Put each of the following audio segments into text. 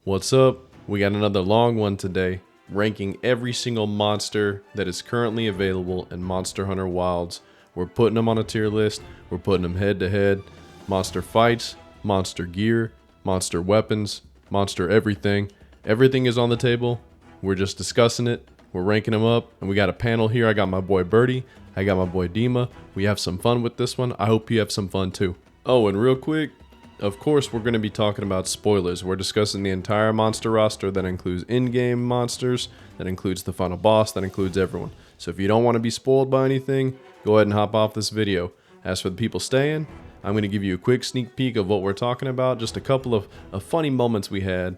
What's up? We got another long one today, ranking every single monster that is currently available in Monster Hunter Wilds. We're putting them on a tier list, we're putting them head to head. Monster fights, monster gear, monster weapons, monster everything. Everything is on the table. We're just discussing it. We're ranking them up, and we got a panel here. I got my boy Birdie. I got my boy Dima. We have some fun with this one. I hope you have some fun too. Oh, and real quick, of course, we're going to be talking about spoilers. We're discussing the entire monster roster. That includes in-game monsters. That includes the final boss. That includes everyone. So if you don't want to be spoiled by anything, go ahead and hop off this video. As for the people staying, I'm going to give you a quick sneak peek of what we're talking about. Just a couple of funny moments we had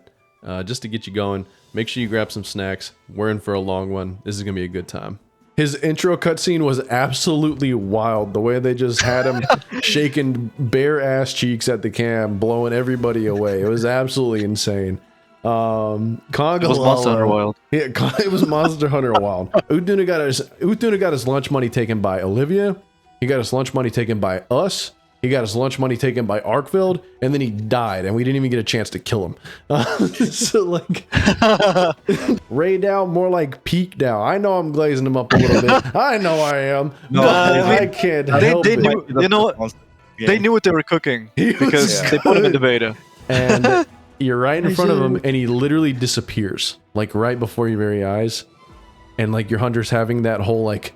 just to get you going. Make sure you grab some snacks. We're in for a long one. This is going to be a good time. His intro cutscene was absolutely wild. The way they just had him shaking bare ass cheeks at the cam, blowing everybody away. It was absolutely insane. Conga it was Monster Hunter Wild. Yeah, it was Monster Hunter Wild. Utuna got his lunch money taken by Olivia. He got his lunch money taken by us. He got his lunch money taken by Arkfield, and then he died, and we didn't even get a chance to kill him. So, like, Ray Dow, more like Peak Dow. I know I'm glazing him up a little bit. I know I am. No, I can't help they it. knew, you know what? They knew what they were cooking because they put him in the beta. And you're right in front of him, and he literally disappears, like, right before your very eyes. And, like, your hunter's having that whole, like,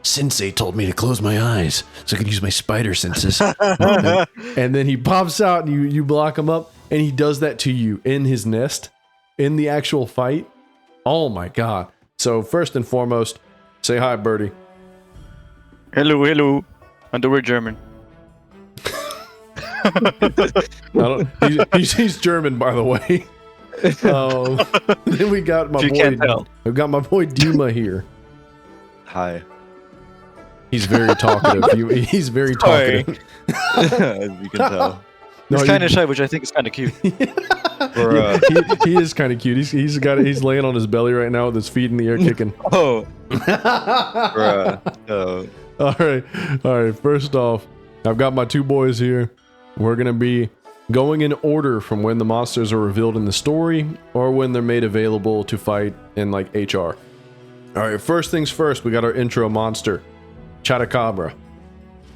Sensei told me to close my eyes so I could use my spider senses. And then he pops out and you block him up, and he does that to you in his nest in the actual fight. Oh my god. So first and foremost, say hi, Birdie. Hello, hello. Underwear German. He's German, by the way. Then we got my boy Dima here. Hi. He's very talkative. He's very talkative. As you can tell. He's kind of shy, which I think is kind of cute. He is kind of cute. He's laying on his belly right now with his feet in the air kicking. Oh. All right. First off, I've got my two boys here. We're gonna be going in order from when the monsters are revealed in the story or when they're made available to fight in like HR. All right. First things first. We got our intro monster. Chotacabra.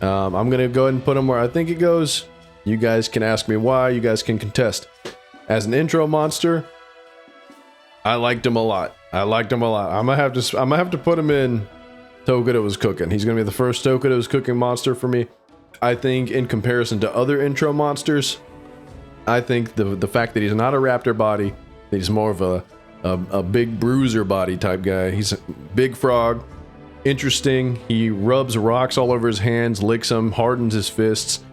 I'm gonna go ahead and put him where I think it goes. You guys can ask me why. You guys can contest. As an intro monster, I liked him a lot. I'm gonna have to put him in Tokuda Was Cooking. He's gonna be the first Tokuda Was Cooking monster for me. I think in comparison to other intro monsters, I think the fact that he's not a raptor body, that he's more of a big bruiser body type guy. He's a big frog. Interesting. He rubs rocks all over his hands, licks them, hardens his fists.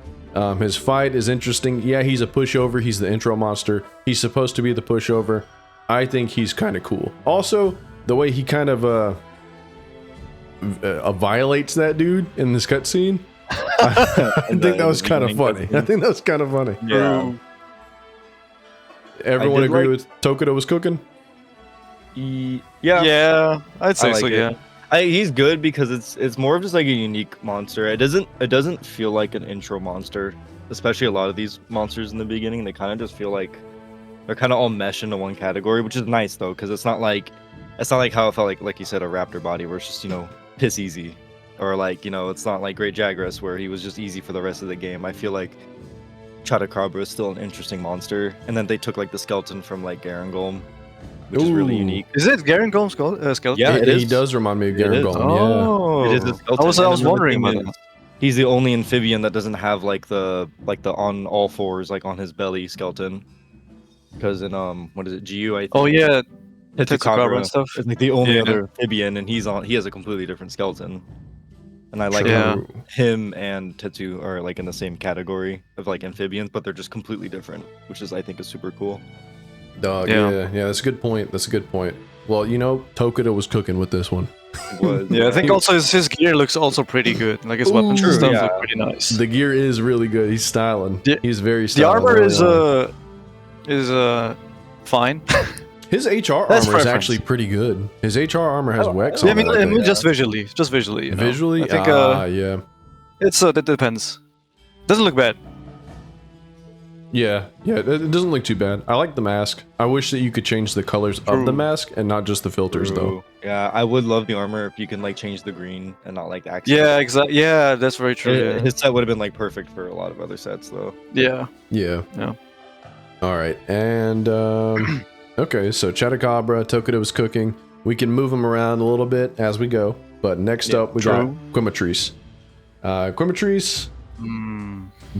His fight is interesting. Yeah, he's a pushover. He's the intro monster. He's supposed to be the pushover. I think he's kind of cool. Also, the way he kind of violates that dude in this cutscene, I think that was kind of funny. Yeah. Everyone agree with Tokuda Was Cooking? Yeah, I'd say so. It. Yeah. He's good because it's more of just like a unique monster. It doesn't feel like an intro monster, especially a lot of these monsters in the beginning. They kind of just feel like they're kind of all mesh into one category, which is nice though, because it's not like how it felt like you said, a raptor body where it's just, you know, piss easy, or like, you know, it's not like Great Jagras where he was just easy for the rest of the game. I feel like Chotacabra is still an interesting monster, and then they took like the skeleton from like Garangolm, which is really unique. Is it Garangolm's skeleton? Yeah, he does remind me of Garangolm. Oh, yeah, it is a skeleton. I was wondering about that. He's the only amphibian that doesn't have like the on all fours, like on his belly skeleton. Because in what is it, GU? I think. Oh yeah, Chotacabra and stuff. Is like the only other amphibian, and he has a completely different skeleton. And I like how him and Tetsu are like in the same category of like amphibians, but they're just completely different, which is, I think, is super cool. Dog, yeah, that's a good point. Well, you know, Tokuda was cooking with this one. Yeah, I think also his gear looks also pretty good. Like his weapons and stuff look pretty nice. The gear is really good. He's styling. He's very styling. The armor is fine. His HR armor is actually pretty good. His HR armor has wax on it. I mean, just visually. You know? Visually? I think, yeah. It depends. Doesn't look bad. Yeah, it doesn't look too bad. I like the mask. I wish that you could change the colors of the mask and not just the filters, though. Yeah, I would love the armor if you can like change the green and not like the accent. Yeah, exactly. Yeah, that's very true. His set would have been like perfect for a lot of other sets, though. Yeah. Yeah. Yeah. All right, and okay, so Chatacabra, Tokido's cooking. We can move him around a little bit as we go, but next up we got Quimatrice. Quimatrice,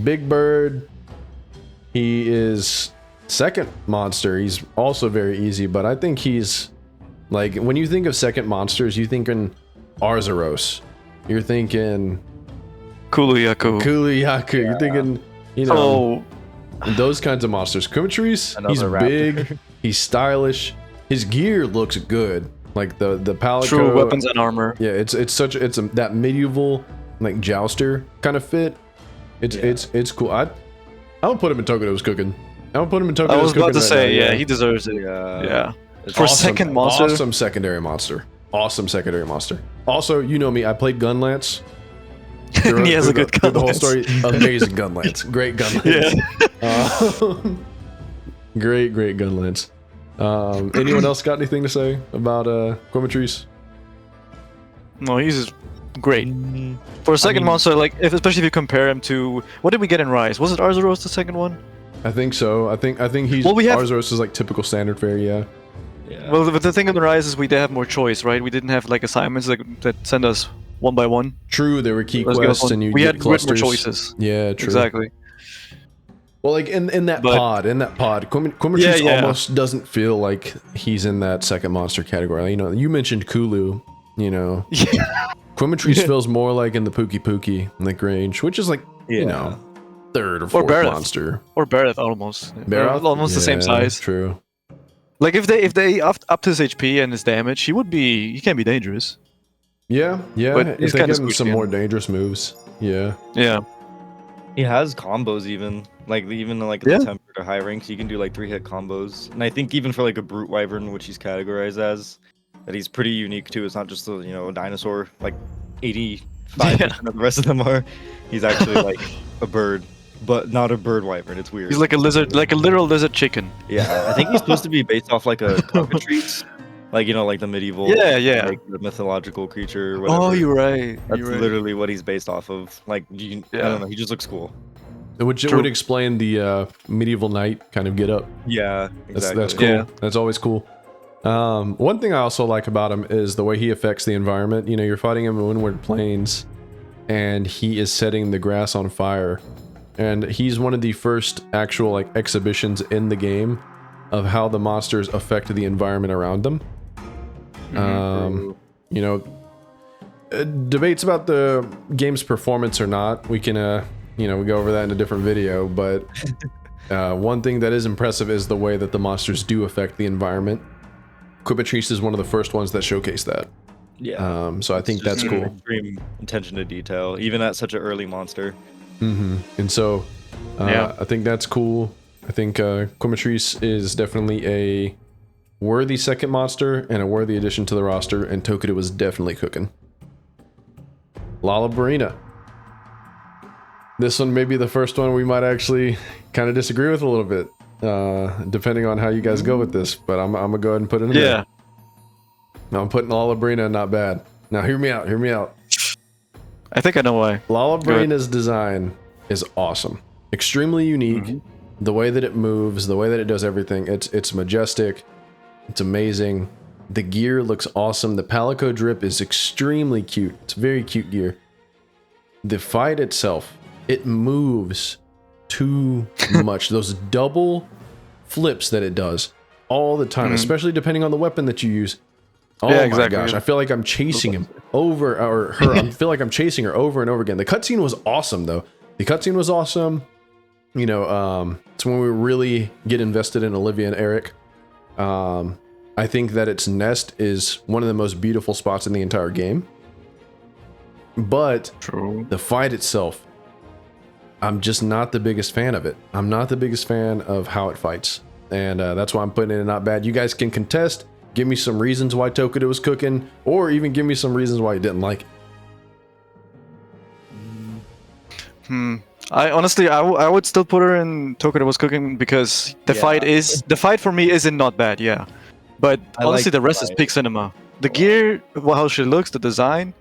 big bird. He is second monster. He's also very easy, but I think he's like, when you think of second monsters, you thinking Arzuros. You're thinking Kuluyaku. You're thinking, you know, those kinds of monsters. Quimatrice, he's big, he's stylish, his gear looks good. Like the palico. True weapons and armor. Yeah, it's that medieval like jouster kind of fit. It's cool. I'm gonna put him in Tokido's cooking. I was about to say, yeah, he deserves it. Yeah. For awesome, second monster. Awesome secondary monster. Also, you know me, I played Gunlance. He has a good gun. The whole story, amazing Gunlance. Great Gunlance. Yeah. Great Gunlance. Anyone else got anything to say about Quimatrice? No, he's great. For a second monster, like especially if you compare him to what did we get in Rise? Was it Arzuros the second one? I think so. I think he's Arzuros is like typical standard fare, yeah. Well, but the thing in the Rise is we did have more choice, right? We didn't have like assignments that send us one by one. True, there were key quests and we had clusters. more choices. Yeah, true. Exactly. Well, like in that pod, Quimatrice almost doesn't feel like he's in that second monster category. You know, you mentioned Kulu. You know, Quimatrice feels more like in the Pookie like range, which is like you know, third or fourth monster. Or Bareth almost. Bareth? Almost the same size. True. Like if they up to his HP and his damage, he can be dangerous. Yeah. But if they give him some more dangerous moves. Yeah. Yeah. He has combos even the tempered or high ranks, you can do like 3-hit combos. And I think even for like a brute wyvern, which he's categorized as, that he's pretty unique too. It's not just a dinosaur like 85% of the rest of them are. He's actually like a bird, but not a bird wyvern. It's weird. He's like a lizard, like a literal lizard chicken. Yeah, I think he's supposed to be based off like a cockatrice. Like, like the medieval, like the mythological creature or whatever. Oh, you're right. That's literally what he's based off of. Like, I don't know, he just looks cool. Which would explain the medieval knight kind of get up. Yeah, exactly. That's cool. Yeah. That's always cool. One thing I also like about him is the way he affects the environment. You know, you're fighting him in Windward Plains, and he is setting the grass on fire. And he's one of the first actual like exhibitions in the game of how the monsters affect the environment around them. You know, debates about the game's performance or not, we can we go over that in a different video, but one thing that is impressive is the way that the monsters do affect the environment. Quimatrice is one of the first ones that showcase that. Yeah. So I think that's cool. Extreme attention to detail, even at such an early monster. And so I think that's cool. I think Quimatrice is definitely a worthy second monster and a worthy addition to the roster, and Tokido was definitely cooking. Lalabrina. This one may be the first one we might actually kind of disagree with a little bit, depending on how you guys go with this, but I'm gonna go ahead and put it in there. Now I'm putting Lalabrina not bad. Now hear me out. I think I know why. Lalabrina's design is awesome. Extremely unique. The way that it moves, the way that it does everything, it's majestic. It's amazing. The gear looks awesome. The Palico drip is extremely cute. It's very cute gear. The fight itself, it moves too much. Those double flips that it does all the time, especially depending on the weapon that you use. Oh my gosh, I feel like I'm chasing him over, or her. I feel like I'm chasing her over and over again. The cutscene was awesome, though. The cutscene was awesome. You know, it's when we really get invested in Olivia and Eric. I think that its nest is one of the most beautiful spots in the entire game. But the fight itself, I'm just not the biggest fan of it. I'm not the biggest fan of how it fights. And that's why I'm putting it in not bad. You guys can contest. Give me some reasons why Tokido was cooking, or even give me some reasons why you didn't like it. I honestly, I would still put her in Tokyo was cooking because the fight for me isn't not bad, yeah. But I honestly, like the the rest is fight. peak cinema. The gear, how she looks, the design,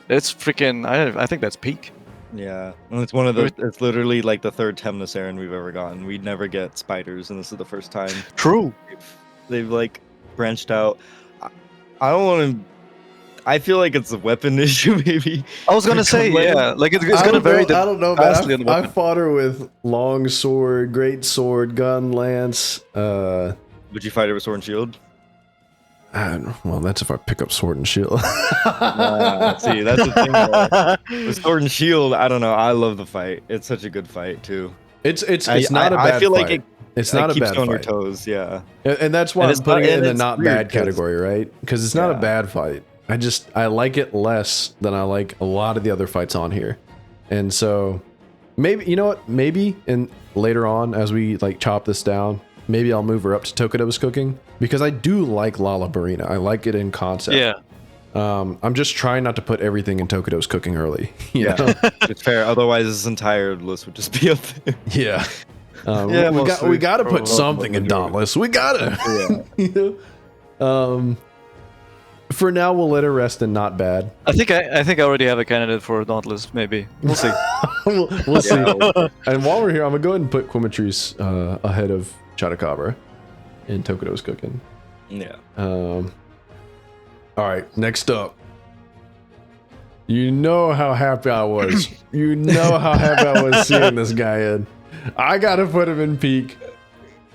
it's freaking. I think that's peak. Yeah, and it's one of the. It's literally like the third Temnosaran we've ever gotten. We never get spiders, and this is the first time True. they've like branched out. I don't want to. I feel like it's a weapon issue, maybe. I was gonna say, yeah, like it's I gonna don't know- vary. I don't know, vastly on man. the I weapon. fought her with long sword, great sword, gun, lance. Would you fight her with sword and shield? Well, that's if I pick up sword and shield. See, that's the thing. Though. With sword and shield, I don't know. I love the fight. It's such a good fight too. It's not a bad I feel fight. like it's not a keeps bad you on your fight. toes. Yeah, And that's why And I'm it's putting not- it in and the it's not weird bad 'cause- category, right? Because it's not a Yeah. bad fight. I like it less than I like a lot of the other fights on here. And so maybe, you know what? Maybe later on as we like chop this down, maybe I'll move her up to Tokudo's cooking because I do like Lala Barina. I like it in concept. Yeah. I'm just trying not to put everything in Tokudo's cooking early. You yeah, know? it's fair. Otherwise, this entire list would just be up there. Yeah. Yeah, we got to put probably. something in Dauntless. We gotta. You know? For now, we'll let her rest in not bad. I think I already have a candidate for Dauntless. Maybe we'll see. we'll see. And while we're here, I'm gonna go ahead and put Quimatrice ahead of Chadacabra in Tokudo's cooking. Yeah. All right, next up. You know how happy I was. You know how happy I was seeing this guy in. I gotta put him in peak.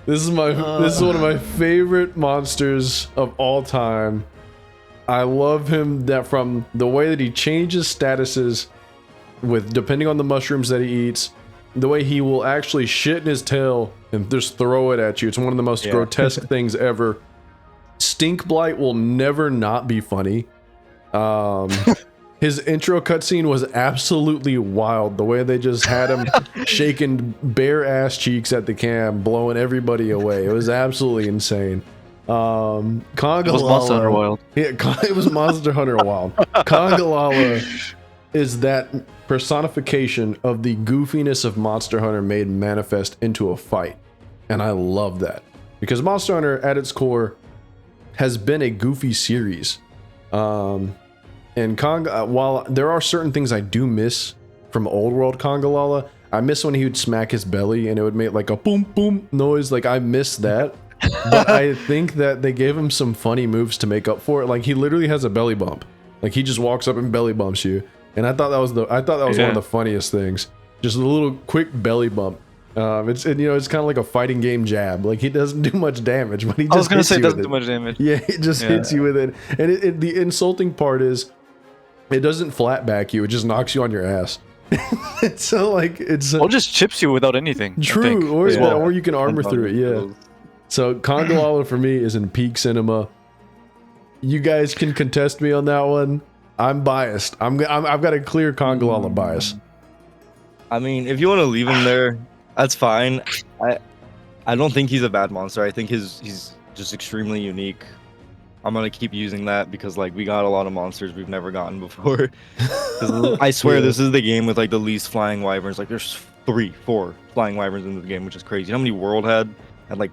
This is one of my favorite monsters of all time. I love him that from the way that he changes statuses with depending on the mushrooms that he eats, the way he will actually shit in his tail and just throw it at you. It's one of the most grotesque things ever. Stink Blight will never not be funny. His intro cutscene was absolutely wild. The way they just had him shaking bare ass cheeks at the cam, blowing everybody away. It was absolutely insane. Congalala, It was Monster Hunter Wild. Yeah, it was Monster Hunter Wild. Congalala is that personification of the goofiness of Monster Hunter made manifest into a fight. And I love that. Because Monster Hunter, at its core, has been a goofy series. And while there are certain things I do miss from Old World Congalala, I miss when he would smack his belly and it would make like a boom boom noise. Like I miss that. But I think that they gave him some funny moves to make up for it. Like he literally has a belly bump. Like he just walks up and belly bumps you. And I thought that was one of the funniest things. Just a little quick belly bump. It's kind of like a fighting game jab. Like he doesn't do much damage, but he just I was gonna hits say you it doesn't with do much damage. Yeah, it just hits you with it. And the insulting part is it doesn't flat back you, it just knocks you on your ass. So like it's Or just chips you without anything. I think. true, or you can armor through it, yeah. So Congalala for me is in peak cinema. You guys can contest me on that one. I'm biased. I've got a clear Congalala bias. I mean, if you want to leave him there, that's fine. I don't think he's a bad monster. I think he's just extremely unique. I'm gonna keep using that because like we got a lot of monsters we've never gotten before. 'Cause I swear this is the game with like the least flying wyverns. Like there's 3-4 flying wyverns in the game, which is crazy. You know how many World had like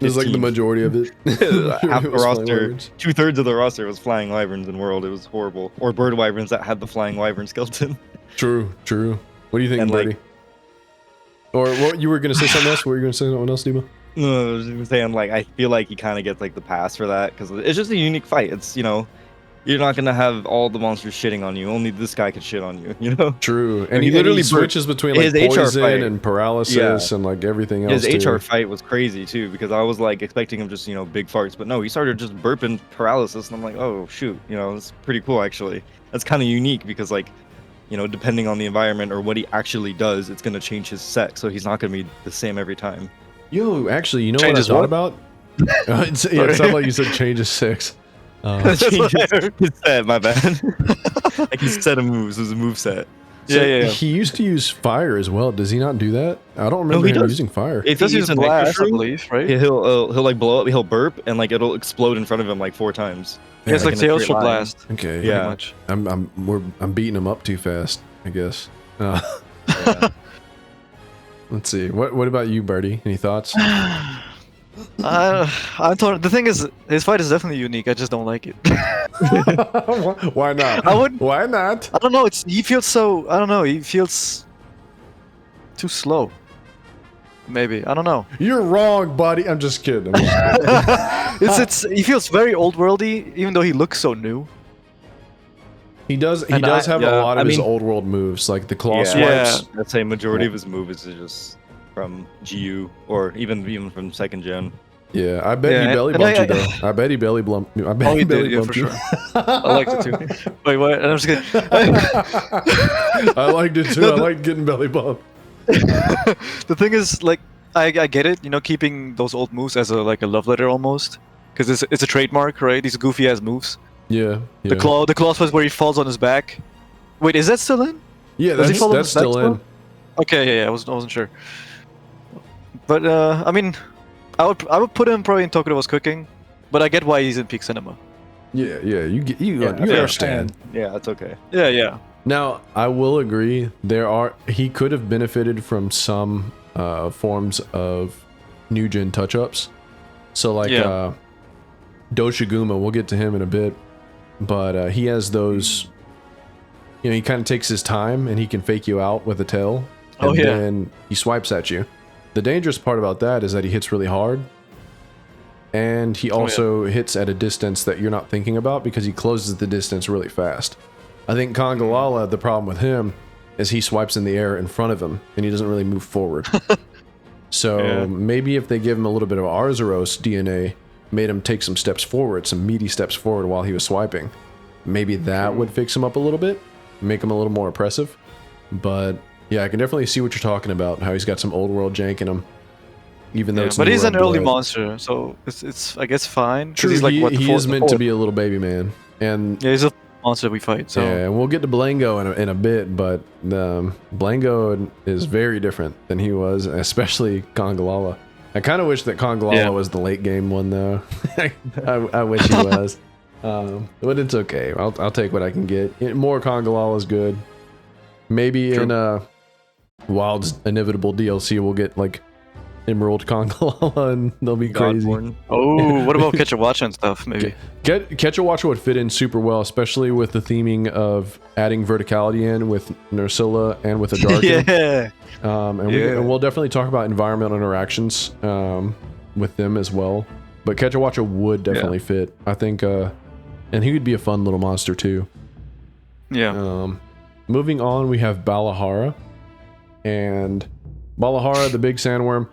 It's like the 15? majority of it. Half the It was flying roster, wyverns. 2/3 of the roster was flying wyverns in World. It was horrible. Or bird wyverns that had the flying wyvern skeleton. True. What do you think, And, like- Birdie? Or what you were gonna say something else? Were you gonna say something else, Dima? No, I was just saying like I feel like he kind of gets like the pass for that because it's just a unique fight. It's you're not gonna have all the monsters shitting on you. Only this guy can shit on you. You know. True. And he he literally literally switches between like his HR poison fight. and paralysis and like everything else. His too. HR fight was crazy too because I was like expecting him just big farts, but no, he started just burping paralysis, and I'm like, oh shoot, it's pretty cool actually. That's kind of unique because like, depending on the environment or what he actually does, it's gonna change his set, so he's not gonna be the same every time. Yo, actually, you know Changes what I thought what? about? It sounded like you said changes 6. Changes his set, my bad. Like his set of moves was a move set. Yeah. He used to use fire as well. Does he not do that? I don't remember he him does. using fire. If Does he use uses blast, I mushroom, believe, right? he'll like blow up, he'll burp, and like it'll explode in front of him like 4 times. He has Yeah, like in a tails straight for line. blast. Okay. Yeah. Pretty much. I'm beating him up too fast, I guess. Yeah. Let's see. What about you, Birdie? Any thoughts? I'm torn. The thing is, his fight is definitely unique. I just don't like it. Why not? I wouldn't. Why not? I don't know. He feels so. I don't know. He feels too slow. Maybe I don't know. You're wrong, buddy. I'm just kidding. He feels very old worldy, even though he looks so new. He does And have a yeah, lot of I his mean- old world moves, like the claw Yeah. swipes. I'd say majority of his moves is just from GU or even from second gen. Yeah, I bet Yeah, he belly and bumped I- you though. I bet he belly bumped you. I bet Oh, he he belly did, yeah, bumped for you. sure. I liked it too. Wait, what? I'm just kidding. I liked it too. I liked getting belly bumped. The thing is, like, I get it. You know, keeping those old moves as a love letter almost, because it's a trademark, right? These goofy ass moves. Yeah, yeah. The claw was where he falls on his back. Wait, is that still in? Yeah, Does he that's, fall on that's his back still in. still? Okay, yeah, I wasn't sure. But I mean, I would put him probably in Tokudo's cooking, but I get why he's in peak cinema. Yeah, yeah. You Yeah, understand. Yeah, that's okay. Yeah, yeah. Now, I will agree. He could have benefited from some forms of new gen touch ups. So like Yeah. Doshiguma, we'll get to him in a bit, but he has those. You know, he kind of takes his time and he can fake you out with a tail, and Oh, yeah. then he swipes at you. The dangerous part about that is that he hits really hard, and he also hits at a distance that you're not thinking about because he closes the distance really fast. I think Kongalala, the problem with him is he swipes in the air in front of him and he doesn't really move forward. So Yeah. maybe if they give him a little bit of Arzuros DNA, made him take some steps forward, some meaty steps forward while he was swiping, maybe that would fix him up a little bit, make him a little more oppressive. But yeah, I can definitely see what you're talking about, how he's got some old world jank in him. Even though Yeah, it's but New he's an World early blood. monster, so it's I guess fine. 'cause True, he's like what, the he fourth- is the meant to fourth. be a little baby man. And Yeah, he's a monster we fight. So yeah, and we'll get to Blango in a bit, but Blango is very different than he was, especially Kongalala. I kind of wish that Kongalala Yeah. was the late game one, though. I wish he was. But it's okay. I'll take what I can get. More Kongalala is good. Maybe True. in Wild's Inevitable DLC, we'll get like Emerald Kongalala and they'll be crazy. Godborn. Oh, what about Catch a Watch and stuff? Maybe. Catch a Watch would fit in super well, especially with the theming of adding verticality in with Nursilla and with a Darkin. Yeah. And we'll definitely talk about environmental interactions with them as well. But Catch a Watch would definitely fit. I think, and he would be a fun little monster too. Yeah. Moving on, we have Balahara. And Balahara, the big sandworm.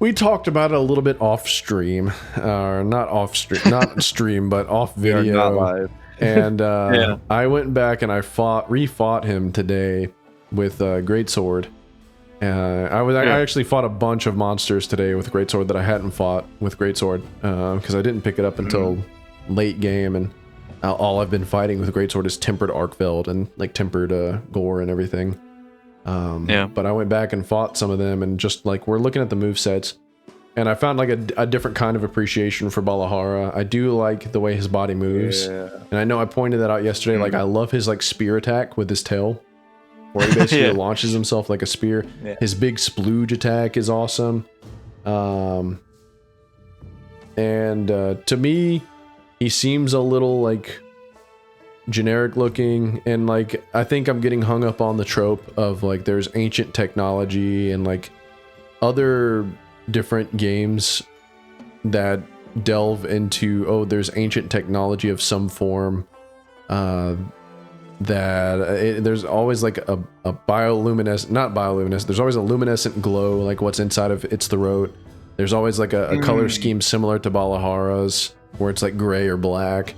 We talked about it a little bit off stream, or not off stream, not stream, but off We are video. not live. And Yeah. I went back and I refought him today with Greatsword. I actually fought a bunch of monsters today with Greatsword that I hadn't fought with Greatsword because I didn't pick it up until late game, and all I've been fighting with Greatsword is tempered Arkveld and like tempered gore and everything. But I went back and fought some of them, and just like we're looking at the movesets, and I found like a different kind of appreciation for Balahara. I do like the way his body moves, and I know I pointed that out yesterday. Like I love his like spear attack with his tail, where he basically Yeah. launches himself like a spear. Yeah. His big splooge attack is awesome. To me, he seems a little like generic looking, and like I think I'm getting hung up on the trope of like there's ancient technology and like other different games that delve into there's ancient technology of some form there's always like a bioluminescent, there's always a luminescent glow like what's inside of its throat. There's always like a color scheme similar to Balahara's where it's like gray or black.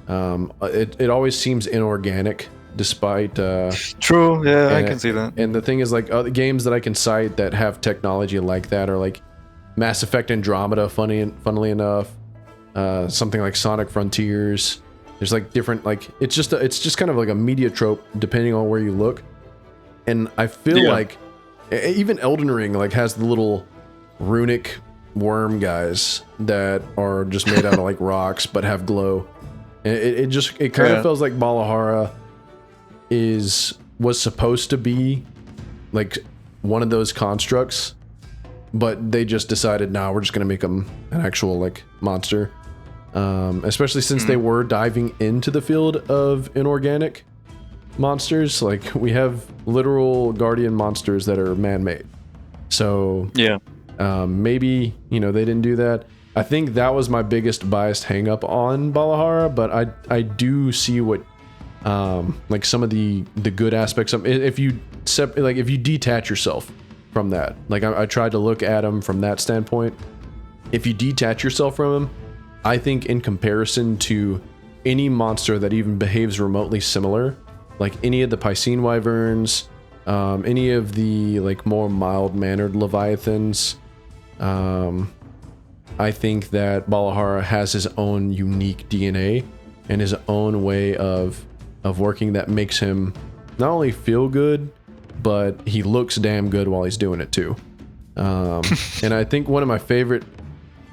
It always seems inorganic despite True. Yeah, I and- can see that. and the thing is, like, other games that I can cite that have technology like that are like Mass Effect Andromeda, funnily enough, something like Sonic Frontiers. There's like different, like, it's just kind of like a media trope depending on where you look. And I feel like even Elden Ring like has the little runic worm guys that are just made out of like rocks but have glow. And it kind of feels like Balahara was supposed to be like one of those constructs, but they just decided, nah, we're just gonna make them an actual like monster. Especially since they were diving into the field of inorganic monsters. Like, we have literal guardian monsters that are man-made. So Yeah. maybe, you know, they didn't do that. I think that was my biggest biased hang-up on Balahara, but I do see what like some of the good aspects of if you if you detach yourself from that. Like, I tried to look at him from that standpoint. If you detach yourself from him, I think in comparison to any monster that even behaves remotely similar, like any of the Piscine Wyverns, any of the like more mild-mannered Leviathans, I think that Balahara has his own unique DNA and his own way of working that makes him not only feel good, but he looks damn good while he's doing it too. And I think one of my favorite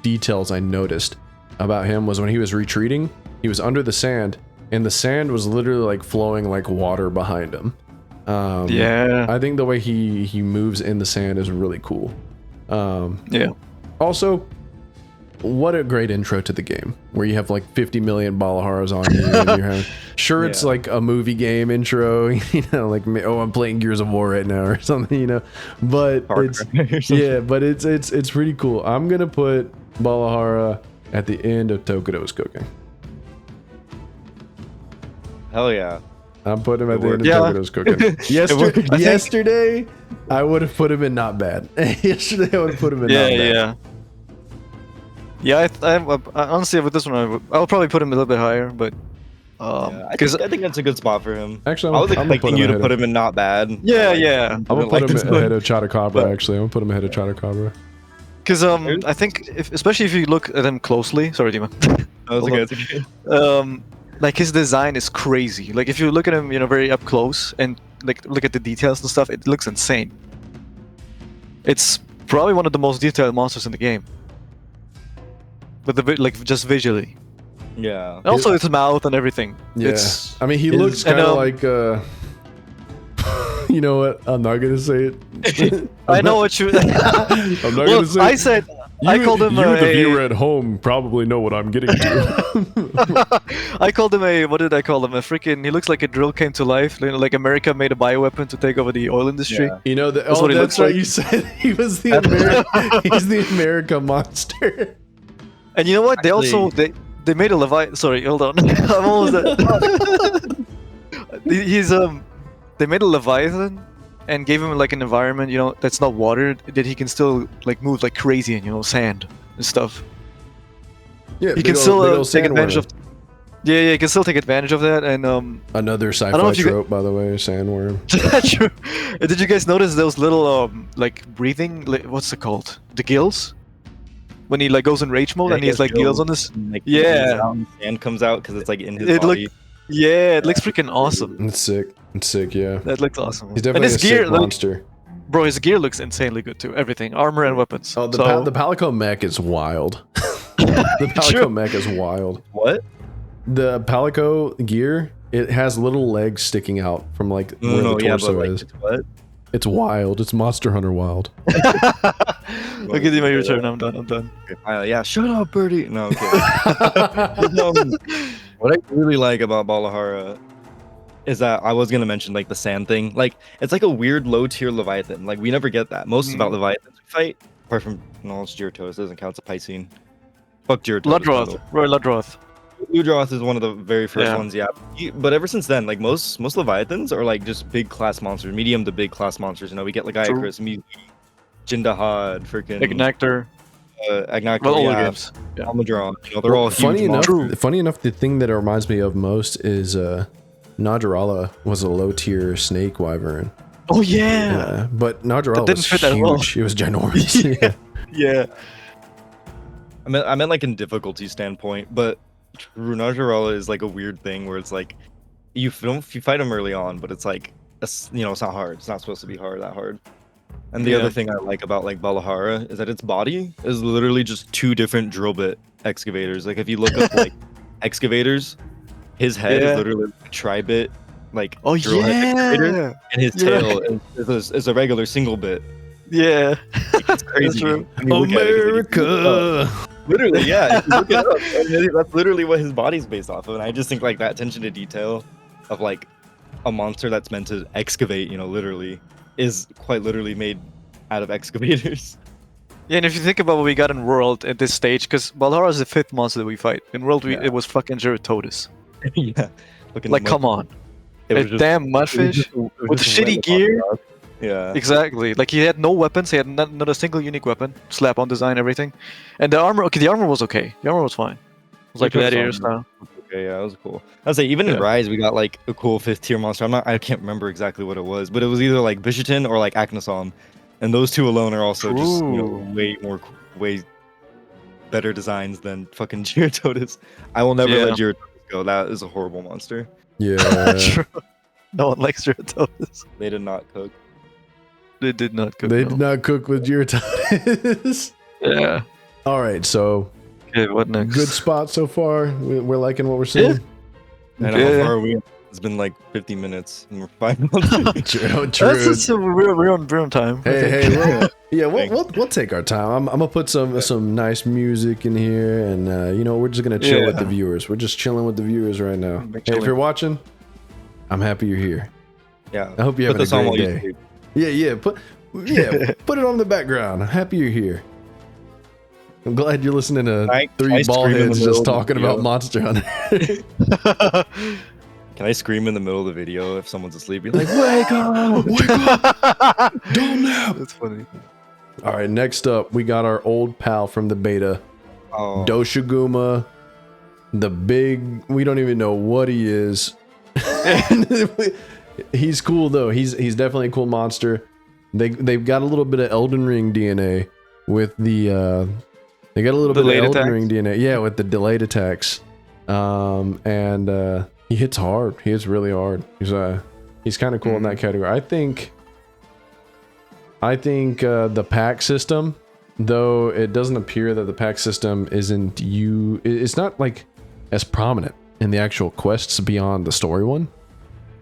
details I noticed about him was when he was retreating, he was under the sand, and the sand was literally like flowing like water behind him. Yeah. I think the way he moves in the sand is really cool. Yeah. Also, what a great intro to the game, where you have like 50 million Balaharas on you, and you're having, sure, it's like a movie game intro, you know, like, oh, I'm playing Gears of War right now or something, you know, but it's pretty cool. I'm gonna put Balahara at the end of Tokudo's cooking. Hell yeah. I'm putting him at the end of Yeah. Tokudo's cooking. Yesterday, I would have put him in not bad. Yesterday, I would have put him in not bad. Yeah, I honestly, with this one, I'll probably put him a little bit higher, but I think that's a good spot for him. Actually, I was I'm expecting you to put him in not bad. Yeah. I'm gonna put him ahead of Chotacabra. Actually, I'm gonna put him ahead of Chotacabra. Because I think, especially if you look at him closely. Sorry, Dima. That was okay. Like, his design is crazy. Like, if you look at him, you know, very up close and like look at the details and stuff, it looks insane. It's probably one of the most detailed monsters in the game. But just visually. Yeah. And also its mouth and everything. Yeah. I mean, he looks kind of like you know what? I'm not gonna say it. I know what you. I'm not gonna say. I said. I called him. You, the viewer at home, probably know what I'm getting to. I called him a. What did I call him? A freaking. He looks like a drill came to life. Like America made a bioweapon to take over the oil industry. Yeah. You know, that's what he looks right. like. You said he was the he's the America monster. And you know what? They made a Leviathan. Sorry, hold on. I'm almost there. They made a Leviathan and gave him like an environment, you know, that's not watered, that he can still like move like crazy in, you know, sand and stuff. Yeah, he can still take advantage of. Yeah, he can still take advantage of that. And another sci-fi trope, by the way, sandworm. True. Did you guys notice those little like breathing? What's it called? The gills. When he like goes in rage mode and he has like gills on this. Like, Yeah. Sand comes out because it's like in his body. It looks freaking awesome. It's sick. It's sick, yeah. That looks awesome. He's definitely and his a gear, sick monster. Bro, his gear looks insanely good too. Everything, armor and weapons. Oh, the Palico mech is wild. The Palico mech is wild. What? The Palico gear, it has little legs sticking out from like where the torso is. What? It's wild. It's Monster Hunter wild. I'll give you my return. I'm done. Yeah, shut up, Birdie. No, okay. What I really like about Balahara is that I was gonna mention like the sand thing. Like, it's like a weird low tier Leviathan. Like, we never get that. Most about Leviathans we fight, apart from it's Gyarados, doesn't count. It's a Piscine. Fuck Gyarados. Ludroth. Roy Ludroth. Ludroth is one of the very first ones, yeah. But ever since then, like most Leviathans are like just big class monsters, medium to big class monsters. You know, we get like Icarus, Mewtwo, Jindahad, freaking Agnactor. Agnactor, all the games. Yeah. Almudron. You know, they're all funny huge enough. Funny enough, the thing that it reminds me of most is Najarala was a low tier snake wyvern. Oh yeah. But Najarala was huge. Well. It was ginormous. Yeah. I meant like in difficulty standpoint, but Najarala is like a weird thing where it's like you fight him early on, but it's like it's not hard. It's not supposed to be that hard. And the other thing I like about like Balahara is that its body is literally just two different drill bit excavators. Like, if you look up like excavators, his head is literally a tri-bit like Oh drill head excavator, yeah, and his You're tail is a regular single bit. yeah. It's crazy. true. When you look at it, 'cause, like, if you look it up- America. literally, yeah. If you look it up, I mean, that's literally what his body's based off of. And I just think like that attention to detail of like a monster that's meant to excavate, literally, is quite literally made out of excavators. Yeah, and if you think about what we got in World at this stage, because Valhalla is the 5th monster that we fight. In World, Yeah. it was fucking Geratodus. Yeah. Looking Like, come on. It A was just, damn it was mudfish just- it was with just shitty random gear. stuff. Yeah. Exactly. Like, he had no weapons. He had not a single unique weapon. Slap on design, everything. And the armor, okay, the armor was okay. The armor was fine. It was like Geratodus gladiator armor. style. Okay, yeah, that was cool. I'd say even in Yeah. Rise, we got like a cool 5th tier monster. I can't remember exactly what it was, but it was either like Bishatin or like Aknasom, and those two alone are also just True. way better designs than fucking Geratodus. I will never Yeah. let Geratodus go. That is a horrible monster. Yeah. True. No one likes Geratodus. They did not cook. They did not go. They did not cook with Geratodus. Yeah. All right, so Okay, what next? good spot so far. We're liking what we're seeing. And Yeah. how far are we? It's been like 50 minutes, and we're 5 months. True. That's just, we're on time. I Hey, think. hey, yeah, Thanks. we'll take our time. I'm gonna put some nice music in here, and we're just gonna chill with the Yeah. viewers. We're just chilling with the viewers right now. We're Hey, if chilling. you're watching, I'm happy you're here. Yeah. I hope you're Put having a this on great while you day. sleep. Put it on the background. I'm happy you're here. I'm glad you're listening to Can I three scream ball in the heads middle just of the talking about video? Monster Hunter. Can I scream in the middle of the video if someone's asleep? Be like, wake up! Wake up! Don't nap! That's funny. All right, next up, we got our old pal from the beta, Oh, Doshiguma, the big. We don't even know what he is. He's cool though. He's definitely a cool monster. They've got a little bit of Elden Ring DNA with the. They got a little Delayed bit of Elden attacks? Ring DNA, yeah, with the delayed attacks. And he hits hard. He hits really hard. He's kind of cool in that category. I think the pack system, though it doesn't appear that the pack system isn't it's not like as prominent in the actual quests beyond the story one.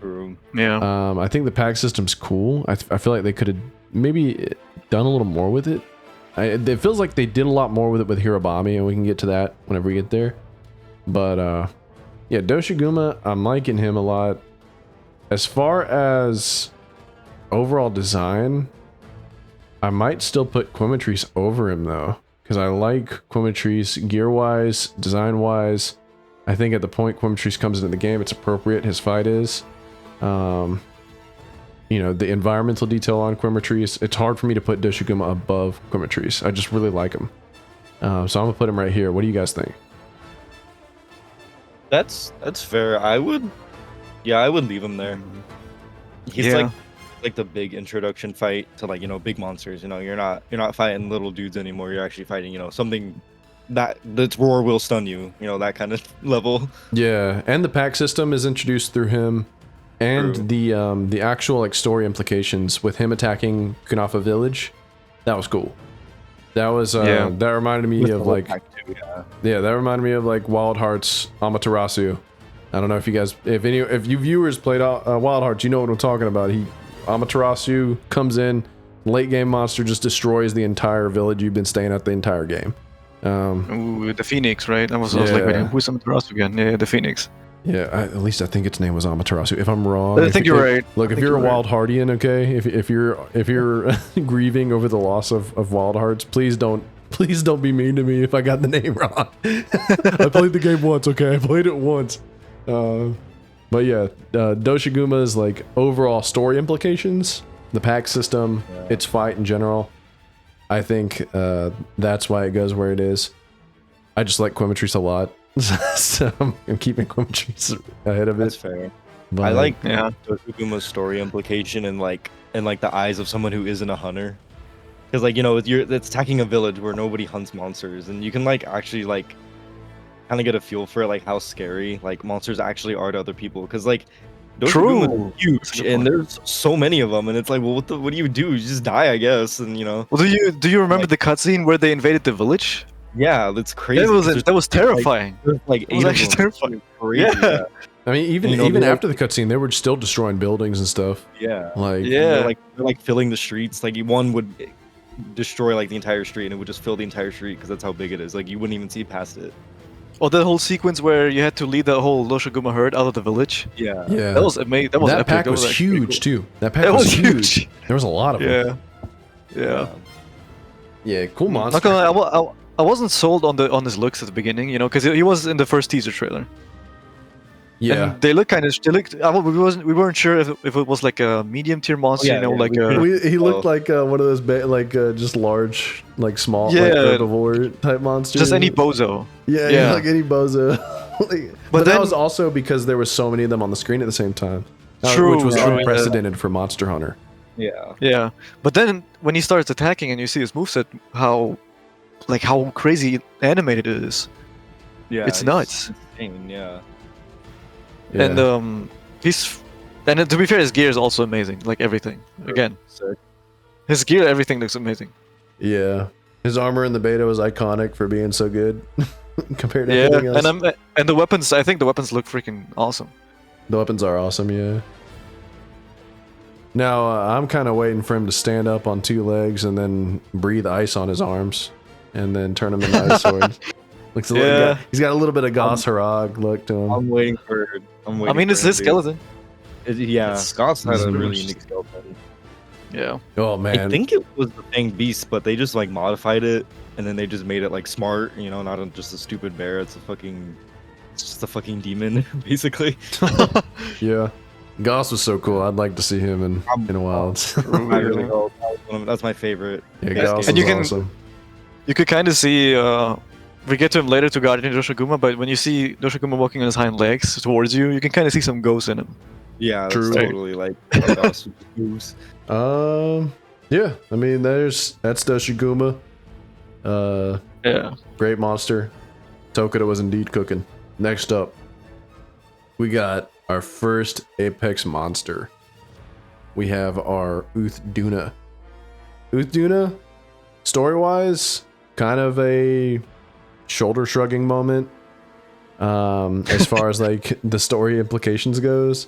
true. Yeah. I think the pack system's cool. I feel like they could have maybe done a little more with it. It feels like they did a lot more with it with Hirobami, and we can get to that whenever we get there. But yeah, Doshiguma, I'm liking him a lot. As far as overall design, I might still put Quimatrice over him though, because I like Quimatrice gear-wise, design-wise. I think at the point Quimatrice comes into the game, it's appropriate. His fight is. The environmental detail on Quimatrice, it's hard for me to put Doshiguma above Quimatrice. I just really like him. So I'm gonna put him right here. What do you guys think? That's fair. I would leave him there. He's Yeah. like the big introduction fight to big monsters. You're not fighting little dudes anymore. You're actually fighting something that's roar will stun you. That kind of level. Yeah, and the pack system is introduced through him, and True. the actual story implications with him attacking Kunafa Village. That was cool. That was Yeah. that reminded me of Yeah. that reminded me of Wild Hearts Amaterasu. I don't know if you guys, if you viewers played Wild Hearts, you know what I'm talking about. Amaterasu comes in, late game monster, just destroys the entire village you've been staying at the entire game. Ooh, the Phoenix, right? I was like, Yeah. wait, who's Amaterasu again? Yeah, the Phoenix. Yeah, at least I think its name was Amaterasu. If I'm wrong, I think you're right. Look, I if think you're a you're right. Wild Heartian, okay, if you're grieving over the loss of Wild Hearts, please don't be mean to me if I got the name wrong. I played the game once, okay? I played it once. But yeah, Doshiguma's overall story implications, the pack system, its fight in general. I think that's why it goes where it is. I just like Quimatrice a lot, so I'm keeping Quimatrice ahead of That's it. fair. But, I like Yeah. Doshuguma's story implication in the eyes of someone who isn't a hunter. Because it's attacking a village where nobody hunts monsters, and you can actually kind of get a feel for how scary monsters actually are to other people. Because Doshuguma's True. huge, That's a good and point. there's so many of them, and it's well, what do you do? You just die, I guess, and Well, do you remember the cutscene where they invaded the village? yeah, that's crazy. That was terrifying. There's It was actually terrifying. Crazy, Yeah. I mean, even You know, even they're after the cutscene, they were still destroying buildings and stuff. Yeah. Like, Yeah. They're like filling the streets. Like one would destroy like the entire street, and it would just fill the entire street because that's how big it is. Like you wouldn't even see past it. Or the whole sequence where you had to lead the whole Doshiguma herd out of the village. Yeah. yeah, That was amazing. That was that epic. pack That was actually huge cool. too. That pack That was was huge. huge. There was a lot of them. Yeah. Yeah, cool monster. Not gonna lie, I wasn't sold on his looks at the beginning, you know, because he was in the first teaser trailer. Yeah, And they look kind of. We weren't sure if it was like a medium tier monster, yeah, you know, yeah, like we a. couldn't- he looked like one of those just large, like small, like Yeah. herbivore type monsters. Just any bozo. Yeah, Yeah. like any bozo. but that then- was also because there was so many of them on the screen at the same time, True, which was true, yeah. unprecedented for Monster Hunter. Yeah. Yeah, but then when he starts attacking and you see his moveset, how crazy animated it is. Yeah. It's nuts. insane, yeah. Yeah. And to be fair, his gear is also amazing. Like everything. Again, Sick. his gear, everything looks amazing. Yeah, his armor in the beta was iconic for being so good compared to Yeah, everything else. and the weapons. I think the weapons look freaking awesome. The weapons are awesome, yeah. Now, I'm kind of waiting for him to stand up on two legs and then breathe ice on his arms and then turn them into ice swords. Looks a little, Yeah. he's got a little bit of Goss Harag look to him. I'm waiting for. I mean, it's his skeleton. Yeah. Scott's has a It's- really unique skeleton. Yeah. Oh, I man. think it was the Fang Beast, but they just like modified it, and then they just made it like smart. You know, not just a stupid bear. It's just a fucking demon, basically. Yeah. Goss was so cool. I'd like to see him in a wild. I really hope that's my favorite. Yeah, best Goss game. And you was can- awesome. You could kind of see. We get to him later to Guardian Doshiguma, but when you see Doshiguma walking on his hind legs towards you, you can kind of see some ghosts in him. Yeah, that's True. totally like Goss moves. Yeah. I mean, that's Doshiguma. Yeah. Great monster. Tokuda was indeed cooking. Next up, we got our first apex monster. We have our Uthduna. Uthduna, story-wise, kind of a shoulder-shrugging moment. As far as like the story implications goes.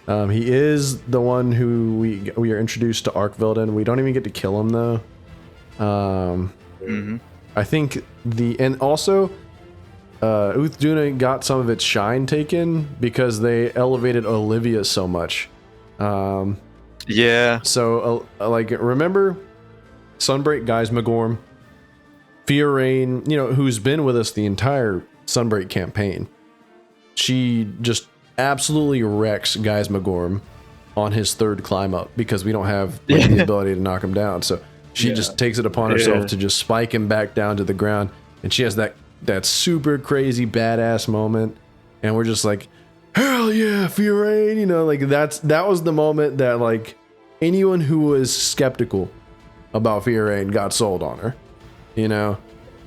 He is the one who we are introduced to Arkvelden. We don't even get to kill him though. I think and also Uthduna got some of its shine taken because they elevated Olivia so much. Yeah. So like remember Sunbreak Geismagorm, Fiorrain, you know, who's been with us the entire Sunbreak campaign. She just absolutely wrecks Geismagorm on his third climb up because we don't have like, the ability to knock him down. So she just takes it upon herself to just spike him back down to the ground, and she has that super crazy badass moment, and we're just like, hell yeah, Fiorrain, you know, like that was the moment that like anyone who was skeptical about Fiorrain got sold on her, you know.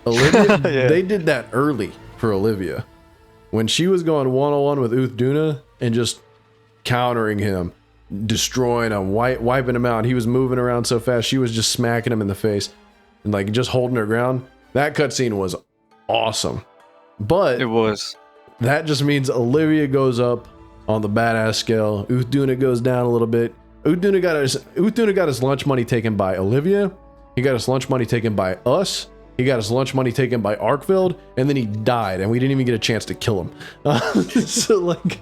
Olivia, they did that early for Olivia when she was going one-on-one with Uthduna and just countering him, destroying him, wiping him out. He was moving around so fast, she was just smacking him in the face and like just holding her ground. That cutscene was awesome, but It was. that just means Olivia goes up on the badass scale. Uthduna goes down a little bit. Uthduna got his lunch money taken by Olivia. He got his lunch money taken by us. He got his lunch money taken by Arkveld, and then he died, and we didn't even get a chance to kill him. So like,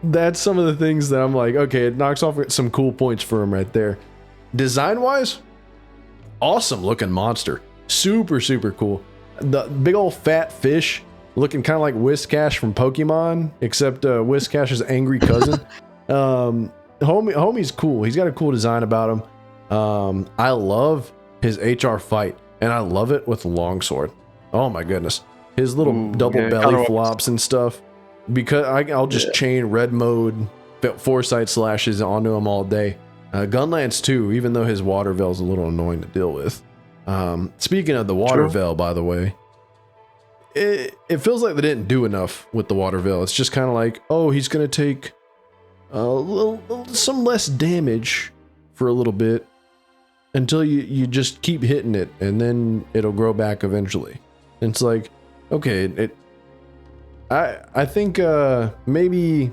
that's some of the things that I'm like, okay, it knocks off some cool points for him right there. Design-wise, awesome looking monster. Super, super cool. The big old fat fish looking kind of like Whiscash from Pokemon, except Whiscash's angry cousin. Homie's cool. He's got a cool design about him. I love his HR fight, and I love it with longsword. Oh my goodness. His little double belly flops and stuff. Because I'll just chain red mode foresight slashes onto him all day. Gunlance too, even though his water veil's a little annoying to deal with. Speaking of the water veil, by the way, it feels like they didn't do enough with the water veil. It's just kind of like, oh, he's gonna take some less damage for a little bit until you just keep hitting it, and then it'll grow back eventually. And it's like, okay, I think maybe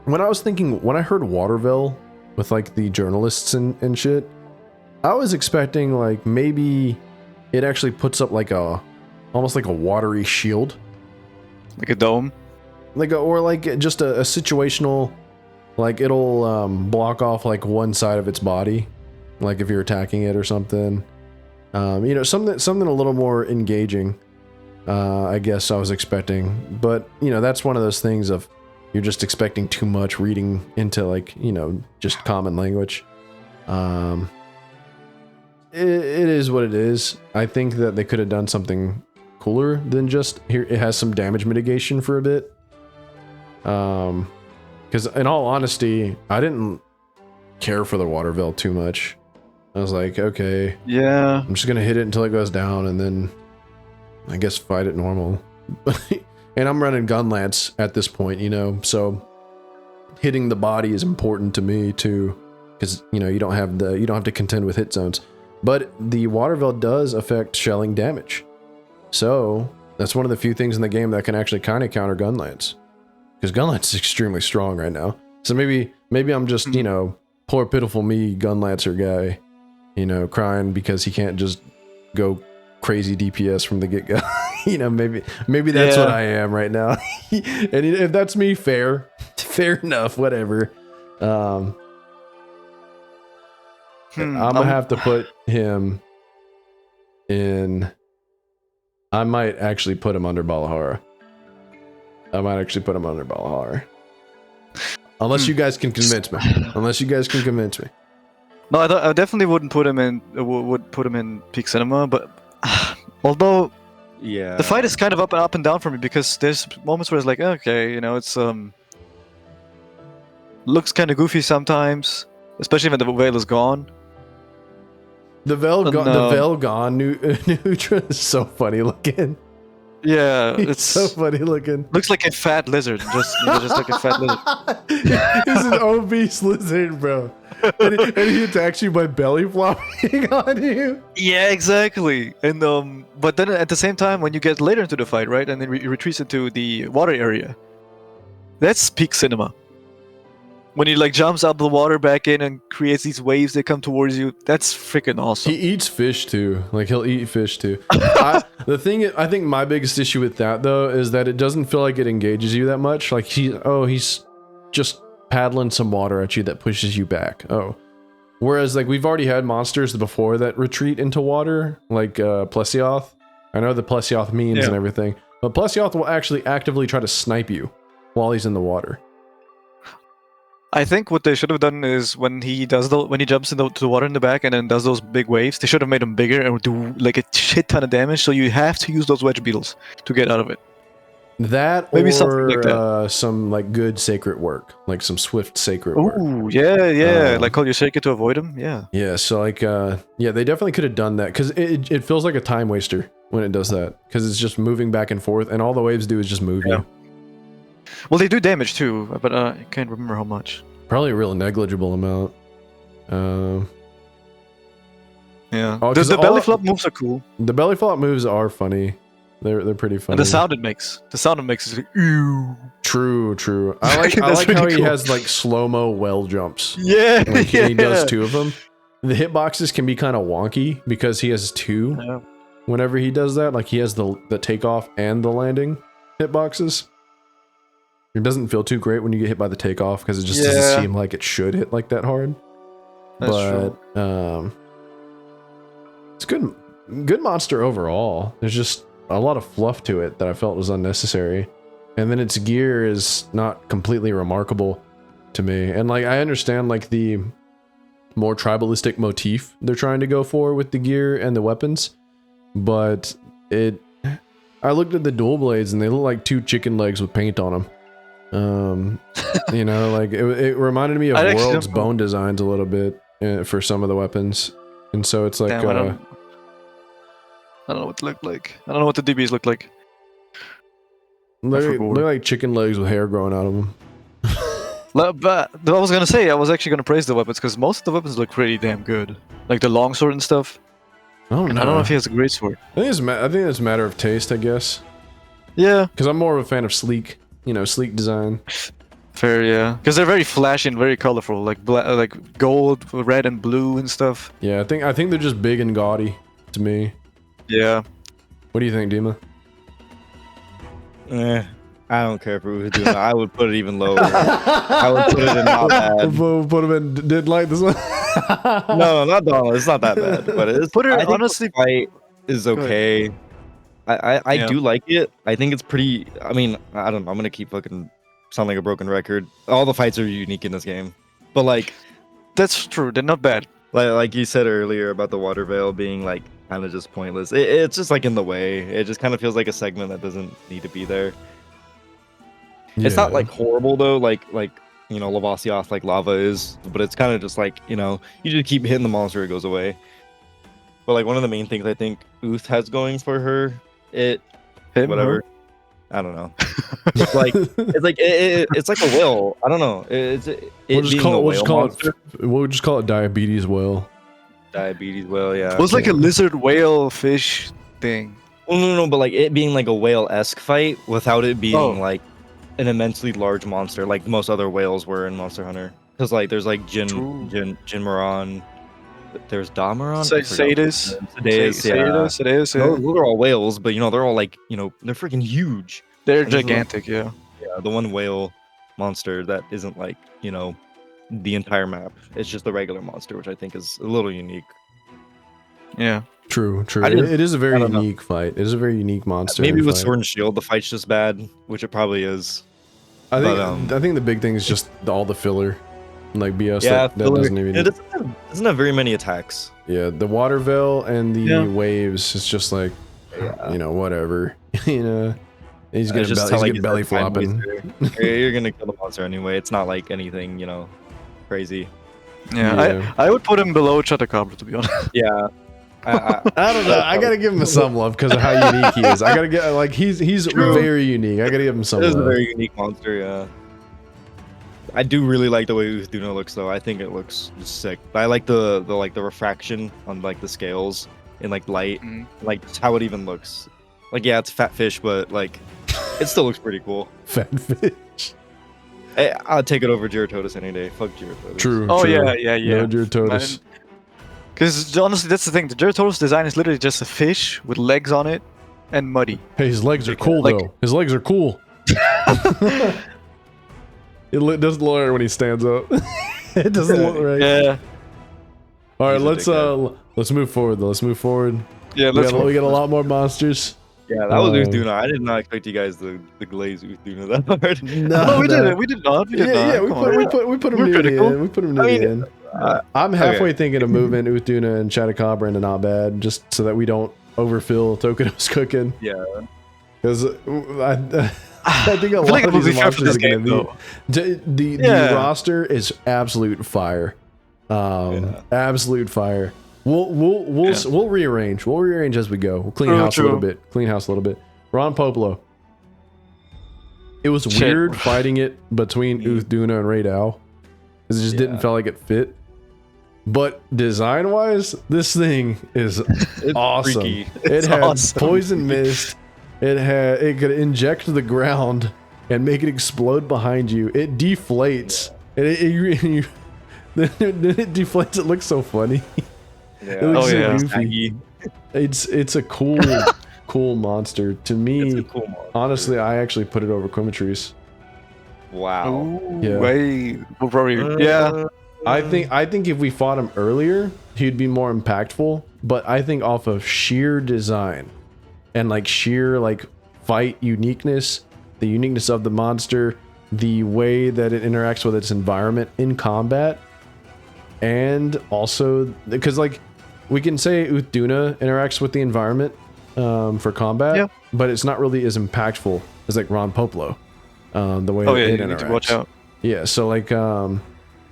when I heard Waterville with like the journalists and shit, I was expecting like maybe it actually puts up like almost like a watery shield, Like a dome. or like just a situational, like it'll block off like one side of its body, like if you're attacking it or something. Something a little more engaging. I guess I was expecting, but that's one of those things of you're just expecting too much reading into like just common language. It is what it is. I think that they could have done something cooler than just here. It has some damage mitigation for a bit. Because in all honesty, I didn't care for the Waterville too much. I was like, okay, Yeah. I'm just gonna hit it until it goes down, and then I guess fight it normal. And I'm running gun lance at this point, so hitting the body is important to me too, because you don't have to contend with hit zones. But the Waterville does affect shelling damage, so that's one of the few things in the game that can actually kind of counter gun lance, because gun lance is extremely strong right now. So maybe I'm just poor pitiful me gun lancer guy, crying because he can't just go crazy DPS from the get-go. Maybe that's what I am right now. And if that's me, fair enough, whatever. I'm gonna have to put him in. I might actually put him under Balahara. Unless you guys can convince me. No, I definitely wouldn't put him in. Would put him in peak cinema, but although Yeah. the fight is kind of up and down for me, because there's moments where it's like, okay, it's looks kind of goofy sometimes, especially when the veil is gone. The veil gone. Nutra is so funny looking. Yeah, He's it's so funny looking. looks like a fat lizard, just like a fat lizard. He's an obese lizard, bro. And he attacks you by belly flopping on you. Yeah, exactly. And but then at the same time, when you get later into the fight, right, and then retreats into the water area, that's peak cinema. When he like jumps out of the water back in and creates these waves that come towards you, that's freaking awesome. He eats fish too. Like he'll eat fish too. The thing I think my biggest issue with that though is that it doesn't feel like it engages you that much. Like he's just paddling some water at you that pushes you back. Oh. Whereas like we've already had monsters before that retreat into water, like Plesioth. I know the Plesioth memes and everything, but Plesioth will actually actively try to snipe you while he's in the water. I think what they should have done is when he jumps into the water in the back and then does those big waves, they should have made him bigger and do like a shit ton of damage. So you have to use those wedge beetles to get out of it. That Maybe or something like that. Some like good sacred work, like some swift sacred work. Ooh, yeah, like call your shaker to avoid him. Yeah. Yeah, so like yeah, they definitely could have done that, because it feels like a time waster when it does that, because it's just moving back and forth, and all the waves do is just move you. Well, they do damage too, but I can't remember how much. Probably a real negligible amount. Yeah. Oh, The belly flop moves are cool. The belly flop moves are funny. They're pretty funny. And the sound it makes is like, ew. True. I like That's how really he cool. has like slow-mo well jumps. Yeah. Like, yeah. and he does two of them. The hitboxes can be kind of wonky because he has two. Yeah. Whenever he does that, like he has the takeoff and the landing hitboxes. It doesn't feel too great when you get hit by the takeoff, because it just doesn't seem like it should hit like that hard. That's true. It's good monster overall. There's just a lot of fluff to it that I felt was unnecessary. And then its gear is not completely remarkable to me. And like I understand like the more tribalistic motif they're trying to go for with the gear and the weapons, but I looked at the dual blades and they look like two chicken legs with paint on them. Like it reminded me of World's bone designs a little bit for some of the weapons, and so it's like Damn, I don't know what it looked like. I don't know what the DBs look like. they're like chicken legs with hair growing out of them. But I was gonna say, I was actually gonna praise the weapons, because most of the weapons look pretty damn good. Like the longsword and stuff. I don't I don't know if he has a great sword. I think it's a matter of taste, I guess. Yeah, Because I'm more of a fan of sleek, sleek design. fair. Yeah, because they're very flashy and very colorful, like like gold, red, and blue and stuff. Yeah, I think they're just big and gaudy to me. Yeah. What do you think, Dima? I don't care if we were doing that. I would put it even lower. I would put it in not bad. We'll put them in. Didn't like this one. No, not Donald. It's not that bad, but it is. Put her I think honestly. the fight is okay. I Yeah. do like it. I think it's pretty. I mean, I don't know. I'm gonna keep fucking sound like a broken record. All the fights are unique in this game, but like That's true. They're not bad. you said earlier about the water veil being like kind of just pointless. It's just like in the way. It just kind of feels like a segment that doesn't need to be there. It's not like horrible though, like Lavasioth like lava is, but it's kind of just like you just keep hitting the monster, it goes away. But like one of the main things I think Uth has going for her, whatever. I don't know. It's like it's like a whale. I don't know. We'll just call it diabetes whale. Diabetes whale. Yeah. It was like a lizard whale fish thing. Well, no, but like it being like a whale-esque fight without it being like an immensely large monster like most other whales were in Monster Hunter. Because like there's like Jinmaron, there's Damaron, Sadis, Those are all whales, but they're all like they're freaking huge. They're And gigantic, yeah. Yeah, the one whale monster that isn't like the entire map. It's just the regular monster, which I think is a little unique. Yeah. True. It is a very unique fight. It is a very unique monster. Maybe with Sword and Shield, the fight's just bad, which it probably is. I think the big thing is just all the filler, like BS. Yeah, that doesn't even. It doesn't have very many attacks. Yeah, the water veil and the waves. It's just like, whatever. He's gonna belly flopping. You're gonna kill the monster anyway. It's not like anything, crazy. Yeah. I would put him below Chatacabra, to be honest. Yeah. I don't know. I gotta give him some love because of how unique he is. I gotta get he's very unique. I gotta give him some love. It is a very unique monster. Yeah. I do really like the way Uthuna looks, though. I think it looks just sick. I like the refraction on like the scales in like light, like just how it even looks. Like it's fat fish, but like it still looks pretty cool. Fat fish. I'll take it over Gyarados any day. Fuck Gyarados. True. Oh true. yeah. No Gyarados. Because honestly, that's the thing. The Gyarados design is literally just a fish with legs on it and muddy. Hey, his legs are cool though. His legs are cool. It doesn't look right when he stands up. It doesn't look right. Yeah. All right, let's move forward though. Let's move forward. Yeah, we got a lot more monsters. Yeah, that was Uthuna. I did not expect you guys to glaze Uthuna that hard. No, we didn't. We did not. We did not. Yeah, we put him near the end. We put him near the end. I'm halfway thinking of moving Uthuna and Chatacabra into not bad, just so that we don't overfill Tokuno's cooking. Yeah. Because I think a lot of these monsters are going to be... The roster is absolute fire. Absolute fire. We'll rearrange. We'll rearrange as we go. We'll clean house a little bit. Ron Popolo. It was weird fighting it between Uthuna and Raidou. Because it just didn't feel like it fit. But design-wise, this thing is awesome. Freaky. It had poison mist. It could inject the ground and make it explode behind you. It deflates. Then it deflates. It looks so funny. Yeah. It looks so goofy. It's a cool monster. To me, It's a cool monster. Honestly, I actually put it over Quimitrice. Wow. Ooh, Yeah. We'll probably, yeah. I think if we fought him earlier, he'd be more impactful. But I think off of sheer design and like sheer like fight uniqueness, the uniqueness of the monster, the way that it interacts with its environment in combat, and also because like we can say Uthuna interacts with the environment for combat, but it's not really as impactful as like Ron Popolo, the way it interacts. Need to watch out. Yeah, so like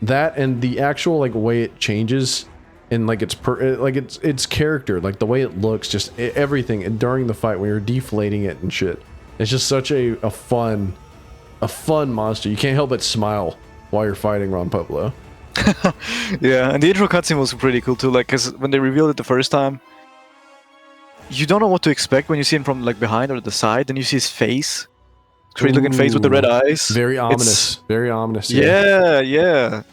that and the actual like way it changes and like its character, like the way it looks, just everything and during the fight when you're deflating it and shit. It's just such a fun monster. You can't help but smile while you're fighting Ron Popolo. Yeah, and the intro cutscene was pretty cool too. Like, cause when they revealed it the first time, you don't know what to expect when you see him from like behind or the side, and you see his face, crazy looking face with the red eyes. Very It's- ominous. Very ominous. Yeah.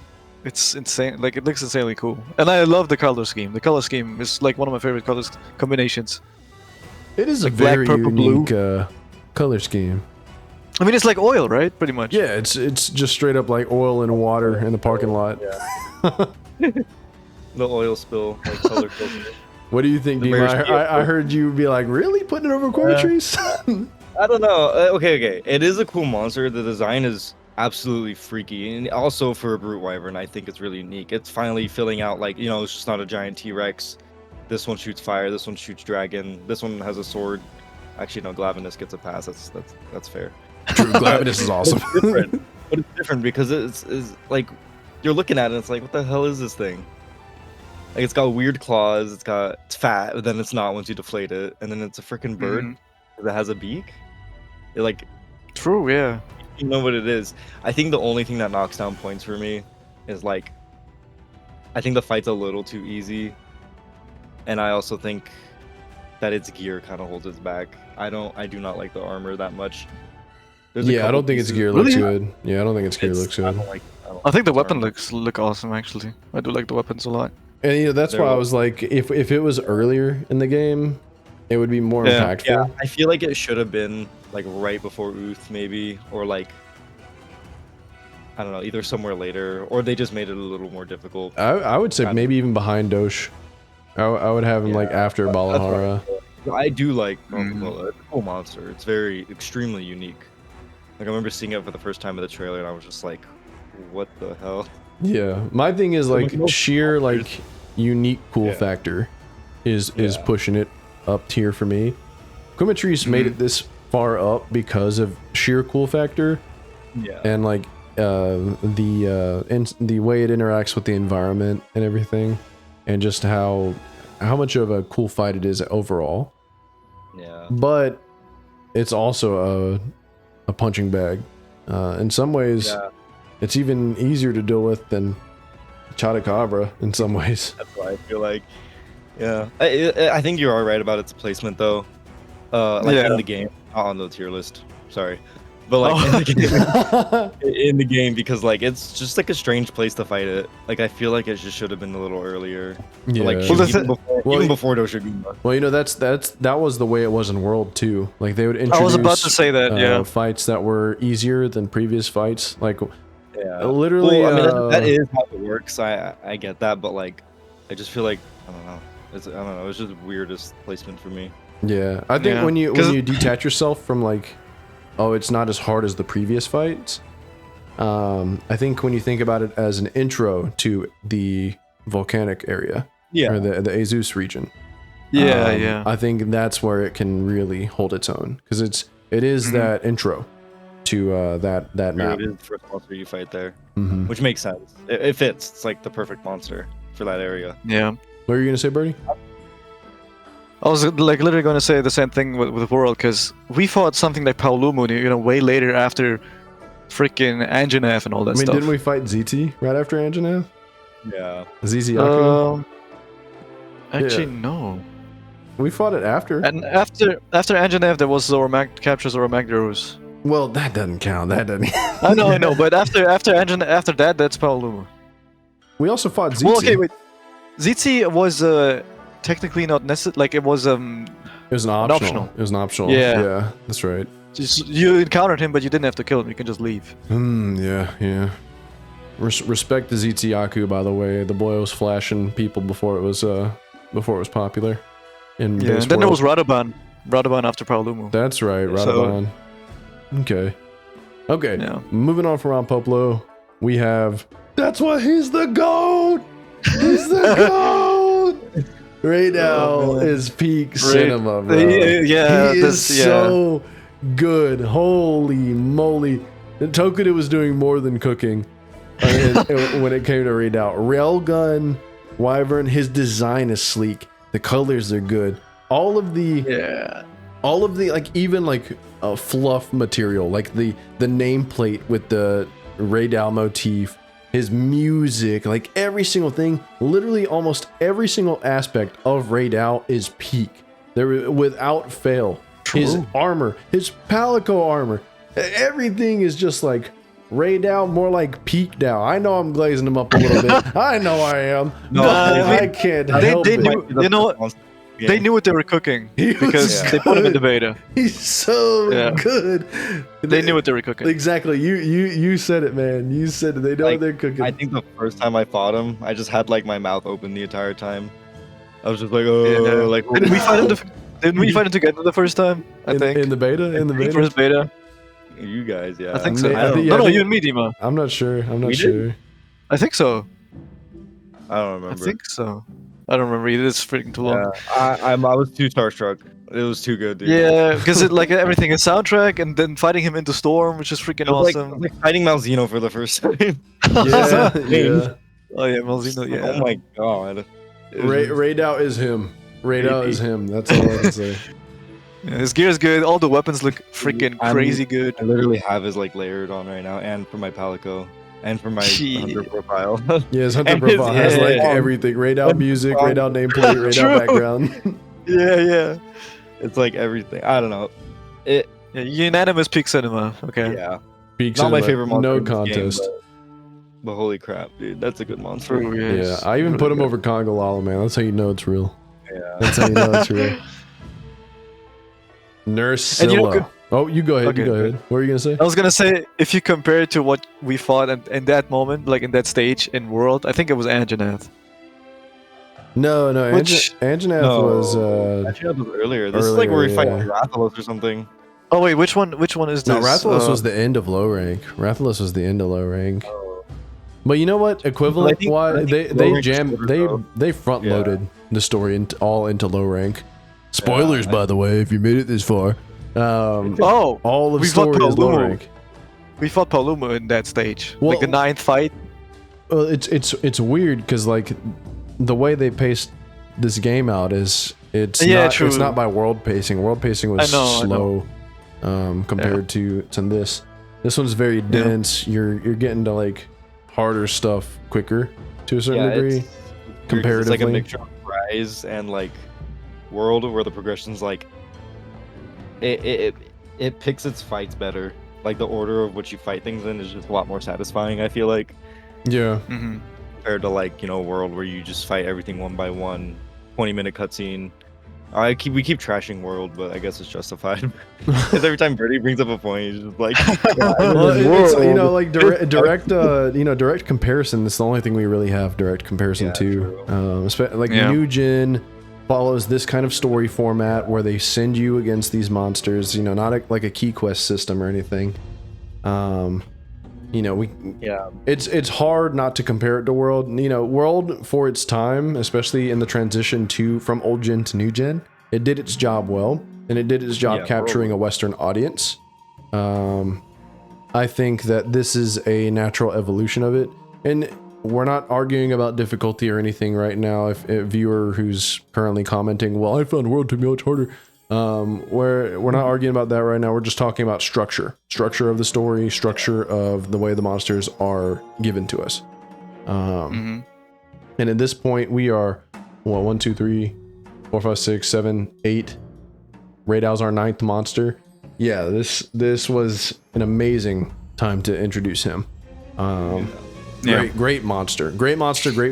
It's insane. Like it looks insanely cool, and I love the color scheme. The color scheme is like one of my favorite color combinations. It is Like a black, very purple, blue. unique color scheme. I mean, it's like oil, right? Pretty much. Yeah, it's just straight up like oil and water in the parking lot. The oil spill, like color filter. What do you think, The Dima? Mayor's Gift. I heard you be like, really putting it over Cometries? I don't know. Okay. It is a cool monster. The design is absolutely freaky, and also for a brute wyvern, I think it's really unique. It's finally filling out like it's just not a giant T-Rex. This one shoots fire. This one shoots dragon. This one has a sword. Actually, no. Glavinus gets a pass. That's fair. True, Glavinus is awesome. It's different, but it's different because it's like you're looking at it. And it's like, what the hell is this thing? Like it's got weird claws. It's fat, but then it's not once you deflate it, and then it's a freaking bird Mhm. that has a beak. It like True. Yeah. you know what it is. I think the only thing that knocks down points for me is like I think the fight's a little too easy, and I also think that its gear kind of holds its back. I do not like the armor that much. There's a Yeah, I couple don't think its pieces- gear looks Really? good. Yeah, I don't think its gear looks I good. don't like. don't I think the like weapon armor. look awesome actually. I do like the weapons a lot. And that's There why I was- was like, if it was earlier in the game, it would be more Yeah. impactful. Yeah, I feel like it should have been like right before Uth, maybe, or like I don't know, either somewhere later, or they just made it a little more difficult. I would say Rather- maybe even behind Dosh. I would have him like Yeah, after That's what Balahara. I do like Mhm. well, it's a cool monster. It's very extremely unique. Like I remember seeing it for the first time in the trailer, and I was just like, "What the hell?" Yeah, my thing is like no sheer like unique cool Yeah. factor is Yeah. pushing it up tier for me. Cometries made it this far up because of sheer cool factor Yeah, and like the way it interacts with the environment and everything, and just how much of a cool fight it is overall. yeah, But it's also a punching bag. In some ways, yeah. it's even easier to deal with than Chadacabra in some ways. That's why I feel like, yeah. I think you are right about its placement though. Like Yeah. in the game, not on the tier list. Sorry, but like in the game, in the game because like it's just like a strange place to fight it. Like I feel like it just should have been a little earlier. Or, Yeah. like Well, shoot that's even it. before, Well, even before Doshiguma. Well, that was the way it was in World too. Like they would introduce I was about to say that. Yeah. fights that were easier than previous fights. Like Yeah, literally, Well, I mean, that uh, is how it works. I get that, but like, I just feel like I don't know. I don't know. It's just weirdest placement for me. yeah. I think Yeah. when you 'Cause- detach yourself from like, oh, it's not as hard as the previous fights. I think when you think about it as an intro to the volcanic area or the Azus region. Yeah. Yeah. I think that's where it can really hold its own because it is that intro to that map. It is the first monster you fight there, Mhm. which makes sense. It fits. It's like the perfect monster for that area. Yeah. What were you gonna say, Birdie? I was like literally going to say the same thing with World because we fought something like Paolumu, way later after freaking Anjanath and all that I mean, stuff. didn't we fight ZT right after Anjanath? Yeah. Ziziaku? Actually, Yeah. no. We fought it after. And after Anjanath, there was capture Zoromagdaros. Well, that doesn't count. That doesn't. I know, but after that, that's Paolumu. We also fought ZT. Well, okay, wait. ZT was technically not necessary. Like it was It was an optional. optional. It was an optional. Yeah. Yeah, that's right. you encountered him, but you didn't have to kill him. You can just leave. Yeah. Respect to Ziziaku, by the way. The boy was flashing people before it was popular. In Yeah. base And then there world. was Radoban after Paolumu. That's right, So- Radovan. Okay. Yeah. Moving on from Ron Poplo, we have. That's why he's the GOAT! He's the GOAT! Right now is peak cinema, bro. Yeah, he is so good. Holy moly. Tokuda was doing more than cooking when it came to read out. Railgun, Wyvern, his design is sleek. The colors are good. All of the like even like fluff material, like the nameplate with the Raydal motif, his music, like every single thing, literally almost every single aspect of Raydal is peak. without fail. His armor, his Palico armor, everything is just like rayed out, more like peaked out. I know I'm glazing him up a little bit. I know I am. No, I can't help they it. knew, you know what? They knew what they were cooking because they put him in the beta. He's so good. They knew what they were cooking. Exactly. You said it, man. You said it. They know what they're cooking. I think the first time I fought him, I just had like my mouth open the entire time. I was just like, oh, like. Didn't we fight him? Didn't we fight him together the first time? I think in the beta. In the beta. First beta. You guys, yeah. I think so. No, You and me, Dima. I'm not sure. We did? I think so. I don't remember. I think so. I don't remember either. It's freaking too long. Yeah, I was too starstruck. It was too good, dude. Yeah, because it like everything is soundtrack, and then fighting him into Storm, which is freaking awesome. Like fighting Malzeno for the first time. Yeah. Yeah. Oh yeah, Malzeno. Yeah. Oh my god. Raid-out is him. Raid-out is him. That's all I can say. Yeah, his gear is good. All the weapons look freaking crazy good. I literally have his like layered on right now, and for my Palico, and for my hunter profile. Yeah, his hunter profile has like everything. Raid-out music, Raid-out nameplate, Raid-out background. Yeah. It's like everything. I don't know. Unanimous peak cinema. Okay. Yeah. Peak Not my cinema, favorite monster. no in this contest. game, but holy crap, dude, that's a good monster. Yeah, I even put him over Congo Lala, man. That's how you know it's real. Yeah. That's how you know it's real. Nursilla. Oh, you go ahead. Okay, you go ahead. What were you gonna say? I was gonna say, if you compare it to what we fought in that moment, like in that stage in World, I think it was Anjanath. No, Which- Anjanath was. Actually, that was earlier. This is like where we fight Rathalos or something. Oh wait, which one is this? No, Rathalos was the end of low rank. Rathalos was the end of low rank. But you know what? Equivalent. Why they front loaded the story all into low rank. Spoilers, by the way, if you made it this far. All of the story is low rank. We fought Paluma in that stage, Well, like the 9th fight. Well, it's weird because like the way they paced this game out is it's not by world pacing. World pacing was slow compared to this. This one's very dense. You're getting to like harder stuff quicker to a certain degree. Comparatively, it's like a mixture of Rise and like World, where the progression's like it picks its fights better. Like the order of which you fight things in is just a lot more satisfying, I feel like. Yeah. Compared to like, World, where you just fight everything one by one, 20-minute cutscene. We keep trashing World, but I guess it's justified. Because every time Birdie brings up a point, he's just like, well, like direct comparison. That's the only thing we really have direct comparison to. New Gen follows this kind of story format where they send you against these monsters. Not like a key quest system or anything. It's hard not to compare it to World. World for its time, especially in the transition from old gen to new gen, it did its job well, and it did its job capturing a Western audience. I think that this is a natural evolution of it, and we're not arguing about difficulty or anything right now. If a viewer who's currently commenting, well, I found World to be much harder. We're not arguing about that right now. We're just talking about structure of the story, structure of the way the monsters are given to us. And at this point, we are 1, 2, 3, 4, 5, 6, 7, 8. Raidow's our 9th monster. Yeah, this was an amazing time to introduce him. Great monster, great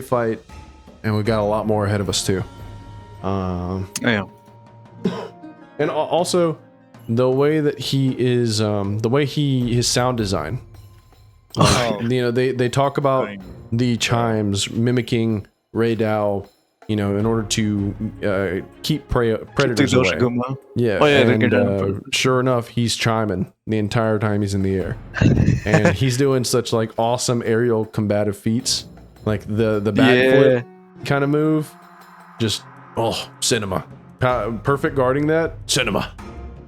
fight, and we got a lot more ahead of us too. And also, the way that he is, his sound design. They talk about the chimes mimicking Raidou, in order to keep predators away. Yeah, sure enough, he's chiming the entire time he's in the air, and he's doing such like awesome aerial combative feats, like the backflip kind of move. Just cinema. Perfect guarding that, cinema.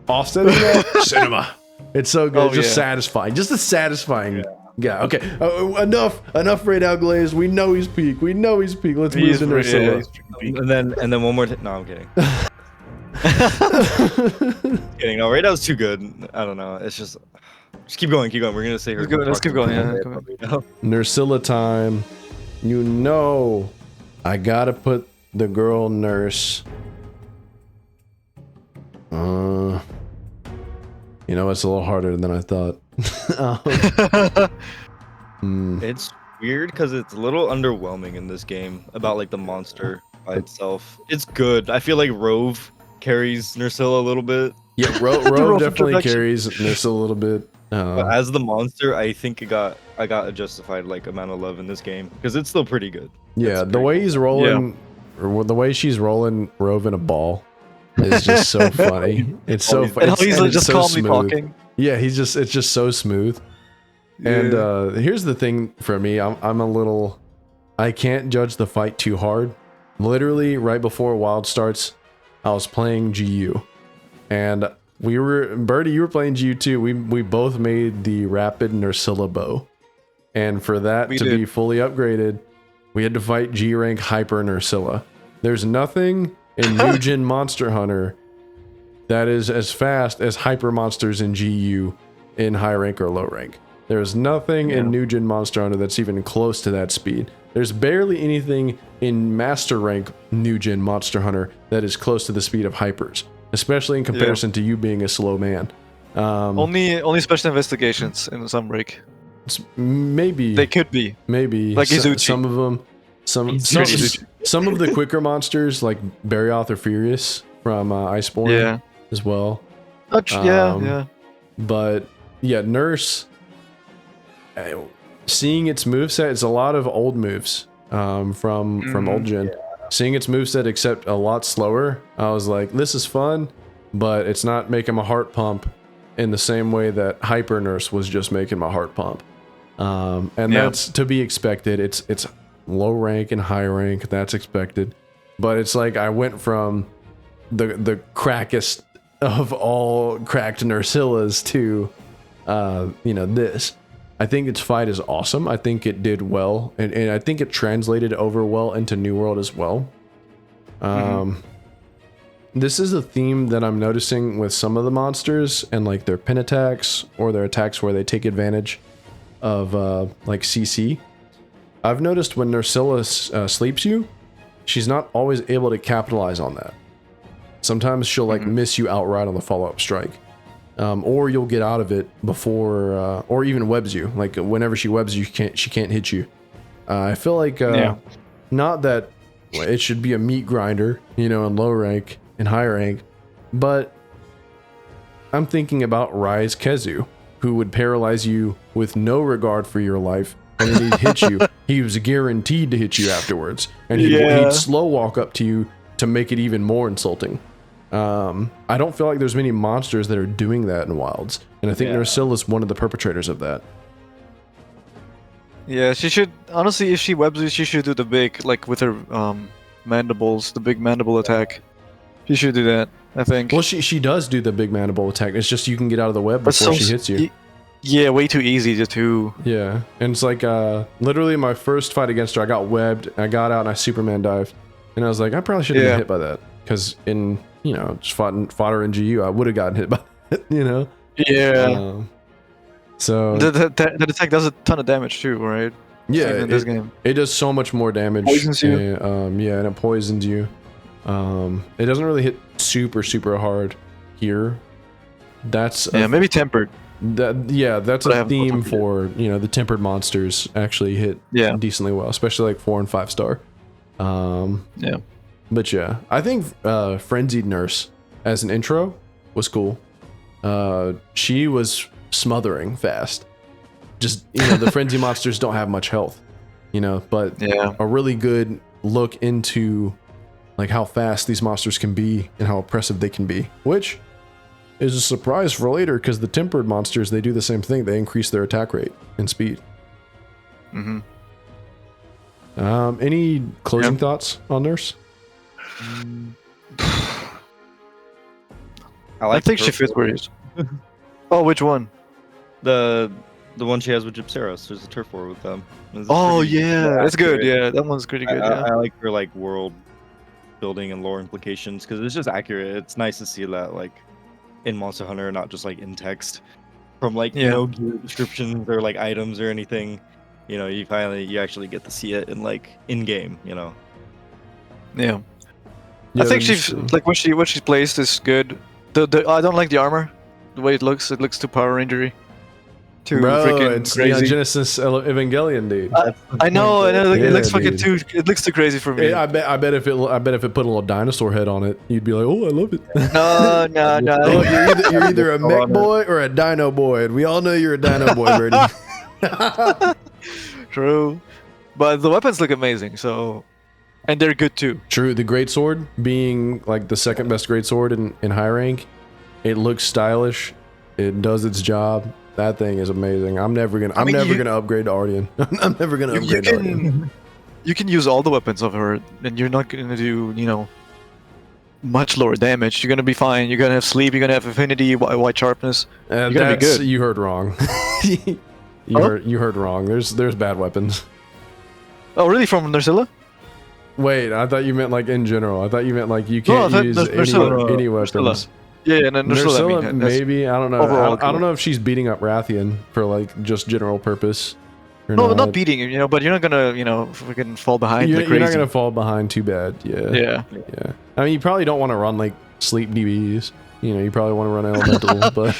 Offsetting that, cinema. It's so good, satisfying. Just a satisfying guy. Okay, enough Raidou glaze. We know he's peak. Let's move to Nursilla. And then one more. No, I'm kidding. Kidding. No, Raidou's too good. I don't know. It's just keep going. We're gonna say her. Let's keep going. Nursilla time. I gotta put the girl nurse You know, it's a little harder than I thought. It's weird because it's a little underwhelming in this game about like the monster by itself. It's good. I feel like Rove carries Nursilla a little bit. Yeah, Rove Rove definitely introduction. carries this a little bit. But as the monster, I think I got a justified like amount of love in this game because it's still pretty good. Yeah, It's the way pretty he's rolling, or the way she's rolling Rove in a ball, is just so funny. It's so funny. And how he's like, just so calmly smooth. talking. Yeah, it's just so smooth. And here's the thing for me, I'm a little, I can't judge the fight too hard. Literally right before Wild starts, I was playing GU, and Birdie, you were playing GU too. We both made the rapid Nursilla bow, and for that be fully upgraded, we had to fight G rank Hyper Nursilla. There's nothing in New Gen Monster Hunter that is as fast as Hyper monsters in GU in high rank or low rank. There's nothing in New Gen Monster Hunter that's even close to that speed. There's barely anything in Master Rank New Gen Monster Hunter that is close to the speed of Hypers, especially in comparison to you being a slow man. Only special investigations in some break. Maybe They could be maybe like Izuchi. some of them. Some of the quicker monsters like Barioth or Furious from Iceborne as well. Yeah. But yeah, Nurse. Seeing its moveset, it's a lot of old moves from old gen. Yeah. Seeing its moveset except a lot slower, I was like, this is fun, but it's not making my heart pump in the same way that Hyper Nurse was just making my heart pump. And that's to be expected. It's low rank and high rank, that's expected. But it's like I went from the crackest of all cracked Nursillas to this. I think its fight is awesome. I think it did well, and I think it translated over well into New World as well. This is a theme that I'm noticing with some of the monsters and like their pin attacks or their attacks where they take advantage of like CC. I've noticed when Nursilla sleeps you, she's not always able to capitalize on that. Sometimes she'll like miss you outright on the follow-up strike. Or you'll get out of it before, or even webs you. Like whenever she webs you, she can't hit you. I feel like not that it should be a meat grinder, in low rank and high rank, but I'm thinking about Rise Kezu, who would paralyze you with no regard for your life, and then he'd hit you. He was guaranteed to hit you afterwards, and he'd slow walk up to you to make it even more insulting. I don't feel like there's many monsters that are doing that in Wilds, and I think Nursilla is one of the perpetrators of that. Yeah, she should, honestly, if she webs you, she should do the big, like with her mandibles, the big mandible attack. She should do that, I think. Well, she does do the big mandible attack. It's just you can get out of the web before she hits you. Yeah, way too easy to. Yeah, and it's like literally my first fight against her, I got webbed, I got out and I Superman dived, and I was like, I probably should have been hit by that, because in just fought her in GU, I would have gotten hit by it, Yeah. So that attack does a ton of damage too, right? Yeah, in this game. It does so much more damage. Poisons you. And it poisons you. It doesn't really hit super hard here. That's maybe tempered. That's a theme for the tempered monsters actually hit decently well, especially like 4 and 5 star. But yeah, I think Frenzied Nurse as an intro was cool. She was smothering fast. Just the frenzy monsters don't have much health, but a really good look into like how fast these monsters can be and how oppressive they can be, which is a surprise for later because the tempered monsters, they do the same thing. They increase their attack rate and speed. Any closing thoughts on Nurse? I think she fits where he is. Oh, which one? The one she has with Gypceros. There's a turf war with them. That's good. Yeah, that one's pretty good. I like her like world building and lore implications because it's just accurate. It's nice to see that like in Monster Hunter, not just like in text from like gear descriptions or like items or anything. You actually get to see it in like in game. I think she's like what she plays is good. The I don't like the armor, the way it looks. It looks too Power Ranger-y. Too Bro, freaking it's crazy. Genesis Evangelion, dude. I know. Like, it Yeah, looks fucking dude. too. It looks too crazy for me. I bet if it put a little dinosaur head on it, you'd be like, oh, I love it. No, no, Oh, no. you're either a mech boy or a dino boy, and we all know you're a dino boy, Brady. True, but the weapons look amazing. So, and they're good too. True, the great sword being like the second best great sword in high rank, it looks stylish. It does its job. That thing is amazing. I'm never gonna upgrade to Ardian. I'm never gonna upgrade to Ardian. You can use all the weapons of her, and you're not gonna do, much lower damage. You're gonna be fine. You're gonna have sleep. You're gonna have affinity, white sharpness. You're gonna be good. You heard wrong. You heard wrong. There's bad weapons. Oh, really? From Nursilla? Wait, I thought you meant like in general. I thought you meant like you can't use any weapons. Nursilla. Yeah, and Nursilla, Nursilla, maybe. I don't know. overall I don't know if she's beating up Rathian for like just general purpose. Or No, not beating him, but you're not gonna, freaking fall behind like crazy. You're not gonna fall behind too bad. Yeah. I mean, you probably don't want to run like sleep DBs. You probably want to run elemental, but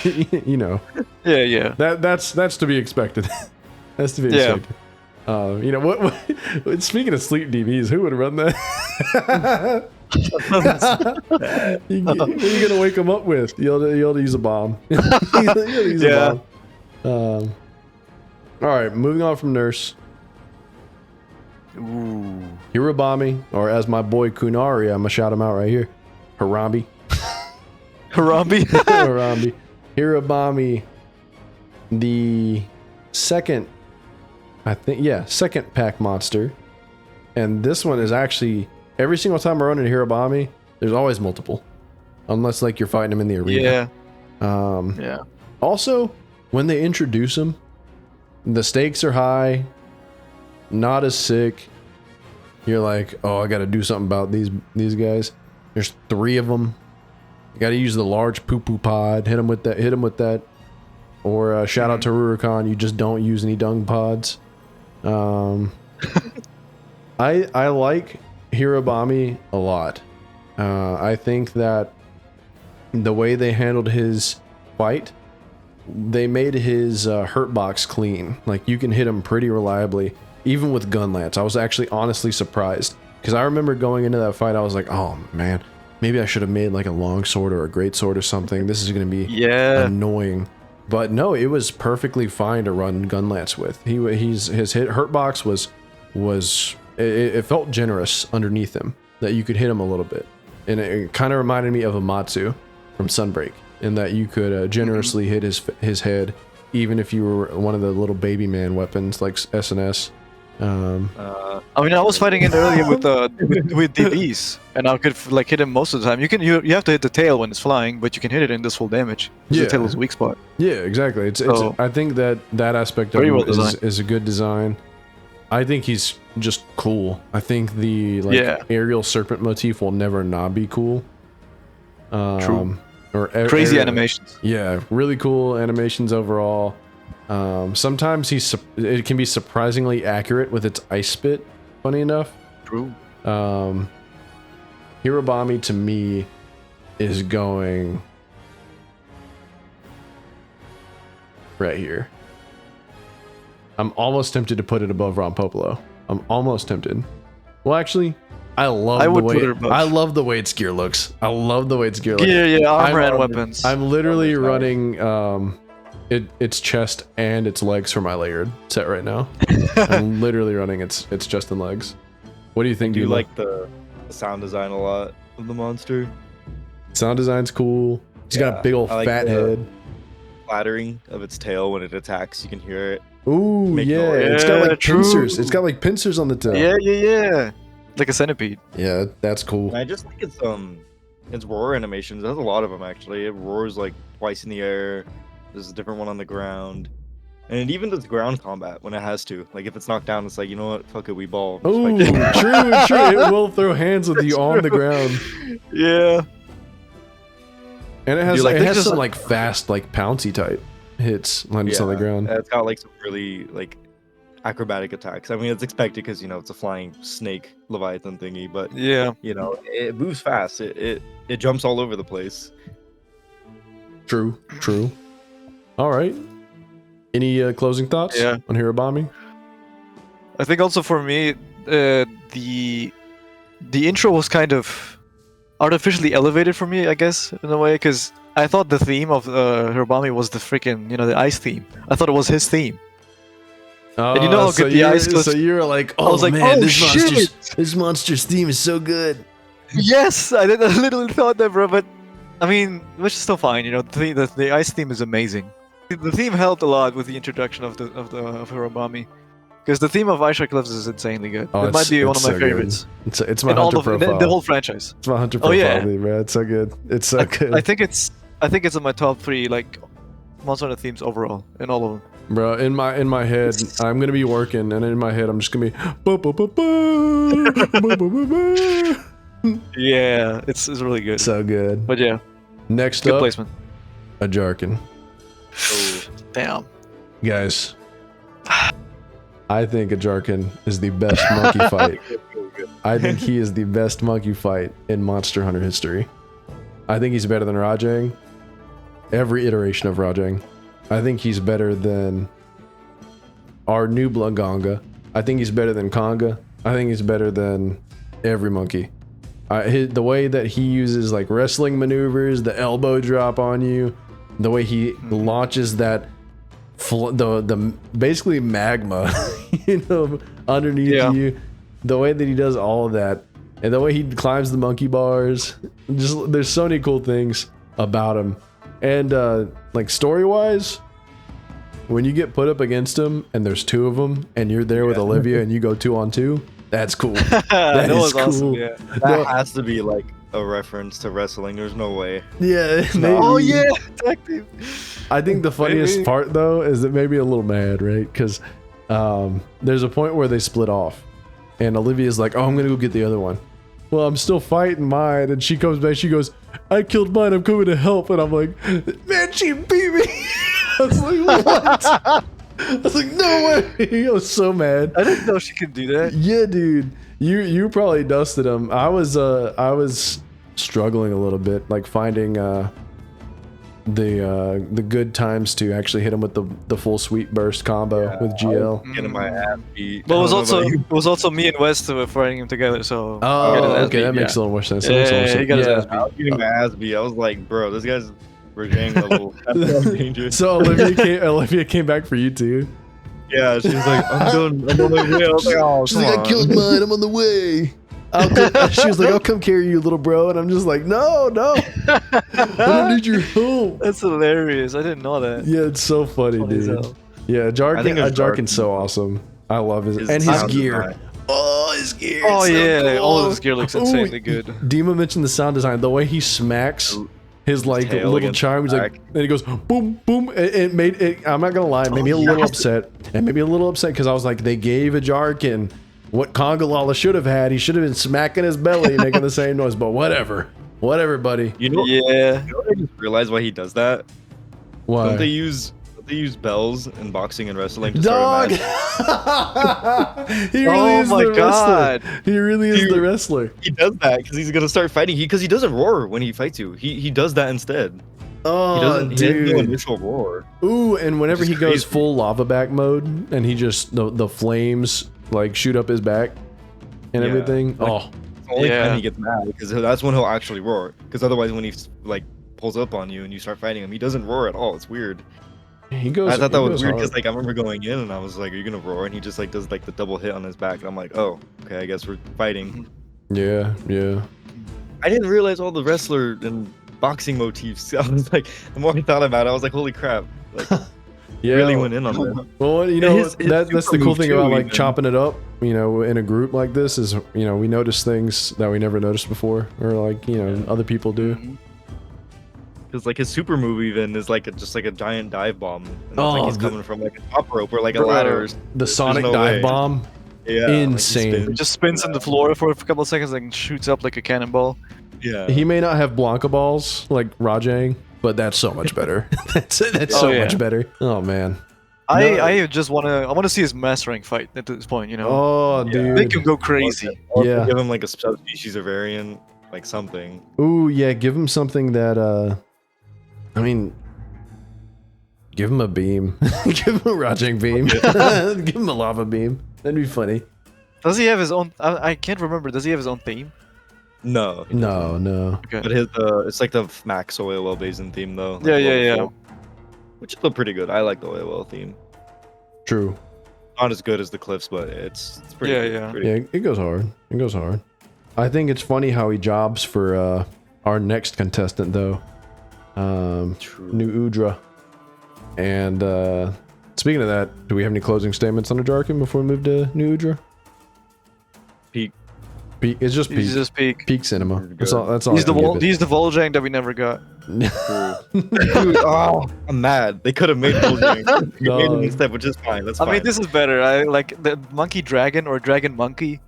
Yeah. That's to be expected. That's to be expected. What? Speaking of sleep DBs, who would run that? What are you gonna wake them up with? You'll use a bomb. You'll use a bomb. All right, moving on from Nurse. Ooh. Hirobami, or as my boy Kunari, I'm gonna shout him out right here. Harambe. Harambe. Harambe. Hirobami, the second pack monster. And this one is actually, every single time I run into Hirobami, there's always multiple. Unless like you're fighting him in the arena. Yeah. Also, when they introduce him, the stakes are high, not as sick. You're like, oh, I gotta do something about these guys. There's 3 of them. You gotta use the large poo-poo pod. Hit him with that. Or shout out to Rurikon, you just don't use any dung pods. I like Hirobami a lot. I think that the way they handled his fight, they made his hurt box clean. Like, you can hit him pretty reliably, even with gun lance. I was actually honestly surprised, because I remember going into that fight, I was like, oh man, maybe I should have made like a long sword or a great sword or something. This is going to be annoying. But no, it was perfectly fine to run gun lance with. His hurt box was it felt generous underneath him, that you could hit him a little bit, and it kind of reminded me of Amatsu from Sunbreak, in that you could generously hit his head, even if you were one of the little baby man weapons like SNS. I was fighting it earlier with DBs, and I could like hit him most of the time. You have to hit the tail when it's flying, but you can hit it in this full damage. The tail is a weak spot. Yeah, exactly. It's I think that aspect of him is a good design. I think he's just cool. I think the aerial serpent motif will never not be cool. True. Crazy animations. Yeah, really cool animations overall. Sometimes it can be surprisingly accurate with its ice spit, funny enough. True. Hirobami to me is going right here. I'm almost tempted to put it above Ron Popolo. I'm almost tempted. Well, actually, I love the way its gear looks. I love the way its gear looks. Yeah, armor and weapons. I'm literally running its chest and its legs for my layered set right now. I'm literally running its chest and legs. What do you think? Do you like the sound design a lot of the monster? Sound design's cool. It's got a big old fat head. Flattering of its tail when it attacks, you can hear it. Ooh, yeah. It's got like pincers. It's got like pincers on the tail. Yeah. Like a centipede. Yeah, that's cool. And I just think its roar animations. It has a lot of them actually. It roars like twice in the air. There's a different one on the ground. And it even does ground combat when it has to. Like, if it's knocked down, it's like, you know what? Fuck it, we ball. Ooh, true. It will throw hands with you on the ground. Yeah. And it has some like fast, like pouncy type hits when it's on the ground. It's got like some really like acrobatic attacks. I mean, it's expected because, it's a flying snake leviathan thingy, but it moves fast. It jumps all over the place. True. All right. Any closing thoughts Yeah. on Hirobami? I think also for me, the intro was kind of artificially elevated for me, I guess, in a way, because I thought the theme of Hirobami was the freaking, the ice theme. I thought it was his theme. And you know how good the ice cliffs... So you were like, oh, was like, man, oh, this monster's theme is so good. Yes, I literally thought that, bro. But I mean, which is still fine. The ice theme is amazing. The theme helped a lot with the introduction of Hirobami, because the theme of Ice Cliffs is insanely good. Oh, it might be one of my so good. favorites. It's my in all hunter the, profile. the whole franchise. It's my hunter Oh, profile, yeah. bro. It's so good. It's so good. I think it's in my top 3 Monster Hunter themes overall in all of them. Bro, in my head, I'm gonna be working, and in my head, I'm just gonna be. Yeah, it's really good. So good. But yeah, Next good up, placement. a Jarkin. Oh, Damn. Guys, I think a Jarkin is the best monkey fight. I think he is the best monkey fight in Monster Hunter history. I think he's better than Rajang. Every iteration of Rajang. I think he's better than our new Blunganga. I think he's better than Konga. I think he's better than every monkey. The way that he uses like wrestling maneuvers, the elbow drop on you, the way he launches that, the basically magma, underneath you, the way that he does all of that, and the way he climbs the monkey bars. Just there's so many cool things about him. And like story-wise, when you get put up against him and there's 2 of them and you're there with Olivia and you go 2-on-2, that's cool. That is cool. Awesome, yeah. that has to be like a reference to wrestling. There's no way. Yeah. Maybe. Oh yeah, tag team. I think the funniest part though is that maybe a little mad, right? Because there's a point where they split off, and Olivia's like, "Oh, I'm gonna go get the other one." Well, I'm still fighting mine, and she comes back. She goes, "I killed mine. I'm coming to help." And I'm like, "Man, she beat me." I was like, "What?" I was like, "No way!" I was so mad. I didn't know she could do that. Yeah, dude. You probably dusted him. I was struggling a little bit, like finding the good times to actually hit him with the full sweep burst combo with GL. Getting my ass beat. But it was also me and West who were fighting him together. So okay, that makes a little more sense. He got his ass beat. I was getting my ass beat. I was like, bro, this guy's Rajang level. That's dangerous. So Olivia came back for you too. Yeah, she's like, I'm on my way. I was like, oh, She's like, I killed mine. I'm on the way. She was like, I'll come carry you, little bro. And I'm just like, no. I don't need your help. That's hilarious. I didn't know that. Yeah, it's so funny, dude. Yeah, Jarkin's so awesome. I love his gear. Design. Oh, his gear. Oh so yeah, cool. all of his gear looks insanely good. Dima mentioned the sound design. The way he smacks his like tail little against charm, he's like, and he goes boom, boom. It made it. I'm not gonna lie, it made me a little upset, because I was like, they gave a Jarkin what Kongalala should have had. He should have been smacking his belly, making the same noise. But whatever, buddy. You know what I just realized why he does that? Why? Don't they use bells in boxing and wrestling to Dog. start a match? He really is my the God. wrestler. He really is the wrestler. He does that because he's gonna start fighting. Because he doesn't roar when he fights you. He does that instead. Oh, He doesn't. dude. He has no initial roar. Ooh, and whenever Which he is goes crazy. full lava back mode and he just the flames like shoot up his back and Yeah. everything. Like- Oh, It's the only time he gets mad because that's when he'll actually roar. Because otherwise, when he like pulls up on you and you start fighting him, he doesn't roar at all. It's weird. he goes. I thought that he was goes weird hard. because like I remember going in and I was like, "Are you gonna roar?" And he just like does like the double hit on his back, and I'm like, "Oh, okay, I guess we're fighting." Yeah. I didn't realize all the wrestler and boxing motifs. I was like, the more I thought about it, I was like, "Holy crap!" Like, Yeah. really went in on that. Well, And that's super the cool move thing too, about like even. chopping it up. In a group like this is we notice things that we never noticed before, or like other people do. Because like his super move even is like just like a giant dive bomb. And it's Oh, like he's coming from like a top rope or like a ladder. The Sonic no dive way. bomb. Yeah, like, he Insane. spins. It just spins on the floor for a couple of seconds and shoots up like a cannonball. Yeah. He may not have Blanca balls like Rajang, but that's so much better. that's so yeah. much better. Oh man. I just want to see his mass rank fight at this point. Oh, Yeah. dude. Make him go crazy. Or Yeah. give him like a subspecies or variant, like something. Ooh, yeah. Give him something that I mean, give him a beam. Give him a Rajang beam. Give him a lava beam. That'd be funny. Does he have his own? I can't remember. Does he have his own theme? No. he No, doesn't. no. Okay. But his it's like the Max Oilwell Basin theme though. Like Yeah, the yeah, level yeah. 4, which is still pretty good. I like the Oilwell theme. True. Not as good as the Cliffs, but it's pretty. Yeah, good, yeah. pretty Yeah, it goes hard. It goes hard. I think it's funny how he jobs for our next contestant though. True. New Udra. And speaking of that, do we have any closing statements on the Jarkin before we move to New Udra? Peak. Peak. It's just He's peak. just peak. Peak cinema. Good. That's all. That's all. He's the I can give he's the Vol'jang that we never got. Dude, oh, I'm mad. They could have made Vol'jang. They made him Dog. instead, which is fine. That's I fine. mean, this is better. I like the monkey dragon or dragon monkey.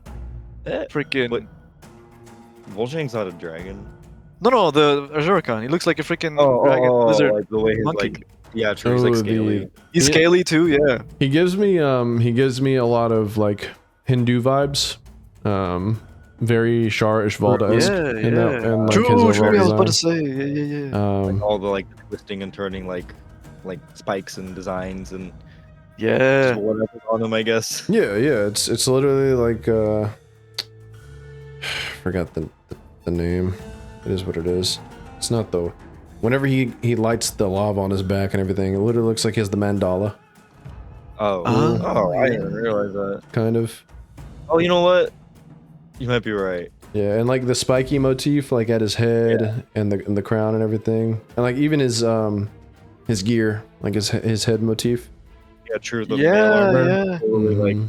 Eh, Freaking. What? Vol'jang's not a dragon. No, the Azurican. He looks like a freaking dragon lizard. like the way his monkey. like. Yeah, true. He's like scaly. He's Yeah. scaly too. Yeah. He gives me a lot of like Hindu vibes. Very Shar Ishvalda-esque Yeah, in that, yeah. and like True, his overall true. I was about to design. say. Yeah. Um, All the like twisting and turning, like spikes and designs and Yeah. just whatever on them, I guess. yeah, it's literally like forgot the name. It is what it is. It's not though. Whenever he lights the lava on his back and everything, it literally looks like he has the mandala, Oh, Oh, I yeah. didn't realize that. kind of. Oh, you know what? You might be right. Yeah, and like the spiky motif, like at his head and the crown and everything, and like even his gear, like his head motif. Yeah, true. The Yeah, mail armor, yeah. totally, like Mhm.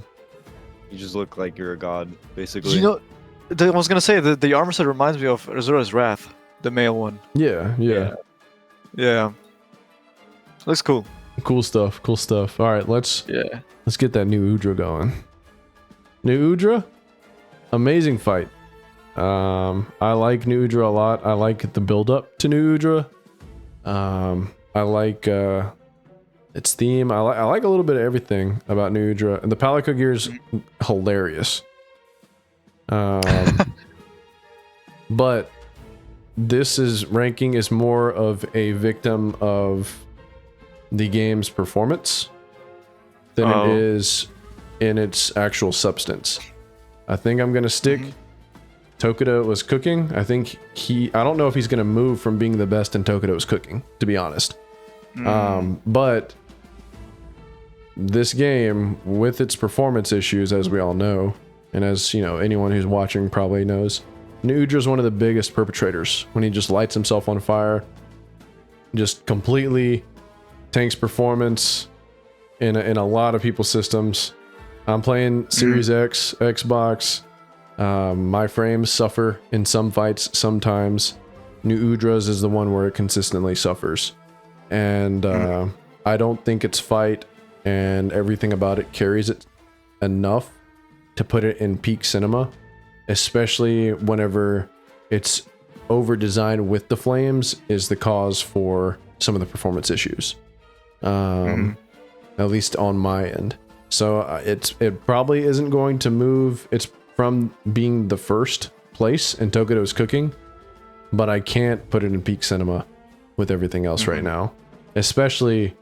you just look like you're a god, basically. You know, I was gonna say the armor set reminds me of Azura's Wrath, the male one. Yeah. Yeah. Looks cool. Cool stuff. All right, let's Yeah. get that new Udra going. New Udra, amazing fight. I like New Udra a lot. I like the build up to New Udra. I like its theme. I like a little bit of everything about New Udra, and the Palico gear is hilarious. But this ranking is more of a victim of the game's performance than Oh. it is in its actual substance. I think I'm gonna stick. Tokuda was cooking. I think I don't know if he's gonna move from being the best in Tokuda was cooking, to be honest. But this game, with its performance issues, as we all know, and as you know, anyone who's watching probably knows, Nudra is one of the biggest perpetrators when he just lights himself on fire, just completely tanks performance in a lot of people's systems. I'm playing Series X, Xbox. My frames suffer in some fights sometimes. New Udra's is the one where it consistently suffers. And I don't think its fight and everything about it carries it enough to put it in peak cinema, especially whenever it's over-designed with the flames is the cause for some of the performance issues. At least on my end. So it probably isn't going to move. It's from being the first place in Tokudo's cooking, but I can't put it in peak cinema with everything else right now, especially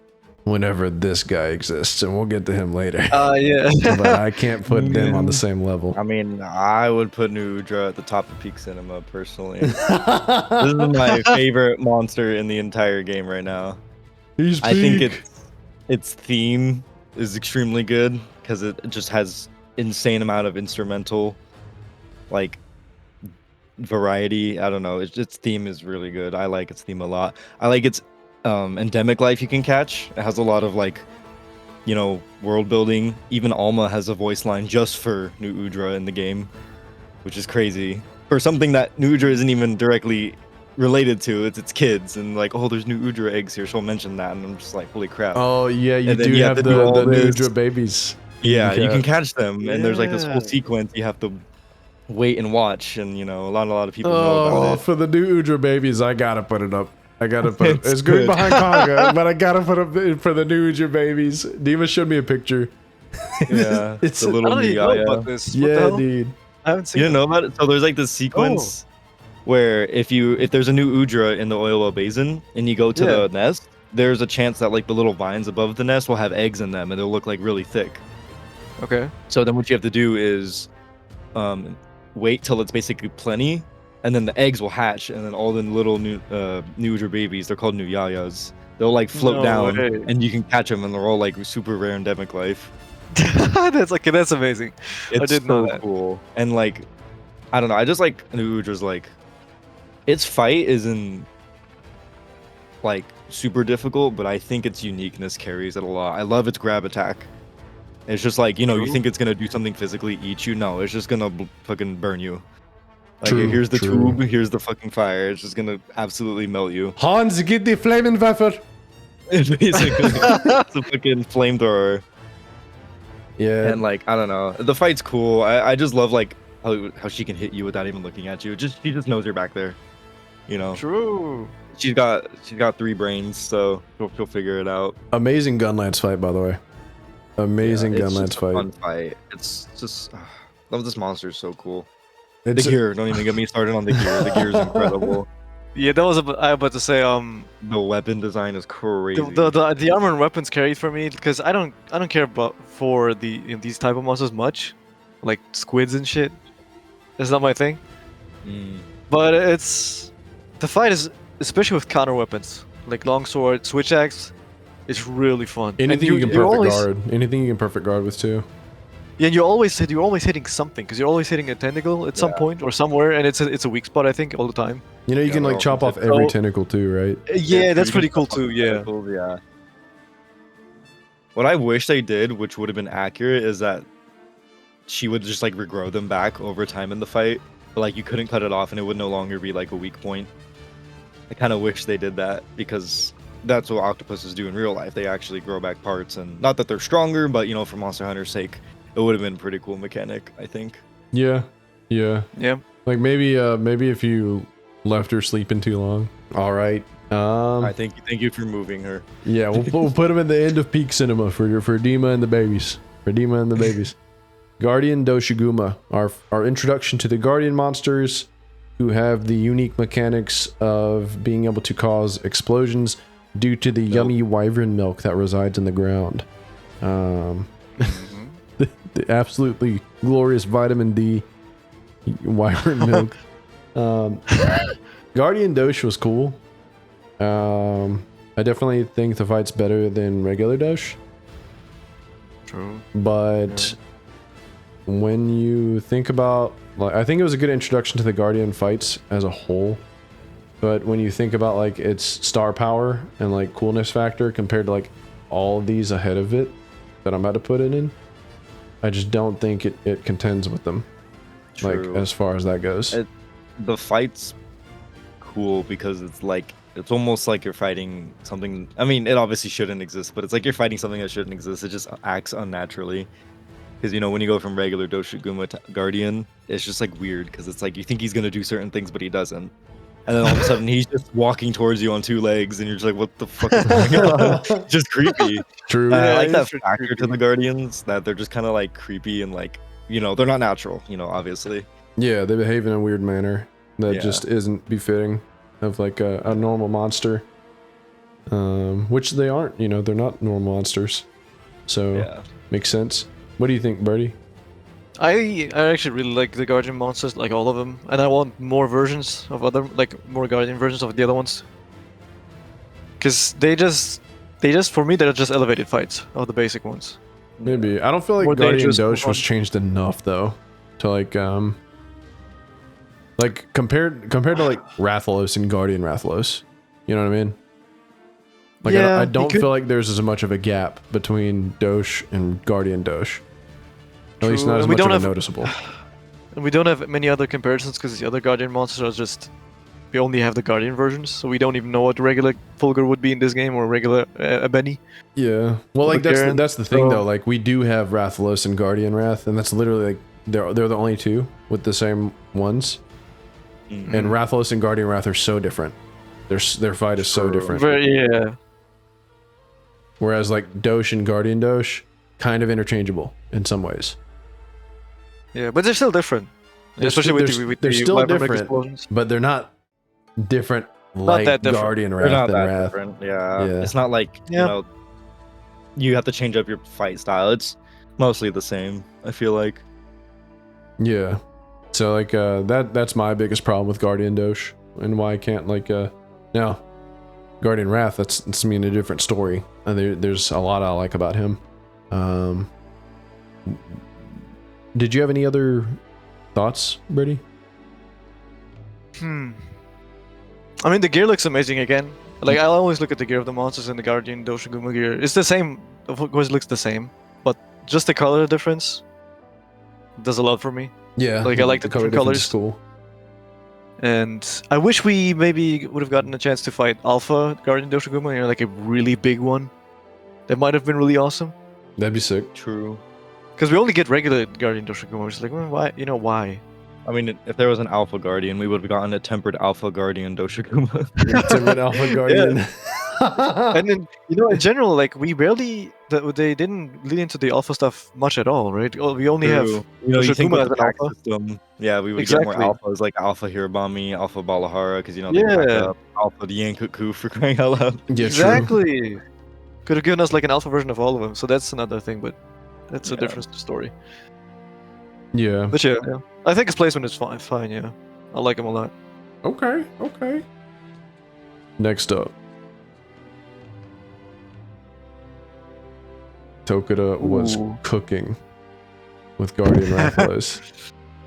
whenever this guy exists, and we'll get to him later. Yeah. But I can't put them on the same level. I mean, I would put New Udra at the top of peak cinema personally. This is my favorite monster in the entire game right now. He's I think peak. its theme is extremely good because it just has insane amount of instrumental like variety. I don't know, its theme is really good. I like its theme a lot. I like its endemic life you can catch. It has a lot of like, you know, world building. Even Alma has a voice line just for New Udra in the game, which is crazy for something that New Udra isn't even directly related to. It's its kids, and like, oh, there's New Udra eggs here, she'll mention that, and I'm just like, holy crap. Oh yeah, you And then do you have have the to do all this. Nudra babies. Yeah, you can catch. catch them, and there's like this Yeah. whole sequence you have to wait and watch, and you know, a lot of people know Oh, about it. for the new Udra babies, I gotta put it up. I gotta put it. It's It's good good. behind Conga, but I gotta put it for the new Udra babies. Dima showed me a picture. Yeah, It's- the I little don't even know Miyaya. about this. What the Yeah, hell? dude. I haven't seen You didn't it. know about it? So there's like this sequence where if there's a new Udra in the Oil Basin and you go to Yeah. the nest, there's a chance that like the little vines above the nest will have eggs in them and they'll look like really thick. Okay. So then what you have to do is wait till it's basically plenty, and then the eggs will hatch, and then all the little new Udra babies, they're called new yayas. They'll like float No down, way. and you can catch them, and they're all like super rare endemic life. That's amazing. It's didn't know so that. cool. And like, I don't know, I just like new Udra's like, its fight isn't like super difficult, but I think its uniqueness carries it a lot. I love its grab attack. It's just like, you know, you True. think it's gonna do something physically, eat you. No, it's just gonna fucking burn you. Like, True, here's the true. tube, here's the fucking fire. It's just gonna absolutely melt you. Hans, get the Flammenwerfer. It's basically it's a fucking flamethrower. Yeah. And like, I don't know, the fight's cool. I just love like how she can hit you without even looking at you. She just knows you're back there. You know, True. she's got 3 brains, so she'll figure it out. Amazing gunlance fight, by the way. Amazing It's gunlance just a fight. fun fight. It's just love this monster. Is so cool. It's The gear, don't even get me started on the gear. The gear is incredible. Yeah, that was I was about to say The weapon design is crazy. the armor and weapons carried for me because I don't care about for these type of monsters much, like squids and shit. That's not my thing. But it's the fight is especially with counter weapons like longsword, switch axe. It's really fun. And anything you can you're perfect always, guard. Anything you can perfect guard with too. Yeah, you're always hitting something because you're always hitting a tentacle at some point or somewhere, and it's a weak spot I think all the time. You know, you Yeah, can they're like all chop off tentacles. every tentacle too, right? Yeah, that's you pretty can cool chop off too. the Yeah. tentacles, yeah. What I wish they did, which would have been accurate, is that she would just like regrow them back over time in the fight, but like you couldn't cut it off and it would no longer be like a weak point. I kind of wish they did that because that's what octopuses do in real life. They actually grow back parts, and not that they're stronger, but you know, for Monster Hunter's sake, it would have been a pretty cool mechanic, I think. Yeah. Yeah. Yeah. Like maybe if you left her sleeping too long. All right. I thank you for moving her. Yeah, we'll put them at the end of peak cinema for Dima and the babies. For Dima and the babies. Guardian Doshiguma, our introduction to the Guardian monsters, who have the unique mechanics of being able to cause explosions due to the yummy wyvern milk that resides in the ground. The absolutely glorious vitamin D wyvern milk. Guardian Dosh was cool. I definitely think the fight's better than regular Dosh. True. But when you think about, like, I think it was a good introduction to the Guardian fights as a whole. But when you think about like its star power and like coolness factor compared to like all of these ahead of it that I'm about to put it in, I just don't think it contends with them. True. Like as far as that goes. The fight's cool because it's like it's almost like you're fighting something. I mean, it obviously shouldn't exist, but it's like you're fighting something that shouldn't exist. It just acts unnaturally. Because, you know, when you go from regular Doshiguma to Guardian, it's just like weird because it's like you think he's gonna do certain things, but he doesn't. And then all of a sudden he's just walking towards you on 2 legs, and you're just like, what the fuck is going on? Just creepy. True. I Yeah, like it that is pretty factor to creepy. the Guardians, that they're just kind of like creepy and like, you know, they're not natural, you know, obviously. Yeah, they behave in a weird manner that Yeah. just isn't befitting of like a normal monster. Which they aren't, you know, they're not normal monsters. So Yeah. makes sense. What do you think, Birdie? I actually really like the Guardian monsters, like all of them, and I want more versions of other, like more Guardian versions of the other ones. Cause they just for me they're just elevated fights of the basic ones. Maybe. I don't feel like More Guardian dangerous, more Dosh was fun. changed enough though to like compared to like Rathalos and Guardian Rathalos. You know what I mean? Like Yeah, I you don't could- feel like there's as much of a gap between Dosh and Guardian Dosh. At least True, not as and we much of don't a have- noticeable. And we don't have many other comparisons because the other Guardian monsters are just we only have the Guardian versions, so we don't even know what regular Fulgur would be in this game or regular Ebony. Yeah. Well, like Garen, that's the thing so- though. Like we do have Rathalos and Guardian Wrath, and that's literally like they're the only two with the same ones. Mm. And Rathalos and Guardian Wrath are so different. Their fight is so True. different. Yeah. Whereas like Dosh and Guardian Dosh, kind of interchangeable in some ways. Yeah, but they're still different. Especially with they're the still Viper different, explosions. but they're not different like that different. Guardian They're Wrath not and that Wrath. different. Yeah. Yeah. It's not like Yeah. you know you have to change up your fight style. It's mostly the same. I feel like. Yeah. So like that's my biggest problem with Guardian Dosh and why I can't like now Guardian Wrath, that's me in a different story. And there's a lot I like about him. Did you have any other thoughts, Brittany? I mean, the gear looks amazing again. Like, I always look at the gear of the monsters in the Guardian Doshiguma gear. It's the same. Of course, it looks the same, but just the color difference does a lot for me. Yeah. Like, I like the color different difference is colors. cool. And I wish we maybe would have gotten a chance to fight Alpha Guardian Doshiguma, you know, like a really big one. That might have been really awesome. That'd be sick. True. Because we only get regular Guardian Doshiguma, which is like, well, why? You know, why? I mean, if there was an Alpha Guardian, we would have gotten a tempered Alpha Guardian Doshiguma. Timid Alpha Guardian. And then, you know, in general, like, we barely, they didn't lead into the Alpha stuff much at all, right? We only have You know, you think Doshiguma with as the an pack Alpha. system, yeah, we would Exactly. get more alphas like Alpha Hirabami, Alpha Balahara, because you know they pack Yeah. up Alpha the Yankuku for crying out loud. Yeah, true. Exactly. Could have given us like an alpha version of all of them, so that's another thing, but that's a Yeah. different story. Yeah. But yeah, I think his placement is fine, yeah. I like him a lot. Okay. Next up. Tokuda was Ooh. cooking with Guardian Rathalos.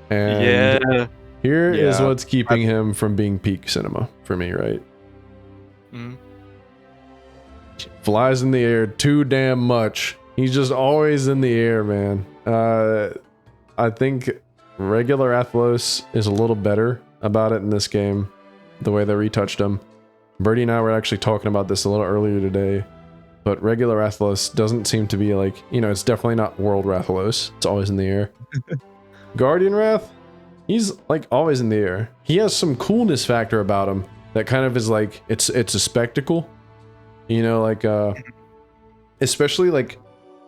And Yeah. here is Yeah. what's keeping him from being peak cinema for me, right? Mhm. Flies in the air too damn much. He's just always in the air, man. I think regular Athlos is a little better about it in this game, the way they retouched him. Birdie and I were actually talking about this a little earlier today, but regular Athlos doesn't seem to be like, you know, it's definitely not World Rathalos. It's always in the air. Guardian Wrath, he's like always in the air. He has some coolness factor about him that kind of is like, it's a spectacle. You know, like, especially like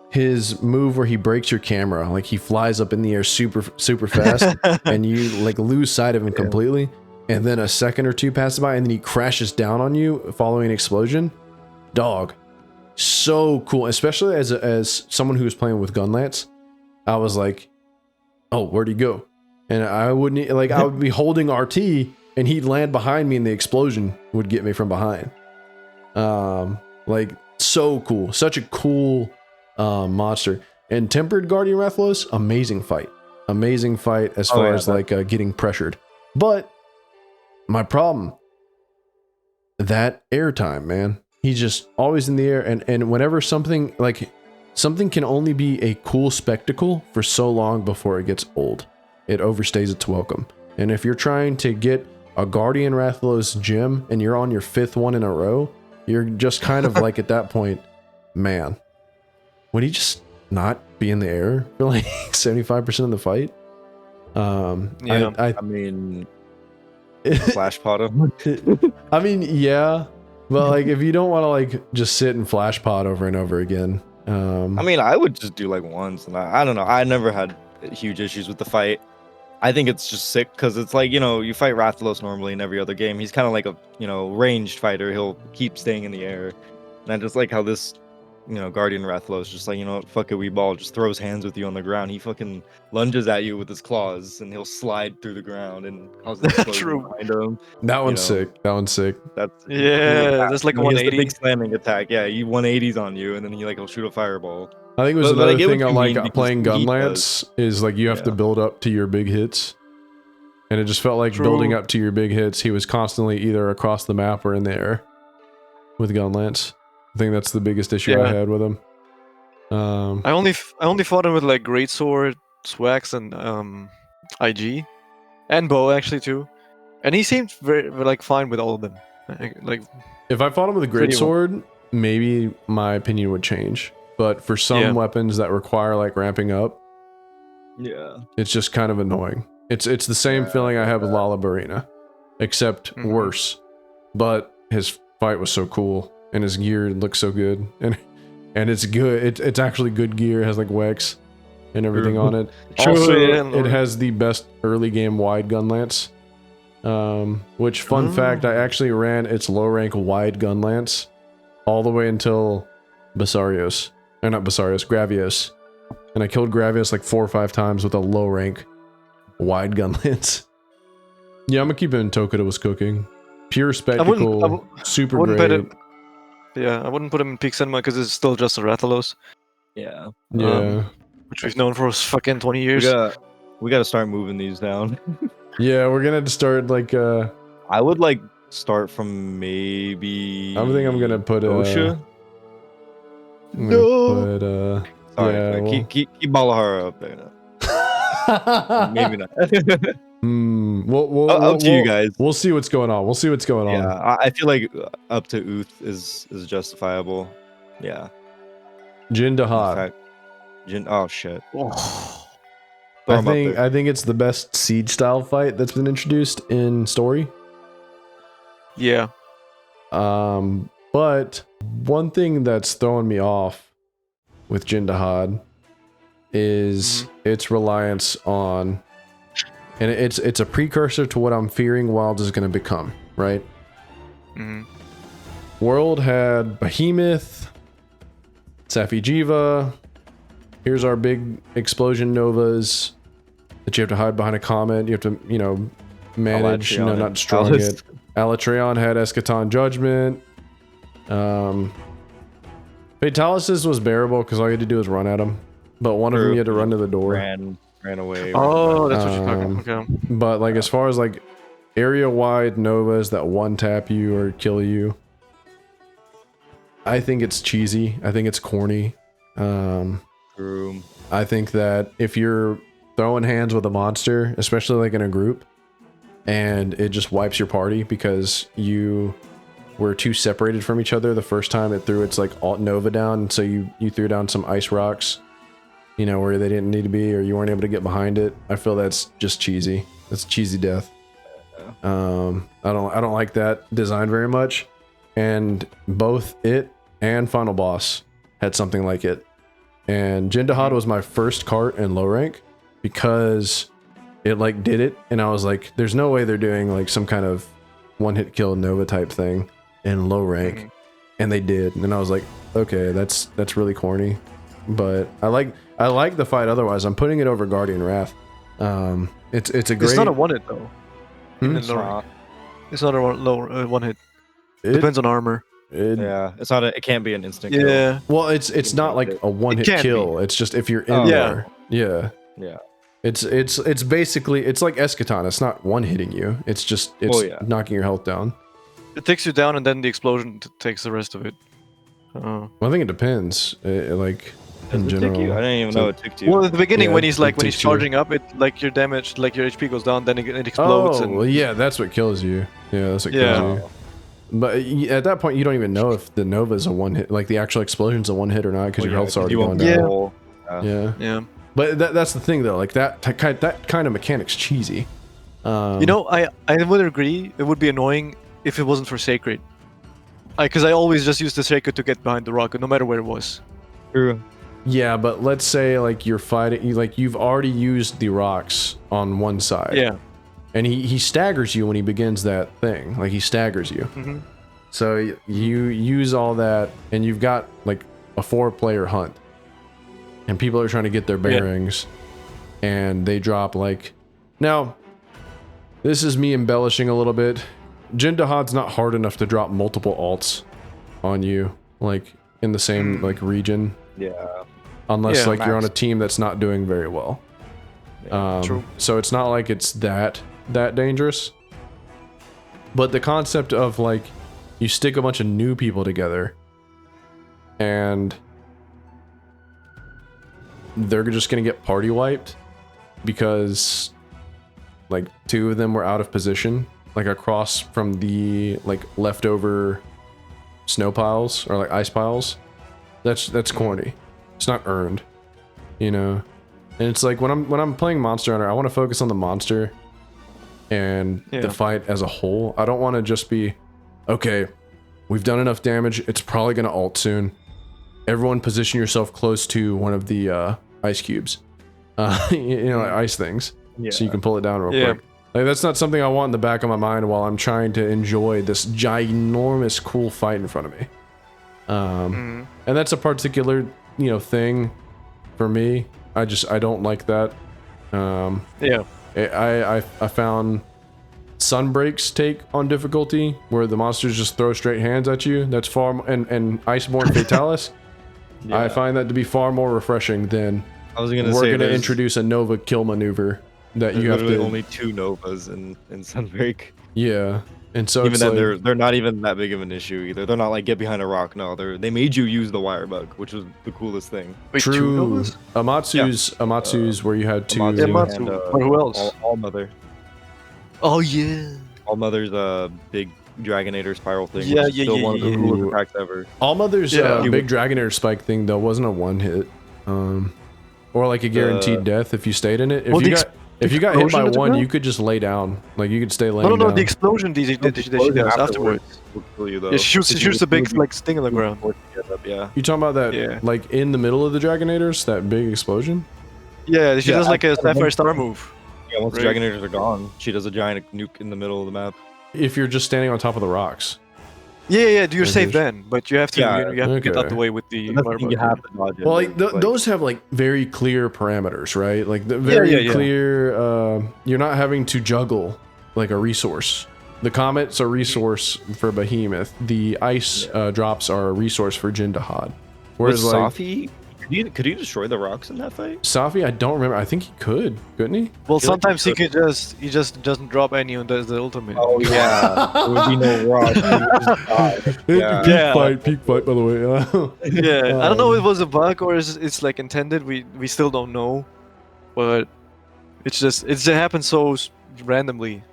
his move where he breaks your camera, like he flies up in the air super fast and you like lose sight of him completely. And then a second or two passes by and then he crashes down on you following an explosion. Dog. So cool. Especially as someone who was playing with Gunlance, I was like, oh, where'd he go? And I wouldn't, like, I would be holding RT and he'd land behind me and the explosion would get me from behind. Like, so cool. Such a cool monster. And Tempered Guardian Rathalos, amazing fight as far as like getting pressured. But my problem, that airtime, man. He's just always in the air, and whenever something can only be a cool spectacle for so long before it gets old. It overstays its welcome. And if you're trying to get a Guardian Rathalos gem and you're on your 5th one in a row, you're just kind of like at that point, man, would he just not be in the air for like 75% of the fight? Yeah. I mean, flash pot him. I mean, yeah, but like if you don't want to like just sit and flash pot over and over again. I mean, I would just do like once, and I don't know. I never had huge issues with the fight. I think it's just sick because it's like, you know, you fight Rathalos normally in every other game. He's kind of like a, you know, ranged fighter. He'll keep staying in the air. And I just like how this, you know, Guardian Rathalos just like, you know, fuck it, we ball, just throws hands with you on the ground. He fucking lunges at you with his claws and he'll slide through the ground and cause an explosion True. behind him. That one's know. sick. That one's sick. That's Yeah, that's like you know, he has the 180. big slamming attack. Yeah, he 180s on you and then he'll shoot a fireball. I think it was But I another get what thing I you like mean, because playing he Gunlance is like you have to Yeah. build up to your big hits. And it just felt like True. building up to your big hits, he was constantly either across the map or in the air with Gunlance. I think that's the biggest issue I Yeah. had with him. I only fought him with like Greatsword, Swax, and IG, and Bow actually too, and he seemed very like fine with all of them. Like If I fought him with a Pretty greatsword, maybe my opinion would change. But for some Yeah. weapons that require like ramping up, Yeah. it's just kind of annoying. It's the same Yeah, feeling I have with Lalabarina, except Mhm. worse. But his fight was so cool, and his gear looked so good, and it's good. It's actually good gear. It has like Wex. and everything on it. True, Also, yeah, it Lord. has the best early game wide gun lance. Which, fun fact, I actually ran its low rank wide gun lance all the way until Basarios. Or not Basarios, Gravios. And I killed Gravios like 4 or 5 times with a low rank wide gun lance. Yeah, I'm gonna keep it in Tokuda was cooking. Pure spectacle, super wouldn't great. put it. Yeah, I wouldn't put him in peak cinema because it's still just a Rathalos, Yeah. Yeah. which we've known for fucking 20 We years. gotta start moving these down. Yeah, we're gonna have to start like I would like start from maybe. I think I'm gonna put Osha. I'm No. gonna put Sorry, yeah, sorry. well. Keep Balahara up there. Maybe not. Up to you guys. We'll see what's going on. We'll see what's going Yeah, on. I feel like up to Uth is justifiable. Yeah. Jin In Dahad. fact, oh shit. Oh. Throw I him up think there. I think it's the best siege style fight that's been introduced in story. Yeah. But one thing that's throwing me off with Jin Dahad is its reliance on, and it's a precursor to what I'm fearing Wilds is going to become, right? hmm World had Behemoth, Safijiva. Here's our big explosion novas that you have to hide behind a comet. You have to, manage, Alatreon not and destroying Alice. it. Alatreon had Eschaton Judgment. Fatalisis was bearable because all you had to do was run at them. But one of them you had to run to the door. Ran away. Oh, that's what you're talking. Okay. But like as far as like area wide novas that one tap you or kill you, I think it's cheesy. I think it's corny. True. I think that if you're throwing hands with a monster, especially like in a group, and it just wipes your party because you were too separated from each other the first time it threw its like alt nova down, and so you threw down some ice rocks, where they didn't need to be, or you weren't able to get behind it. I feel that's just cheesy. That's cheesy death. I don't like that design very much. And both it and Final Boss had something like it. And Jin Dahad was my first cart in low rank because it like did it, and I was like, there's no way they're doing like some kind of one-hit kill Nova type thing in low rank. And they did, and I was like, okay, that's really corny. But I like the fight otherwise. I'm putting it over Guardian Wrath. It's a great. It's not a one hit though. Even in It's low not. rank. It's not a one hit. it, Depends on armor. Yeah, it's not. It can't be an instant kill. Yeah. Well, it's not like a one-hit can kill. It's just if you're in Oh. there. Yeah. Yeah. It's basically it's like Eschaton. It's not one hitting you. It's just knocking your health down. It takes you down and then the explosion takes the rest of it. Well, I think it depends. Like Does in it tick general. you? I didn't even know it ticked you. Well, at the beginning Yeah, when he's it when he's takes you. charging up, it like your damage, like your HP goes down, then it explodes. Oh, and well, yeah, that's what kills you. Yeah, that's what Yeah. kills you. But at that point, you don't even know if the Nova is a one hit, like the actual explosion's a one hit or not, because your health's already going down. roll. Yeah. yeah. But that's the thing, though. Like that kind of mechanic's cheesy. I would agree. It would be annoying if it wasn't for Sacred. Because I always just used the Sacred to get behind the rocket, no matter where it was. True. Yeah, but let's say like you're fighting, you've already used the rocks on one side. Yeah. And he staggers you when he begins that thing. Like he staggers you. Mm-hmm. So you use all that, and you've got like a 4-player hunt, and people are trying to get their bearings, and they drop like. Now, this is me embellishing a little bit. Jin Dahad's not hard enough to drop multiple alts on you, like in the same like region, Yeah. unless Yeah, like you're on max. a team that's not doing very well. True. So it's not like it's that dangerous. But the concept of like you stick a bunch of new people together and they're just gonna get party wiped because like 2 of them were out of position, like across from the like leftover snow piles or like ice piles. That's corny. It's not earned, And it's like when I'm playing Monster Hunter, I want to focus on the monster and the fight as a whole. I don't want to just be, okay, we've done enough damage. It's probably going to ult soon. Everyone position yourself close to one of the ice cubes. like ice things, Yeah. so you can pull it down real Yeah. quick. Like that's not something I want in the back of my mind while I'm trying to enjoy this ginormous cool fight in front of me. And that's a particular thing for me. I don't like that. Yeah. I found Sunbreak's take on difficulty, where the monsters just throw straight hands at you. That's and Iceborne Fatalis. Yeah. I find that to be far more refreshing than I was gonna we're say going to there's introduce a Nova kill maneuver that you have literally to. only 2 Novas in Sunbreak. Yeah, and so Even it's then, like, they're not even that big of an issue either. They're not like get behind a rock. No, they made you use the wire bug, which was the coolest thing. Wait, 2 true. Novas? Amatsu's where you had two. Amatsu Yeah, Amatsu. and, Or who else? All Mother. Oh yeah. All Mother's big Dragonator spiral thing. Yeah, which is yeah, still yeah, one of the yeah. coolest attacks ever. All Mother's Yeah. big Dragonair spike thing though wasn't a one hit, or like a guaranteed death if you stayed in it. If you got hit by explosion one, attack? you could just lay down. Like you could stay laying No, no, no. down. The explosion that she does afterwards. Will kill you, though. It shoots If you a big really like sting on the ground. force to get up, yeah. You talking about that? Yeah. Like in the middle of the Dragonators, that big explosion. Yeah, she Yeah, does like a after Sapphire one- Star move. Yeah, once Right. the Dragonators are gone, she does a giant nuke in the middle of the map. If you're just standing on top of the rocks. Yeah, you're Okay. safe then, but you have to Yeah. you have to get out Okay. the way with the. That's the thing, you have to dodge it. Well, like but, those have like very clear parameters, right? Like the very yeah, yeah. clear. You're not having to juggle like a resource. The comet's a resource for Behemoth. The ice drops are a resource for Jindahad. Whereas was like Safi, could he destroy the rocks in that fight? Safi, I don't remember. I think he could, couldn't he? Well, feel like sometimes you he just doesn't drop any and does the ultimate. Oh yeah, there would be no rocks. You would just die. Yeah. Yeah. Peak fight, by the way. Yeah, I don't know if it was a bug or it's like intended. We still don't know, but it just happens so randomly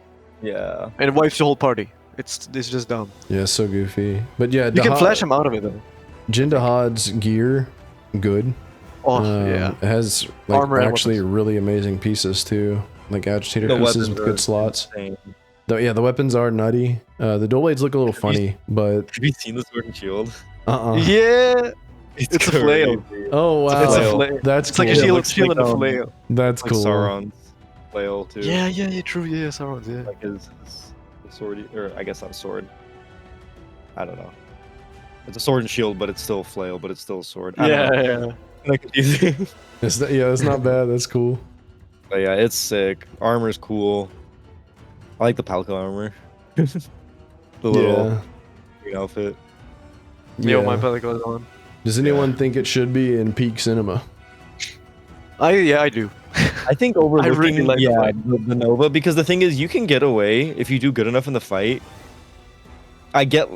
Yeah. and it wipes the whole party. It's just dumb. Yeah, so goofy. But yeah, You can flash him out of it though. Jindahad's gear, good. Oh yeah. It has like Armor and actually really amazing pieces too, like agitator The pieces weapons with are good slots. insane. The weapons are nutty. The dual blades look a little funny, but Have you seen the sword and shield? Yeah, it's a flail. crazy. Oh wow, It's a flail. flail. that's It's like cool. a shield, looks shield like, and a flail. That's Like cool. Sauron's flail too. Yeah, true. Yeah, Sauron's. Yeah. Like his sword, or I guess not a sword. I don't know. It's a sword and shield, but it's still a flail, but it's still a sword. I don't know. Yeah. Kinda confusing. That's not bad. That's cool. But yeah, it's sick. Armor's cool. I like the Palco armor. The little green outfit. Yo, my pellicle is on. Does anyone think it should be in peak cinema? I do. I think overlooking really like the fight. the Nova, because the thing is you can get away if you do good enough in the fight. I get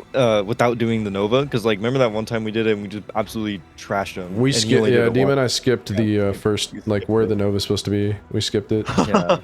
without doing the Nova, because like remember that one time we did it and we just absolutely trashed him. We and he skipped. only did Yeah, it Demon and I once. skipped the first like where the Nova's supposed to be. We skipped it. Yeah.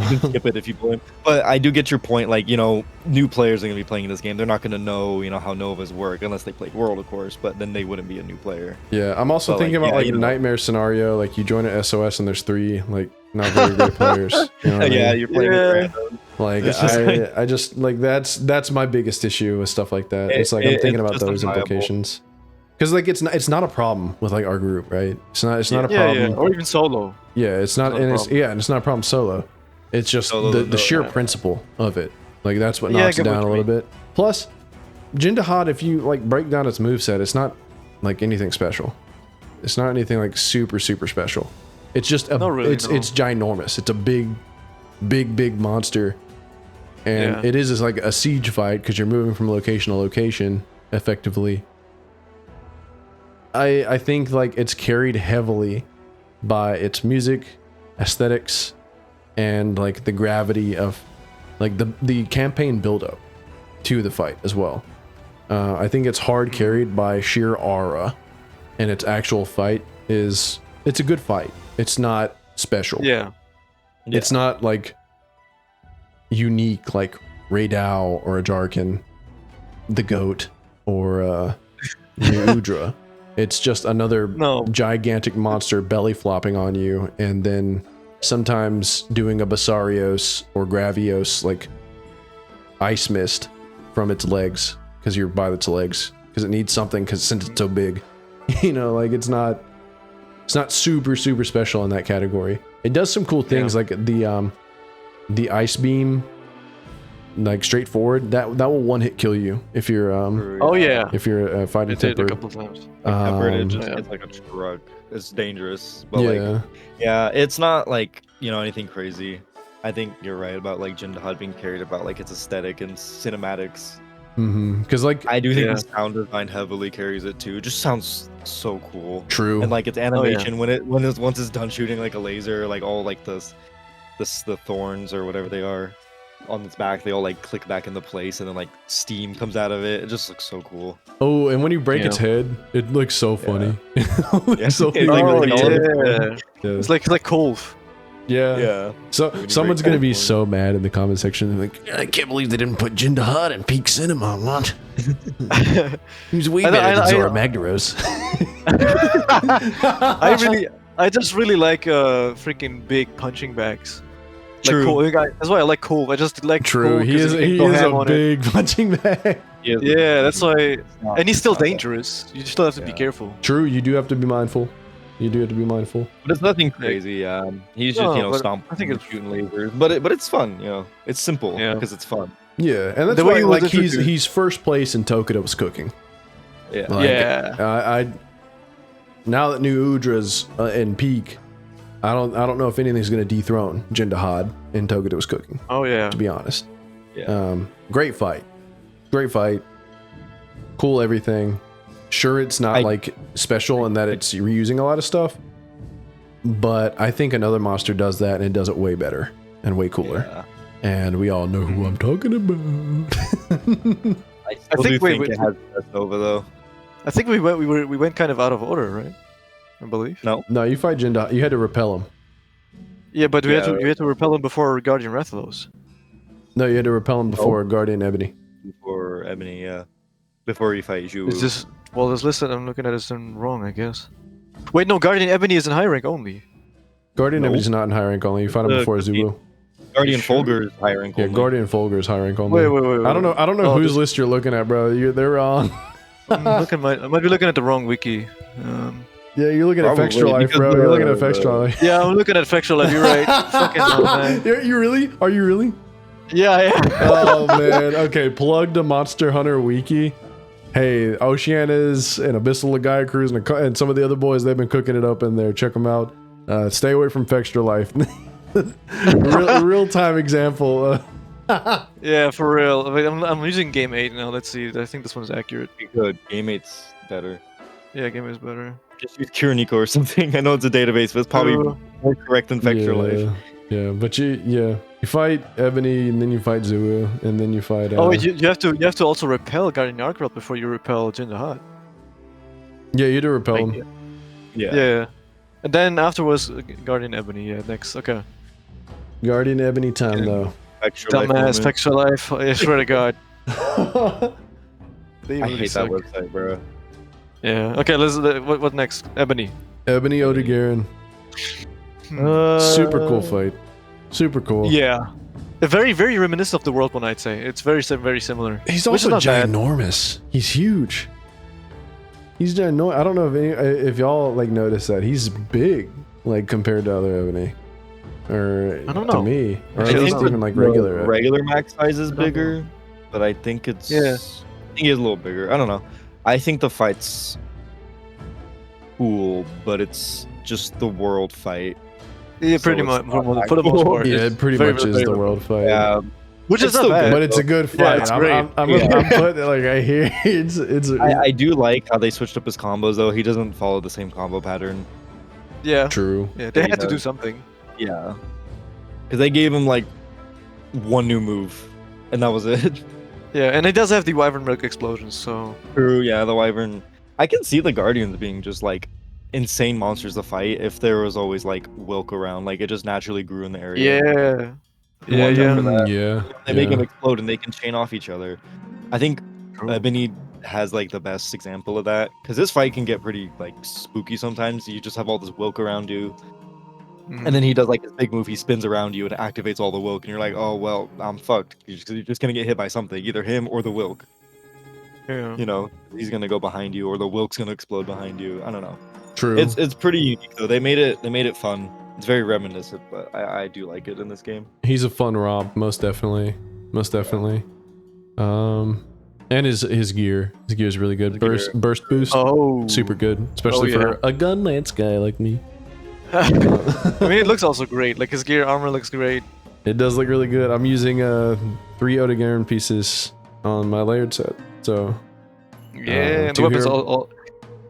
You can skip it if you play. But I do get your point. Like, new players are going to be playing this game. They're not going to know, how Novas work unless they played World, of course. But then they wouldn't be a new player. Yeah, I'm also But, thinking like, about yeah, like nightmare scenario. Like you join an SOS and there's 3 like not very great players. You know what I Yeah, mean? you're playing Yeah. with random. Like It's just I just like that's my biggest issue with stuff like that. It's like I'm thinking it's about just those unviable. implications. Because like it's not a problem with like our group, right? It's not a Yeah, problem. or even solo. Yeah, it's not, It's not a and problem. and it's not a problem solo. It's just Solo, the no, sheer yeah. principle of it. Like that's what Yeah, I knocks it get what down a you little mean. bit. Plus, Jindahad, if you like break down its moveset, it's not like anything special. It's not anything like super special. It's just Not really, it's no. it's ginormous. It's a big monster. And Yeah. it is like a siege fight because you're moving from location to location effectively. I think like it's carried heavily by its music, aesthetics, and like the gravity of like the campaign build-up to the fight as well. I think it's hard carried by sheer aura, and its actual fight it's a good fight. It's not special. Yeah. It's not like unique like Raydao or a Jarkin, the goat, or Udra. It's just another No. gigantic monster belly flopping on you, and then sometimes doing a Basarios or Gravios like ice mist from its legs because you're by its legs because it needs something because since it's so big, like it's not It's not super special in that category. It does some cool things like the ice beam, like straightforward. That will one hit kill you if you're Oh yeah. if you're fighting It did a tempered. couple times. Tempered, it just yeah. gets like a truck. It's dangerous, but Yeah. like, yeah, it's not like anything crazy. I think you're right about like Jindahad being carried about like its aesthetic and cinematics. Because like I do think the sound design heavily carries it too. It just sounds so cool. true. And like its animation once it's done shooting like a laser, like all like the thorns or whatever they are on its back, they all like click back into place, and then like steam comes out of it. It just looks so cool. Oh, and when you break its head, it looks so funny. It's so like really really yeah. It's like Cove. Yeah. Yeah. So When you someone's break gonna be that one. so mad in the comment section. They're like, I can't believe they didn't put Jindahad in peak cinema. What? He's way better than Zora Magdaros. I just really like freaking big punching bags. True. Like, that's why I like Cove. I just like True. Cove He 'cause is you can go ham a on it. big punching bag. Yeah, that's why. not- And he's still it's not that- dangerous. You still have to be Yeah. careful. True. You do have to be mindful. You do have to be mindful. But it's nothing crazy. He's just No, but stomping. I think it's- shooting lasers, but it's fun. It's simple Yeah. because it's fun. Yeah, and that's The way why he like was introduced- he's first place in Tokudo's cooking. Yeah. Like, Yeah. I now that New Udra's in peak, I don't know if anything's gonna dethrone Jindahad in Tokudo's cooking. Oh yeah. To be honest, Yeah. great fight, cool everything. Sure, it's not like special in that it's reusing a lot of stuff, but I think another monster does that and it does it way better and way cooler. Yeah. And we all know who I'm talking about. I still think do we think would- it has best Nova though. I think we went kind of out of order, right? I believe. No. No, you fight Jindahad. You had to repel him. Yeah, but we Yeah. had to repel him before Guardian Rathalos. No, you had to repel him before Guardian Ebony. Before Ebony, yeah. Before you fight Zhu. Is this this list that I'm looking at is wrong? I guess. Wait, no. Guardian Ebony is in high rank only. Guardian Nope. Ebony's not in high rank only. You fight him before Zulu. Guardian Sure. Folger is high rank Yeah, only. Guardian Folger is high rank only. Wait. I don't know Oh, whose this- list you're looking at, bro. They're wrong. I might be looking at the wrong wiki. Yeah, you're looking at Probably, Fextra Life, because bro. You're looking at the- Fextra Life. Yeah, I'm looking at Factual Life. You're right. Fucking hell, man. You really? Are you really? Yeah. Oh man. Okay, plug the Monster Hunter wiki. Hey, Oceanas and Abyssal Gaia Cruise and some of the other boys, they've been cooking it up in there. Check them out. Stay away from Fextra Life. Real time example. Yeah, for real. Wait, I'm using Game 8 now. Let's see. I think this one's accurate. Be good. Game 8's better. Yeah, Game 8 is better. Just use Kiriniko or something. I know it's a database, but it's probably True. more correct than Fextra Life. Yeah, but you fight Ebony and then you fight Zulu and then you fight. Oh, wait, you have to also repel Guardian Arkwright before you repel Jindahad. yeah, you had to repel Like, him. Yeah. And then afterwards, Guardian Ebony. Yeah, next. Okay. Guardian Ebony time Yeah. though. Fextra Life Dumbass moment. Factual Life. I swear to God. They I really hate suck. that website, bro. Yeah. Okay. What next? Ebony. Ebony Odegarin. Super cool fight. Super cool. Yeah. A very reminiscent of the World one, I'd say. It's very similar. He's Which is also not bad. ginormous. He's huge. He's ginormous. I don't know if y'all like noticed that he's big, like compared to other Ebony, or I don't to know. me, or I at think least the- even like The regular. regular max size is I don't know. bigger, but I think it's. Yeah. I think it's a little bigger. I don't know. I think the fight's cool, but it's just the world fight. Yeah, So pretty it's much not for the most cool. part. Yeah, It's it pretty very, much is very the good. world fight. Yeah, Which It's is not still bad. good. But it's a good fight. it's I'm great. I'm Yeah. putting like I hear it's. I do like how they switched up his combos though. He doesn't follow the same combo pattern. Yeah. true. Yeah, they He had to do does. something. Yeah, because they gave him like one new move, and that was it. Yeah, and it does have the Wyvern Milk explosions, so True. Yeah, the Wyvern. I can see the Guardians being just like insane monsters to fight if there was always like Wilk around. Like it just naturally grew in the area. yeah. Yeah, Watch out yeah. for that. Yeah. They make them explode and they can chain off each other. I think True. Ebony has like the best example of that because this fight can get pretty like spooky sometimes. You just have all this Wilk around you, Mhm. and then he does like this big move. He spins around you and activates all the Wilk, and you're like, oh well, I'm fucked. You're just gonna get hit by something, either him or the Wilk. Yeah. You know, he's gonna go behind you, or the Wilk's gonna explode behind you. I don't know. True. It's pretty unique though. They made it fun. It's very reminiscent, but I do like it in this game. He's a fun Rob, most definitely. Most definitely. And his gear. His gear is really good. Burst boost. Oh. Super good. Especially for a gun lance guy like me. I mean, it looks also great. Like his gear armor looks great. It does look really good. I'm using 3 Odegaron pieces on my layered set. So Yeah, and the weapons all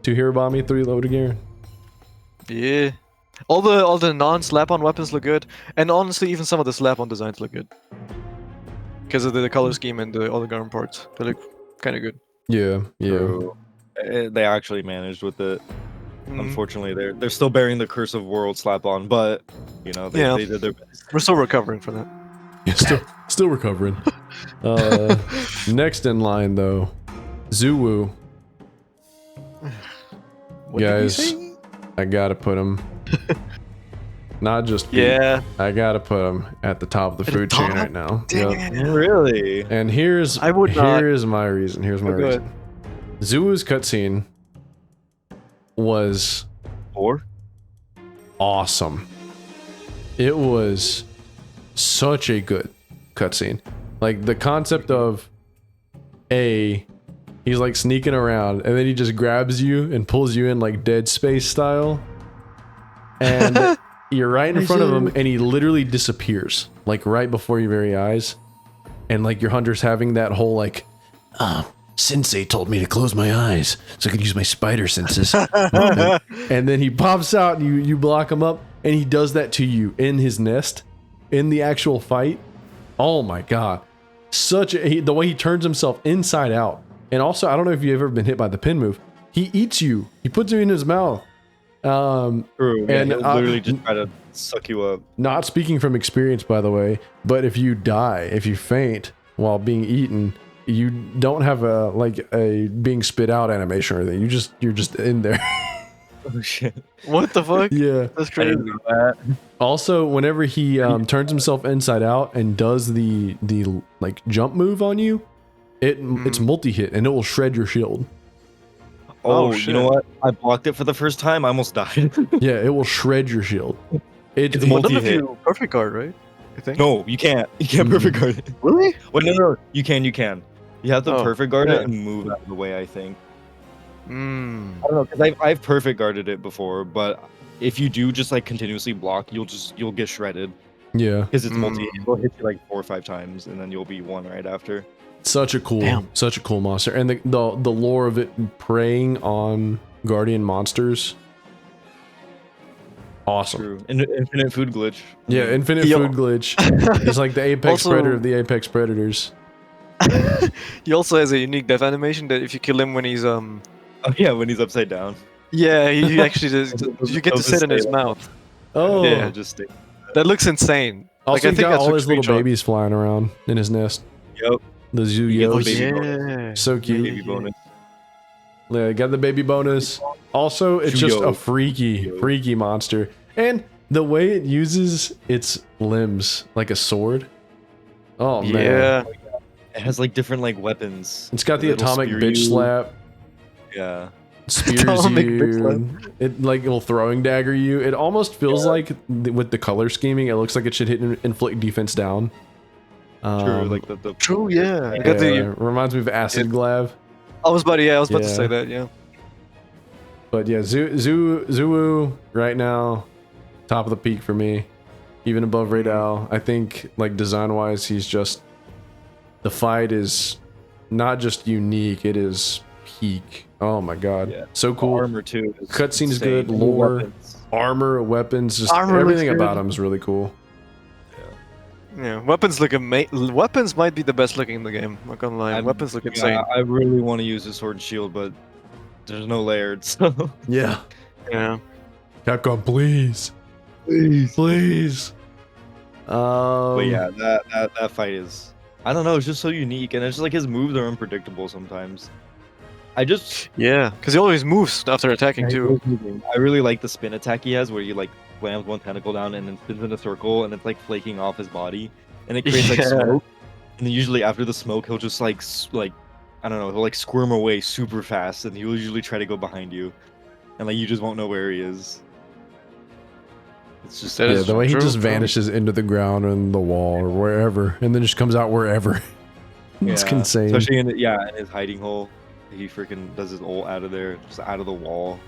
2 hero bomb me, 3 Odegaron. yeah. All the non-slap-on weapons look good, and honestly, even some of the slap-on designs look good. Because of the color scheme and all the garment parts, they look kind of good. Yeah, yeah. So, they actually managed with it. Unfortunately, they're still bearing the curse of world slap on, but you know they did their best. We're still recovering from that. Yeah, still recovering. Next in line though, Zuwu. What did you Guys, say? I gotta put him. Not just Pete. Yeah. I gotta put him at the top of the food chain right now. Yep. Really? And here's I would not. here's my reason. Here's my Go reason. Zuwu's cutscene was awesome. It was such a good cutscene. Like the concept of he's like sneaking around and then he just grabs you and pulls you in like Dead Space style. And you're right in front of him and he literally disappears like right before your very eyes. And like your hunter's having that whole like Sensei told me to close my eyes so I could use my spider senses. And then he pops out and you block him up and he does that to you in his nest in the actual fight. Oh my god. The way he turns himself inside out. And also, I don't know if you've ever been hit by the pin move. He eats you. He puts you in his mouth. True. And he'll literally just try to suck you up. Not speaking from experience, by the way, but if you die, if you faint while being eaten, you don't have a being spit out animation or anything. You're just in there. Oh shit. What the fuck? Yeah. That's crazy. Also, whenever he turns himself inside out and does the like jump move on you, it's multi-hit and it will shred your shield. Oh, shit. You know what? I blocked it for the first time. I almost died. Yeah, it will shred your shield. It's multi-hit. Perfect guard, right? I think. No, you can't. You can't perfect guard it. Really? Wait, no. You can. You have to perfect guard yeah. it and move out of the way, I think. Hmm. I don't know, because I've perfect guarded it before, but if you do just like continuously block, you'll get shredded. Yeah. Because it's multi, it'll hit you like 4 or 5 times, and then you'll be 1 right after. Such a cool monster. And the lore of it preying on guardian monsters. Awesome. True. Infinite food glitch. Yeah, infinite food glitch. He's like the apex predator of the apex predators. He also has a unique death animation that if you kill him when he's Oh yeah, when he's upside down. yeah, he actually does. You get to sit in his mouth. Oh, Yeah. Just stay. That looks insane. Also, I he's think got that's all a his little screenshot. babies flying around in his nest. Yep. The zoo You get the yos. baby Yeah. So cute. Baby bonus. Yeah, got the baby bonus. Also, it's just a Juyo. freaky monster. And the way it uses its limbs like a sword. Oh man. Yeah. It has like different like weapons. It's got the It'll atomic spear bitch you. slap. Yeah. Spears Atomic bitch you. It like will throwing dagger you. It almost feels like with the color scheming, it looks like it should hit and inflict defense down. True. Like the True. Yeah. I Yeah, got the. reminds me of Acid Glav. I was about to Yeah. say that. Yeah. But yeah, Zuwu right now, top of the peak for me, even above Radal. I think like design wise, he's just the fight is not just unique; it is peak. Oh my god, Yeah. so cool. armor too. is Cutscene's insane. good, New lore, weapons. armor, weapons, just Armor everything looks about good. him is really cool. Yeah. Weapons look amazing. Weapons might be the best looking in the game. I'm not gonna lie. Weapons look insane. I really want to use the sword and shield, but there's no layered. So Yeah, Yeah. Capcom, please, please. but yeah, that fight is. I don't know. It's just so unique, and it's just like his moves are unpredictable sometimes. I just Yeah. Because he always moves after attacking too. I really like the spin attack he has, where you like slams one tentacle down and then spins in a circle, and it's like flaking off his body, and it creates like Yeah. smoke. And then usually after the smoke, he'll just like I don't know, he'll like squirm away super fast, and he'll usually try to go behind you, and like you just won't know where he is. It's just That Yeah, is the way he true, just true. vanishes into the ground and the wall or wherever, and then just comes out wherever. It's yeah, insane. especially in in his hiding hole. He freaking does his ult out of there, just out of the wall.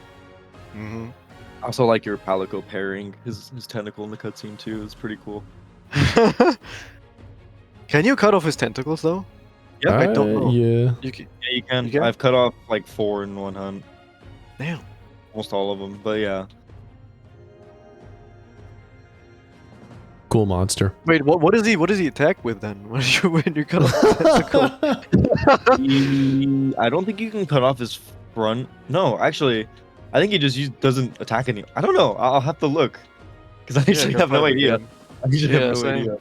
Mhm. Also, like your Palico pairing his tentacle in the cutscene too is pretty cool. Can you cut off his tentacles though? Yep. I don't know. Yeah. You can. Yeah, you can. You can? I've cut off like 4 in one hunt, Damn. almost all of them. But yeah, Cool monster. Wait, what does he attack with then? When you cut off his tentacle? I don't think you can cut off his front. No, actually, I think he just doesn't attack any. I don't know. I'll have to look because I actually go have no find it idea. again. I actually Yeah, have no same. idea.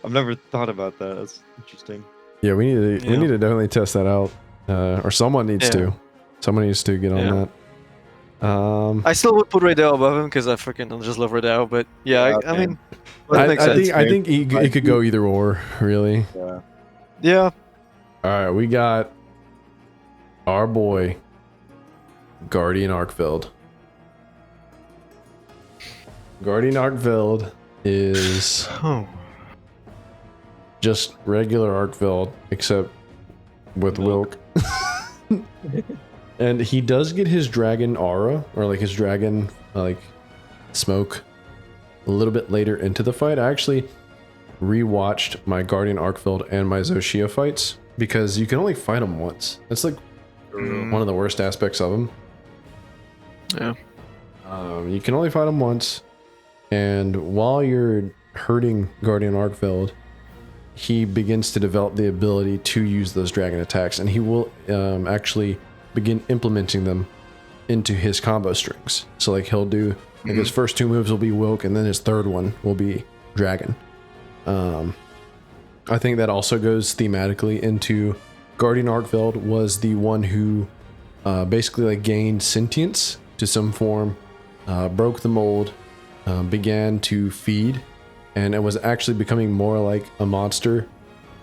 I've never thought about that. That's interesting. Yeah, we need Yeah. to definitely test that out, or someone needs Yeah. to. Someone needs to get on Yeah. that. I still would put Raydell above him because I freaking just love Raydell. But yeah, Yeah, I mean, That that I, makes I sense. think I think he could go either or, really. Yeah. Yeah. All right, we got our boy Guardian Arkveld. Guardian Arkveld is Oh. just regular Arkveld, except with Milk. Wilk. And he does get his dragon aura, or like his dragon like smoke, a little bit later into the fight. I actually rewatched my Guardian Arkveld and my Zoshia fights because you can only fight them once. That's like one of the worst aspects of them. Yeah. You can only fight them once, and while you're hurting Guardian Arkveld, he begins to develop the ability to use those dragon attacks, and he will actually begin implementing them into his combo strings. So like he'll do like his first 2 moves will be Wilk, and then his third one will be Dragon. I think that also goes thematically into Guardian Arkveld was the one who basically like gained sentience to some form, broke the mold, began to feed, and it was actually becoming more like a monster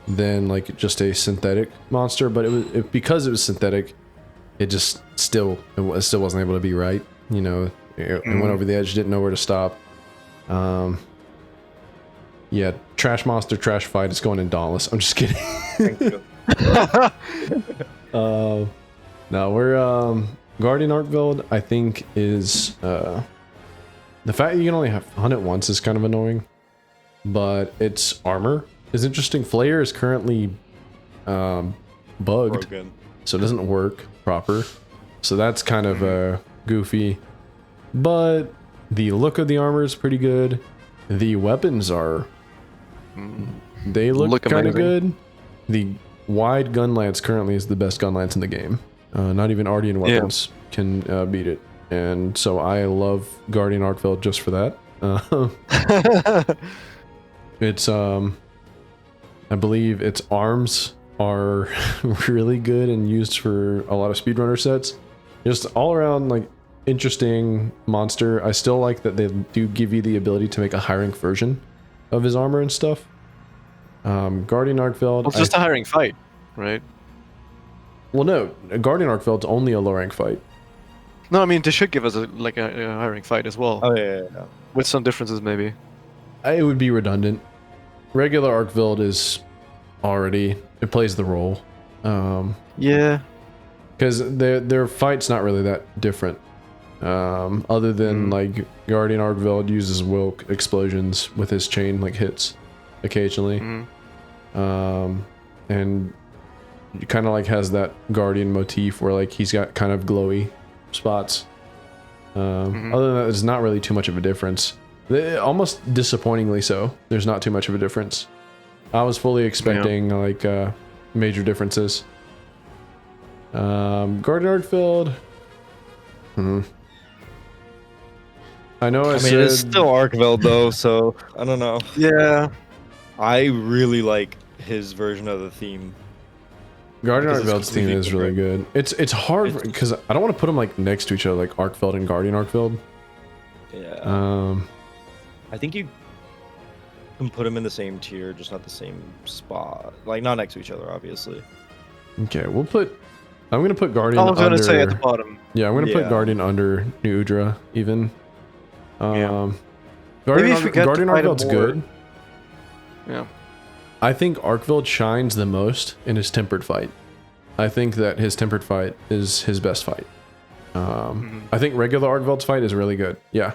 than like just a synthetic monster. But because it was synthetic, it still wasn't able to be right. You know, it went over the edge, didn't know where to stop. Yeah, trash monster, trash fight. It's going in Dauntless. I'm just kidding. Thank you. No, we're Guardian Arkveld. I think is the fact that you can only hunt it once is kind of annoying, but its armor is interesting. Flare is currently bugged, Broken. so it doesn't work proper. So that's kind of goofy, but the look of the armor is pretty good. The weapons are they look kind of amazing. good. The wide gun lance currently is the best gun lance in the game. Not even Ardian weapons can beat it, and so I love Guardian Arkveld just for that. It's I believe its arms are really good and used for a lot of speedrunner sets. Just all around like interesting monster. I still like that they do give you the ability to make a high rank version of his armor and stuff. Guardian Arkveld. Well, it's just a hiring fight, right? Well, no, Guardian Arkveld's only a low rank fight. No, I mean they should give us a hiring fight as well, Oh yeah. with some differences maybe. It would be redundant. Regular Arkveld is already it plays the role. Yeah. Because their fight's not really that different. Other than like Guardian Arkveld uses Wilk explosions with his chain like hits occasionally. And kind of like has that Guardian motif where like he's got kind of glowy spots. Other than that, it's not really too much of a difference. Almost disappointingly so. There's not too much of a difference. I was fully expecting like major differences. Guardian Arkveld. I know I I said mean, it's still Arkveld though, so I don't know. Yeah. I really like his version of the theme. Guardian because it's Arkveld's theme completely is really good. It's hard because I don't want to put them like next to each other, like Arkveld and Guardian Arkveld. Yeah. Um, I think you. and put them in the same tier, just not the same spot. Like not next to each other, obviously. Okay, I'm gonna put Guardian I was under. gonna say at the bottom. Yeah, I'm gonna put Yeah. Guardian under New Udra even. Yeah. Guardian, Maybe if we get to Guardian fight him Arkveld's more. good. Yeah. I think Arkveld shines the most in his tempered fight. I think that his tempered fight is his best fight. I think regular Arkveld's fight is really good. Yeah.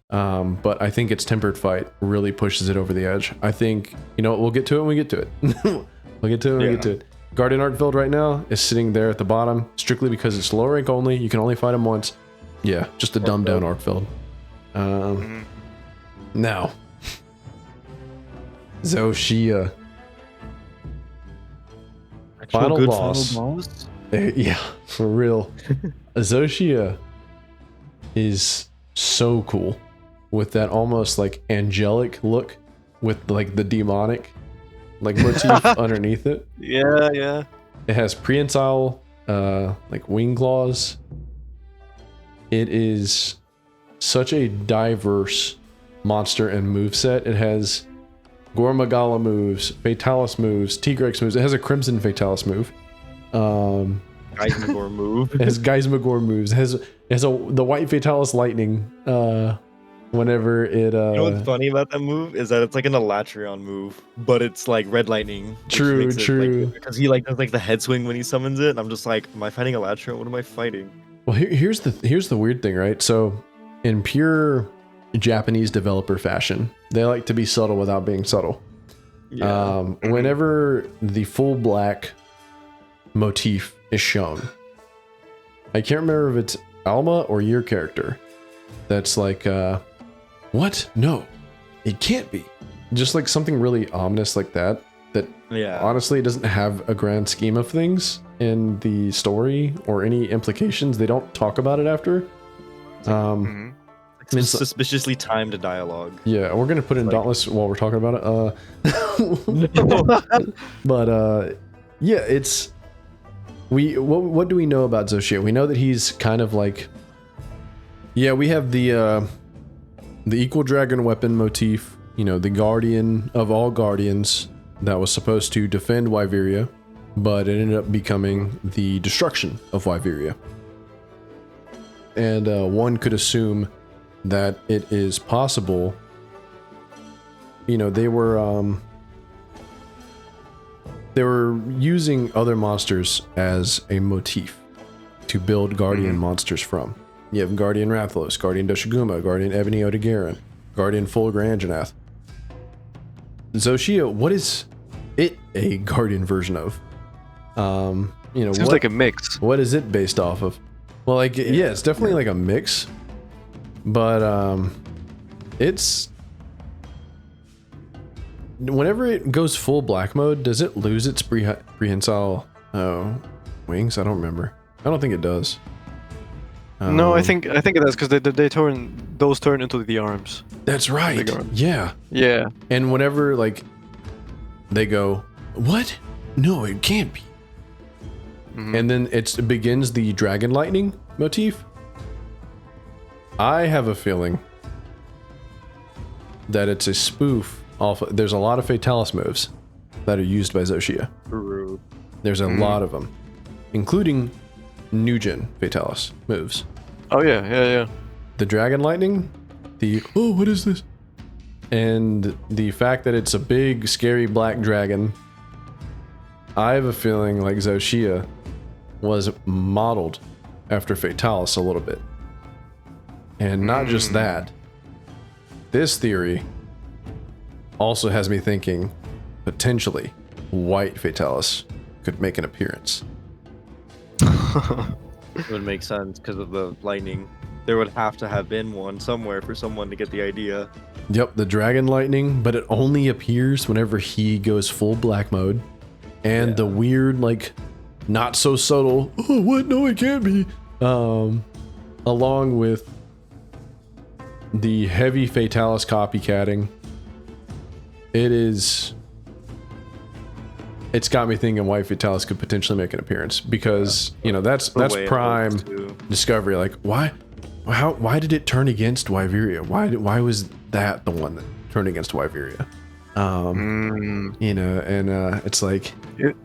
But I think its tempered fight really pushes it over the edge. I think, we'll get to it when we get to it. We'll get to it when we get to it. Guardian Arkveld right now is sitting there at the bottom strictly because it's low rank only. You can only fight him once. Yeah, just a dumbed down Arkveld. Now, Zoshia. Final boss. Yeah, for real. Zoshia is so cool with that almost like angelic look with like the demonic like motif underneath it. Yeah. It has prehensile like wing claws. It is such a diverse monster and moveset. It has Gormagala moves, Fatalis moves, Tigrex moves. It has a Crimson Fatalis move. Geismagor move. It has Geismagor moves. It has the White Fatalis lightning. Whenever it You know what's funny about that move is that it's like an Elatrion move, but it's like red lightning. which True, makes it, true. Because he like does like the head swing when he summons it, and I'm just like, am I fighting Elatrion? What am I fighting? Well, here's the weird thing, right? So, in pure Japanese developer fashion, they like to be subtle without being subtle. Whenever the full black motif is shown, I can't remember if it's Alma or your character that's like, what? No, it can't be. Just like something really ominous like that. That honestly doesn't have a grand scheme of things in the story or any implications. They don't talk about it after. It's suspiciously timed dialogue. Yeah, we're gonna put in Dauntless while we're talking about it. But yeah, it's what do we know about Zoshia? We know that he's kind of like, yeah, we have the equal dragon weapon motif. The guardian of all guardians that was supposed to defend Wyveria, but it ended up becoming the destruction of Wyveria. And one could assume that it is possible. They were using other monsters as a motif to build guardian monsters from. You have Guardian Rathalos, Guardian Doshiguma, Guardian Ebony Odogaron, Guardian Fulgur Anjanath. Zoshia, what is it a guardian version of? Seems like a mix. What is it based off of? Well, like, yeah, it's definitely like a mix, but it's whenever it goes full black mode, does it lose its prehensile wings? I don't remember. I don't think it does. No, I think it does because they turn into the arms. That's right. Yeah. Yeah. And whenever like they go, what? No, it can't be. And then it begins the dragon lightning motif. I have a feeling that it's a spoof off. There's a lot of Fatalis moves that are used by Zoshia. There's a lot of them, including new gen Fatalis moves. Oh yeah. The dragon lightning, what is this? And the fact that it's a big, scary black dragon. I have a feeling like Zoshia was modeled after Fatalis a little bit. And not just that. This theory also has me thinking potentially white Fatalis could make an appearance. It would make sense because of the lightning. There would have to have been one somewhere for someone to get the idea. Yep, the dragon lightning, but it only appears whenever he goes full black mode. And the weird, like, not so subtle, oh, what? No, it can't be. Along with the heavy Fatalis copycatting, it's got me thinking white Fatalis could potentially make an appearance because, that's prime discovery. Like, why did it turn against Wyveria? Why was that the one that turned against Wyveria? You know, and it's like It-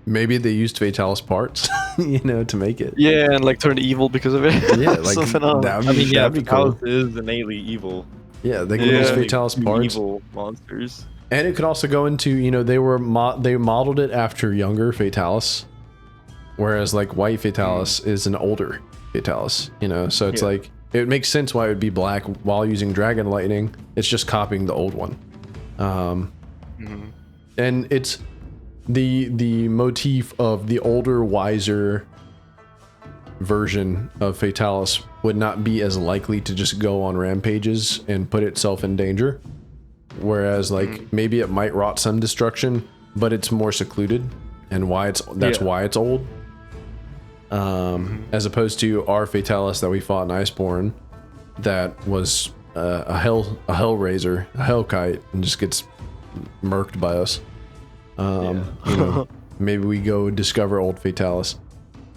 maybe they used Fatalis parts, you know, to make it. Yeah, and like turn evil because of it. Yeah, like Something else. that I would be, mean, yeah, that'd be cool. Fatalis is innately evil. Yeah, they can Yeah. use Only Fatalis two parts. evil monsters. And it could also go into, you know, they modeled it after younger Fatalis, whereas like white Fatalis is an older Fatalis, you know, so it's Yeah. like it makes sense why it would be black while using Dragon Lightning. It's just copying the old one. And it's the motif of the older, wiser version of Fatalis would not be as likely to just go on rampages and put itself in danger. Whereas like maybe it might wrought some destruction, but it's more secluded, and that's why it's old. As opposed to our Fatalis that we fought in Iceborne, that was a hellraiser, a hellkite, and just gets murked by us. You know, maybe we go discover old Fatalis,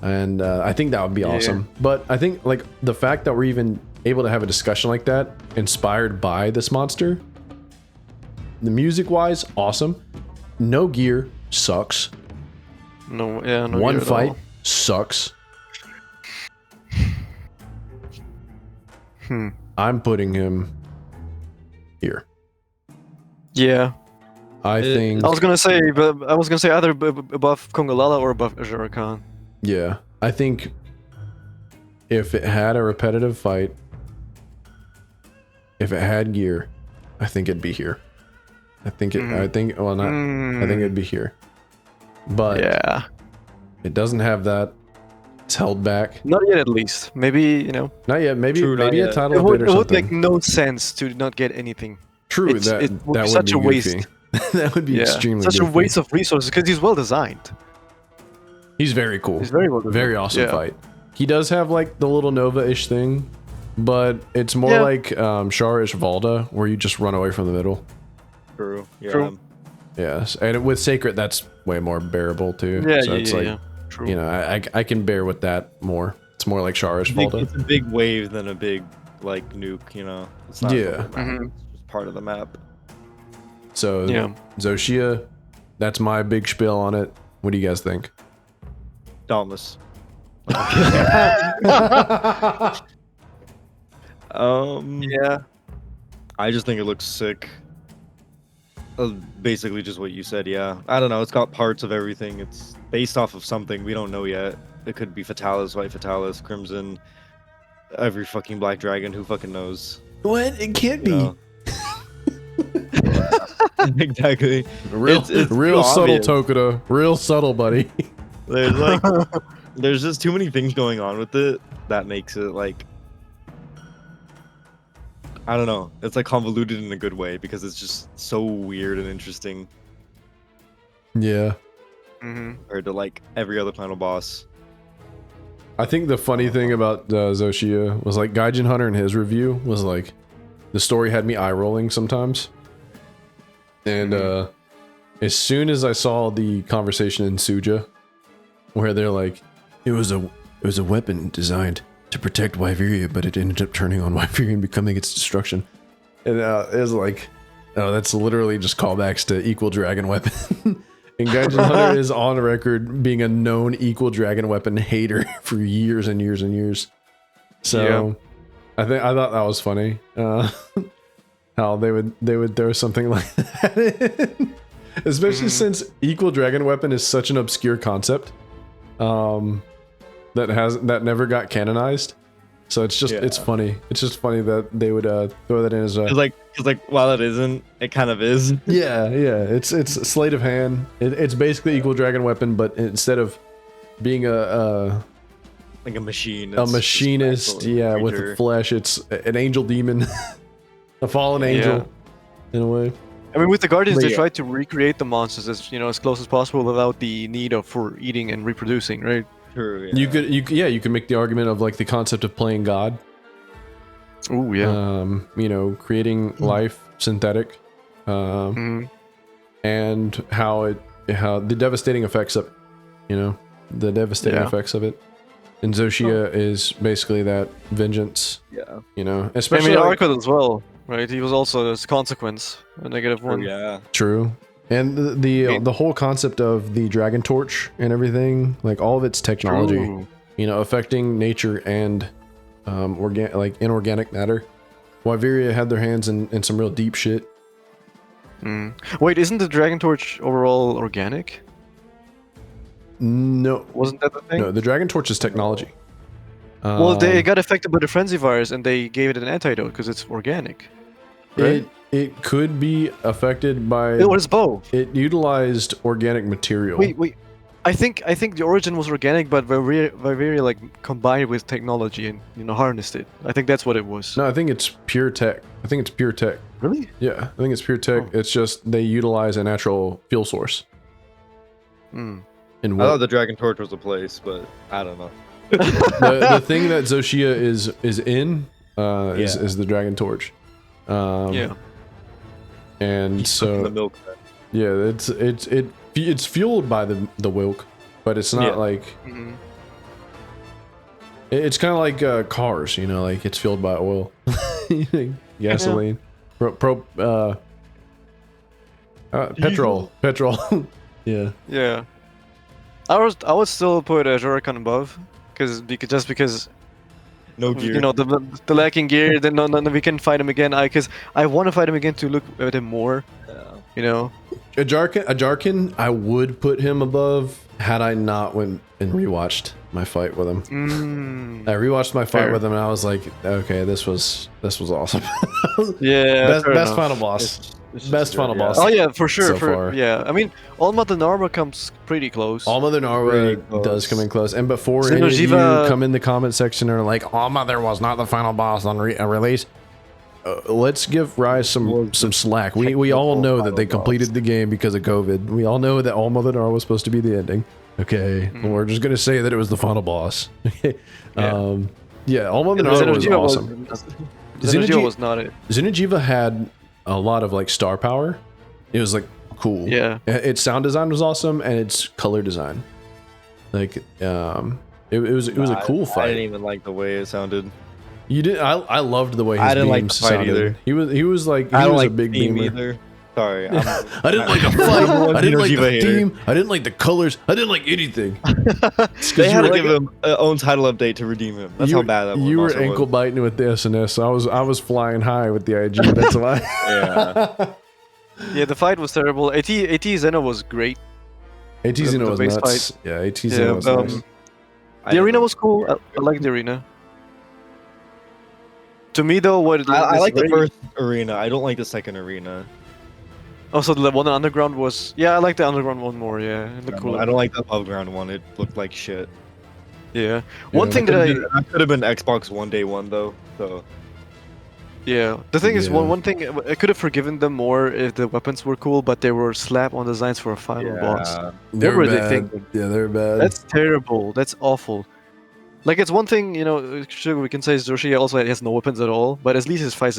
and I think that would be awesome. But I think like the fact that we're even able to have a discussion like that, inspired by this monster, the music wise, awesome. No gear sucks. No One gear at fight all. sucks. I'm putting him here. Yeah, I think. I was gonna say either above Kongalala or above Azura Khan. Yeah, I think if it had a repetitive fight, if it had gear, I think it'd be here. I think I think it'd be here. But Yeah, it doesn't have that. It's held back. not yet at least. Maybe, you know, Not yet. Maybe True, not maybe a yet. title it update would, or it would something. make no sense to not get anything. True, it that would that be would such be a waste. goofy. That would be extremely such goofy. a waste of resources because he's well designed. He's very cool. He's very well designed. Very awesome Yeah. fight. He does have like the little Nova-ish thing, but it's more Yeah. like Sharish Valda, where you just run away from the middle. True. Yeah. True. Yes, and with Sacred, that's way more bearable too. Yeah, so it's like, True. you know, I can bear with that more. It's more like Sharish Valda. It's a big wave than a big like nuke. You know. It's not Yeah. the map, It's just part of the map. So Yeah. Zoshia, that's my big spiel on it. What do you guys think? Dauntless. Yeah. I just think it looks sick. Basically just what you said, yeah. I don't know, it's got parts of everything. It's based off of something we don't know yet. It could be Fatalis, White Fatalis, Crimson, every fucking Black Dragon, who fucking knows? What? It can't You know? Exactly. Real, It's real too subtle, obvious. Tokuda. Real subtle, buddy. There's like there's just too many things going on with it that makes it like I don't know. It's like convoluted in a good way because it's just so weird and interesting Yeah. compared to like every other final boss. I think the funny thing about Zoshia was like Gaijin Hunter in his review was like the story had me eye rolling sometimes. And as soon as I saw the conversation in Suja where they're like, it was a weapon designed to protect Wyveria, but it ended up turning on Wyveria and becoming its destruction. And it was like, oh, that's literally just callbacks to Equal Dragon Weapon. And Gaijin Hunter is on record being a known Equal Dragon Weapon hater for years and years and years. So I thought that was funny. How they would throw something like that in. Especially since Equal Dragon Weapon is such an obscure concept. That never got canonized. So it's just it's funny. It's just funny that they would throw that in as a It's like while it isn't, it kind of is. yeah. It's sleight of hand. It's basically Equal Dragon Weapon, but instead of being Like a machine. a it's just machinist, actual yeah, with creature. flesh, it's an angel demon, a fallen angel, in a way. I mean, with the Guardians, But they yeah. tried to recreate the monsters as as close as possible without the need for eating and reproducing, right? True, yeah. You could make the argument of like the concept of playing God. Oh Creating life synthetic, and how the devastating effects of, the devastating effects of it. And Zoshia is basically that vengeance, Yeah. especially I mean, Arcot as well. right? He was also as consequence a -1. Yeah. True. And the whole concept of the dragon torch and everything, like all of its technology, True. you know, affecting nature and inorganic matter. Wyveria had their hands in some real deep shit. Wait, isn't the dragon torch overall organic? No, Wasn't that the thing? no, the dragon torch is technology. Well, they got affected by the frenzy virus, and they gave it an antidote because it's organic. Right? It could be affected by. It was both. It utilized organic material. Wait. I think the origin was organic, but Vyveria like combined it with technology and harnessed it. I think that's what it was. No, I think it's pure tech. I think it's pure tech. Really? Yeah, I think it's pure tech. Oh. It's just they utilize a natural fuel source. Hmm. And I thought the Dragon Torch was a place, but I don't know. the thing that Zoshia is in Yeah. is the dragon torch. Yeah. And The so milk. yeah, it's fueled by the Wilk, but it's not Yeah. like Mhm. it's kind of like cars, you know, like it's fueled by oil, gasoline, petrol. Yeah. Yeah. I would still put Jorakan above, because No gear. the lacking gear. Then no, we can fight him again. Because I want to fight him again to look at him more. You know. Ajarkin, I would put him above had I not went and rewatched my fight with him. I rewatched my fight Fair. with him and I was like, okay, this was awesome. Yeah. best fair enough. final boss. It's Best just final good, yeah. boss. Oh yeah, for sure. So far. Yeah, I mean, All Mother Narma comes pretty close. All Mother Very Narwa close. does come in close. And before any of you Xenojiva- come in the comment section and are like, All Mother was not the final boss on release, let's give Rise some slack. We all know that they completed the game because of COVID. We all know that All Mother Narwa was supposed to be the ending. Okay, we're just gonna say that it was the final boss. Yeah, All Mother Narwa was awesome. Xenojiva was not it. Xenojiva had a lot of like star power. It was like cool. Yeah. Its sound design was awesome and its color design. Like it was a cool I fight. didn't even like the way it sounded. You did I loved the way his I didn't like beams the fight sounded. either. He was like he I don't was like a big the theme beamer. either. Sorry. I didn't like the fight. I didn't like the Xenojiva hater. theme. I didn't like the colors. I didn't like anything. They had to you were give him an own title update to redeem him. That's how bad that was. You were also ankle was. biting with the SNS. I was flying high with the IG. That's why. Yeah. Yeah, the fight was terrible. AT Zeno was great. AT Xeno the was base nuts. fight. Yeah, AT Xeno was nice. The arena was cool. I like the arena. To me, though, what I is like the very- first arena. I don't like the second arena. Also, the one on underground was. Yeah, I like the underground one more. Yeah, it looked cool. I don't like the above ground one. It looked like shit. Yeah. One Yeah. thing that I. That could have been Xbox One Day One though. So Yeah. The thing is, Yeah. one thing I could have forgiven them more if the weapons were cool, but they were slap-on designs for a final boss. They What were were they bad. thinking? Yeah, they're bad. That's terrible. That's awful. Like, it's one thing, sure, we can say Zoshia also has no weapons at all, but at least his fight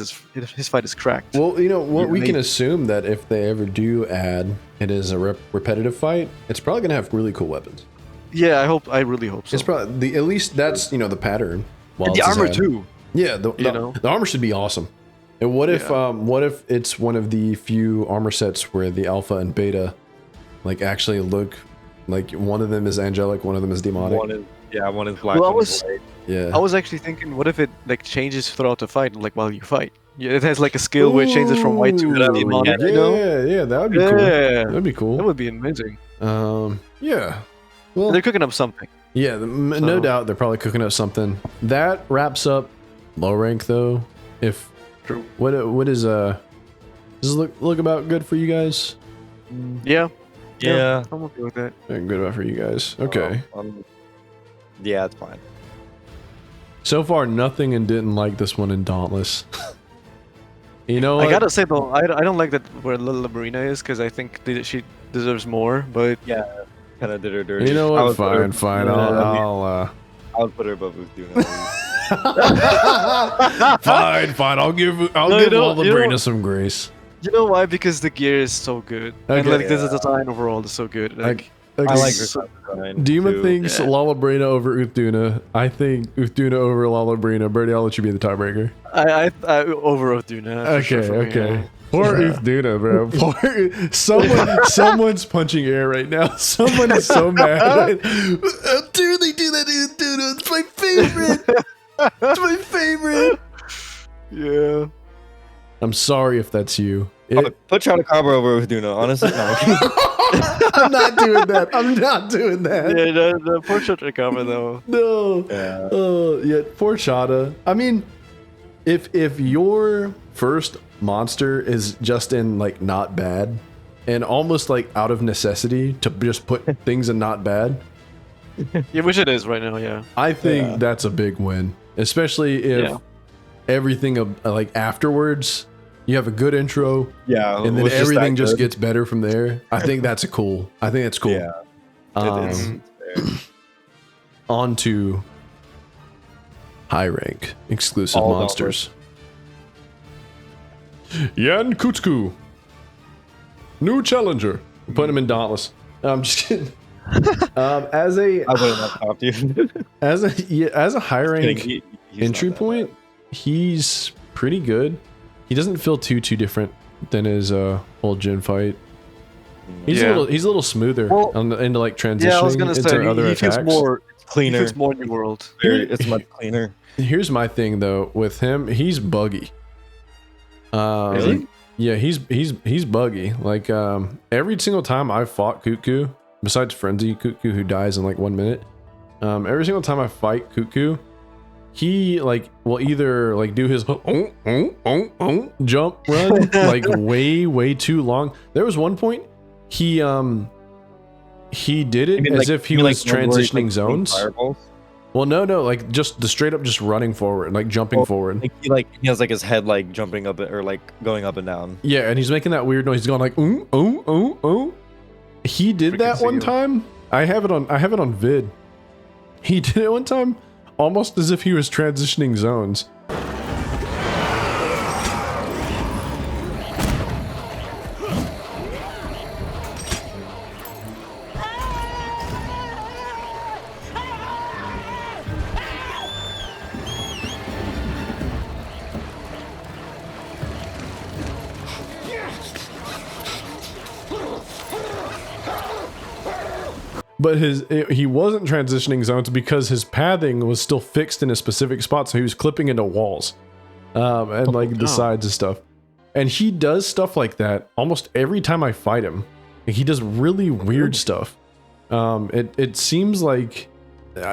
is cracked. Well, you know what, Yeah, we can they- assume that if they ever do add it as a repetitive fight, it's probably gonna have really cool weapons. Yeah, I really hope so. It's probably at least that's the pattern. And the armor too. Yeah, know? the armor should be awesome. And what if it's one of the few armor sets where the alpha and beta like actually look like one of them is angelic, one of them is demonic. one is black. Well, one is white. Yeah. I was actually thinking, what if it like changes throughout the fight, like while you fight? Yeah, it has like a skill where it changes from white to Ooh, demonic. Yeah, that would be cool. Yeah. That'd be That cool. would be amazing. Yeah. Well, They're cooking up something. yeah, no So- doubt they're probably cooking up something. That wraps up low rank though. If True. what is does this look about good for you guys? Yeah. Yeah. I'm okay with that. Good about for you guys. Okay. Yeah, it's fine. So far, nothing and didn't like this one in Dauntless. You know I what? gotta say though, I don't like that where Little Marina is because I think she deserves more. But Kind of did her dirty. You know I what? would put her- Fine. Yeah, I'll I would put her above Uthuna. fine. I'll give you all know- the you know- Brina some grace. you know why? Because the gear is so good, and Okay. like this is the design overall is so good. Like, Okay, I like so Griselda. Dima too. thinks Yeah. Lalabrina over Uthduna. I think Uthduna over Lalabrina. Birdie, I'll let you be the tiebreaker. I over Oduna. For Okay, sure for me, okay. yeah. Poor Yeah. Uthduna, bro. Poor someone's punching air right now. Someone is so mad. How dare they do that to Uthduna? It's my favorite. It's my favorite. Yeah. I'm sorry if that's you. Put Chotacabra over with Duna. Honestly, no. I'm not doing that. I'm not doing that. Yeah, the poor Chotacabra though. No. Yeah. Yeah, poor Chata. I mean, if your first monster is just in like not bad and almost like out of necessity to just put things in not bad, Yeah, which it is right now, yeah. I think Yeah. that's a big win. Especially if Yeah. everything like afterwards you have a good intro Yeah. and then was everything that just good. gets better from there. I think that's cool. I think that's cool. Yeah. It's fair. on to high rank exclusive All monsters. Yan Kutku. New challenger. Put him in Dauntless. I'm just kidding. As a I wouldn't have stopped you. as a high rank He's entry not that point, he's pretty good. He doesn't feel too different than his old Jin fight. He's Yeah. a little smoother Well, into like transitioning Yeah, I was gonna into say other he attacks. feels more cleaner. He feels more New World. It's much cleaner. Here's my thing though with him, he's buggy. Really? Yeah, he's buggy. Like every single time I've fought Kutku, besides Frenzy Kutku who dies in like 1 minute, every single time I fight Kutku, he like will either like do his jump run like way too long. There was one point he did it as if he was transitioning zones. Fireballs? Well, no, like just the straight up just running forward, like jumping forward. He has like his head like jumping up or like going up and down. Yeah, and he's making that weird noise. He's going like He did Freaking that one seal. time. I have it on vid. He did it one time, almost as if he was transitioning zones. But he wasn't transitioning zones because his pathing was still fixed in a specific spot, so he was clipping into walls, and like the sides and stuff. And he does stuff like that almost every time I fight him. He does really weird stuff. It seems like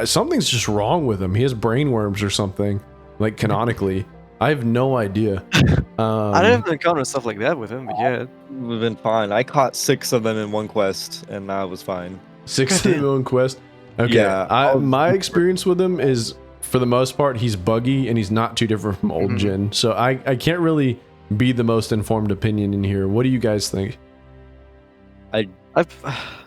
something's just wrong with him. He has brain worms or something. Like canonically, I have no idea. I didn't encounter stuff like that with him, but yeah. We've been fine. I caught 6 of them in one quest, and I was fine. 16 million quest. Okay. Yeah, My experience with him is, for the most part, he's buggy and he's not too different from old Jin. So I can't really be the most informed opinion in here. What do you guys think? I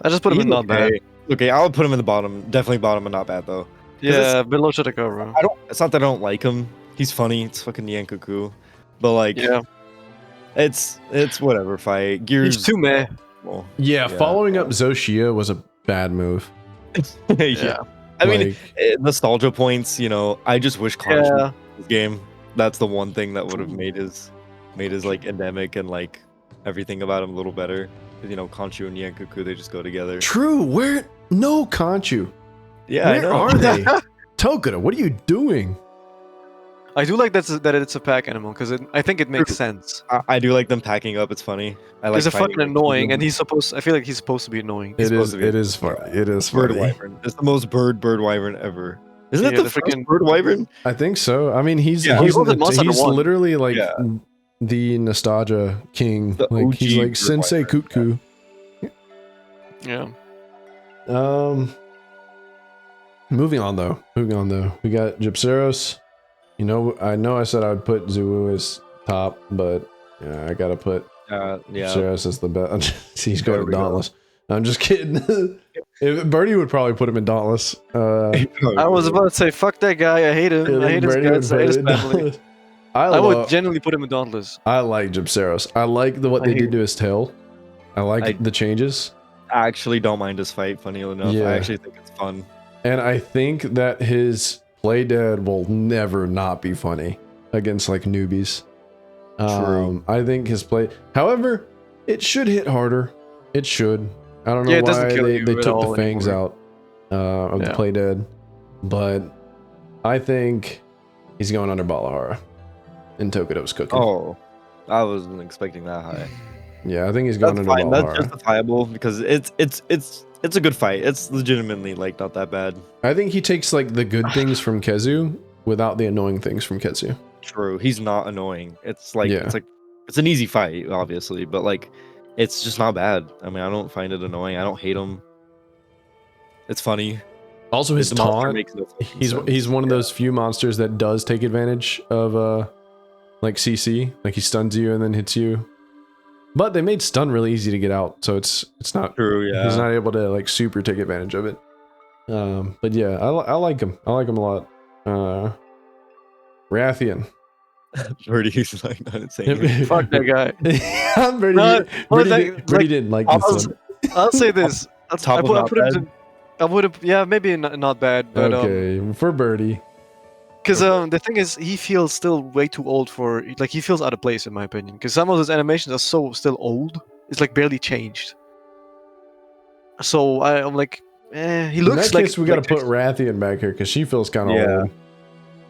just put him in not bad. Okay, I would put him in the bottom. Definitely bottom, but not bad though. Yeah, below Chotacabra. It's not that I don't like him. He's funny. It's fucking Yankuku, but like, Yeah, it's whatever. Fight Gears. he's too meh. Well, Yeah, following up Zoshia was a bad move. yeah. I mean, Like, nostalgia points. You know, I just wish Conch was Yeah. in this game. That's the one thing that would have made his like endemic and like everything about him a little better. 'Cause, you know, Conchu and Yankuku, they just go together. true. No, Conchu. Yeah, I Where know. are they? Tokura, what are you doing? I do like that it's a pack animal because I think it makes sense. I do like them packing up. It's funny. I like He's a finding, fucking like, annoying, and hidden I feel like he's supposed to be annoying. It supposed to be- is funny. It is bird funny. wyvern. It's the most bird wyvern ever. Isn't Yeah, it the the first freaking- bird wyvern? I think so. I mean, he's Yeah. he's, He was in Monster Hunter 1. literally like Yeah. the nostalgia king. The Like he's OG like bird Sensei wyvern, Kutku. Yeah. Moving on though. We got Gypceros. You know, I said I would put Zuu as top, but yeah, I gotta put Yeah. Gypceros as the best. He's There going to we go. Dauntless. I'm just kidding. Birdie would probably put him in Dauntless. I was about to say, fuck that guy. I hate him. I hate his Birdie would guts. I put hate his him in family. Dauntless. I would genuinely put him in Dauntless. I like Gypceros. I like what I they hate did to his tail. I like I- the changes. actually don't mind his fight. Funny enough, Yeah. I actually think it's fun. And I think that his play dead will never not be funny against like newbies. True. I think his play, however, it should hit harder. It should. I don't know Yeah, it doesn't why kill they you took at the all fangs anymore. out of the Yeah. play dead, but I think he's going under Balahara in Tokudo's cooking. Oh, I wasn't expecting that high. Yeah, I think he's going That's under fine. That's Balahara. justifiable because it's a good fight. It's legitimately like not that bad. I think he takes like the good things from Kezu without the annoying things from Kezu. True. He's not annoying. It's like Yeah. it's an easy fight, obviously, but like it's just not bad. I mean, I don't find it annoying. I don't hate him. It's funny. Also, his The monster taunt. makes no fucking He's sense. one of those few monsters that does take advantage of like CC, like he stuns you and then hits you. But they made stun really easy to get out, so it's not. True. Yeah. He's not able to like super take advantage of it. But yeah, I like him. I like him a lot. Rathian. Birdie's like not insane. Fuck that guy. I'm Birdie. No, Birdie didn't like this one. I'll say this. Top I of put, I not put him bad? to, I would have, yeah, maybe not bad, but Okay, for Birdie. because the thing is, he feels still way too old for, like, he feels out of place in my opinion. Because some of his animations are so still old, it's like barely changed. So I'm like, he In looks that like. case, we got to like put Rathian back here because she feels kind of Yeah. old.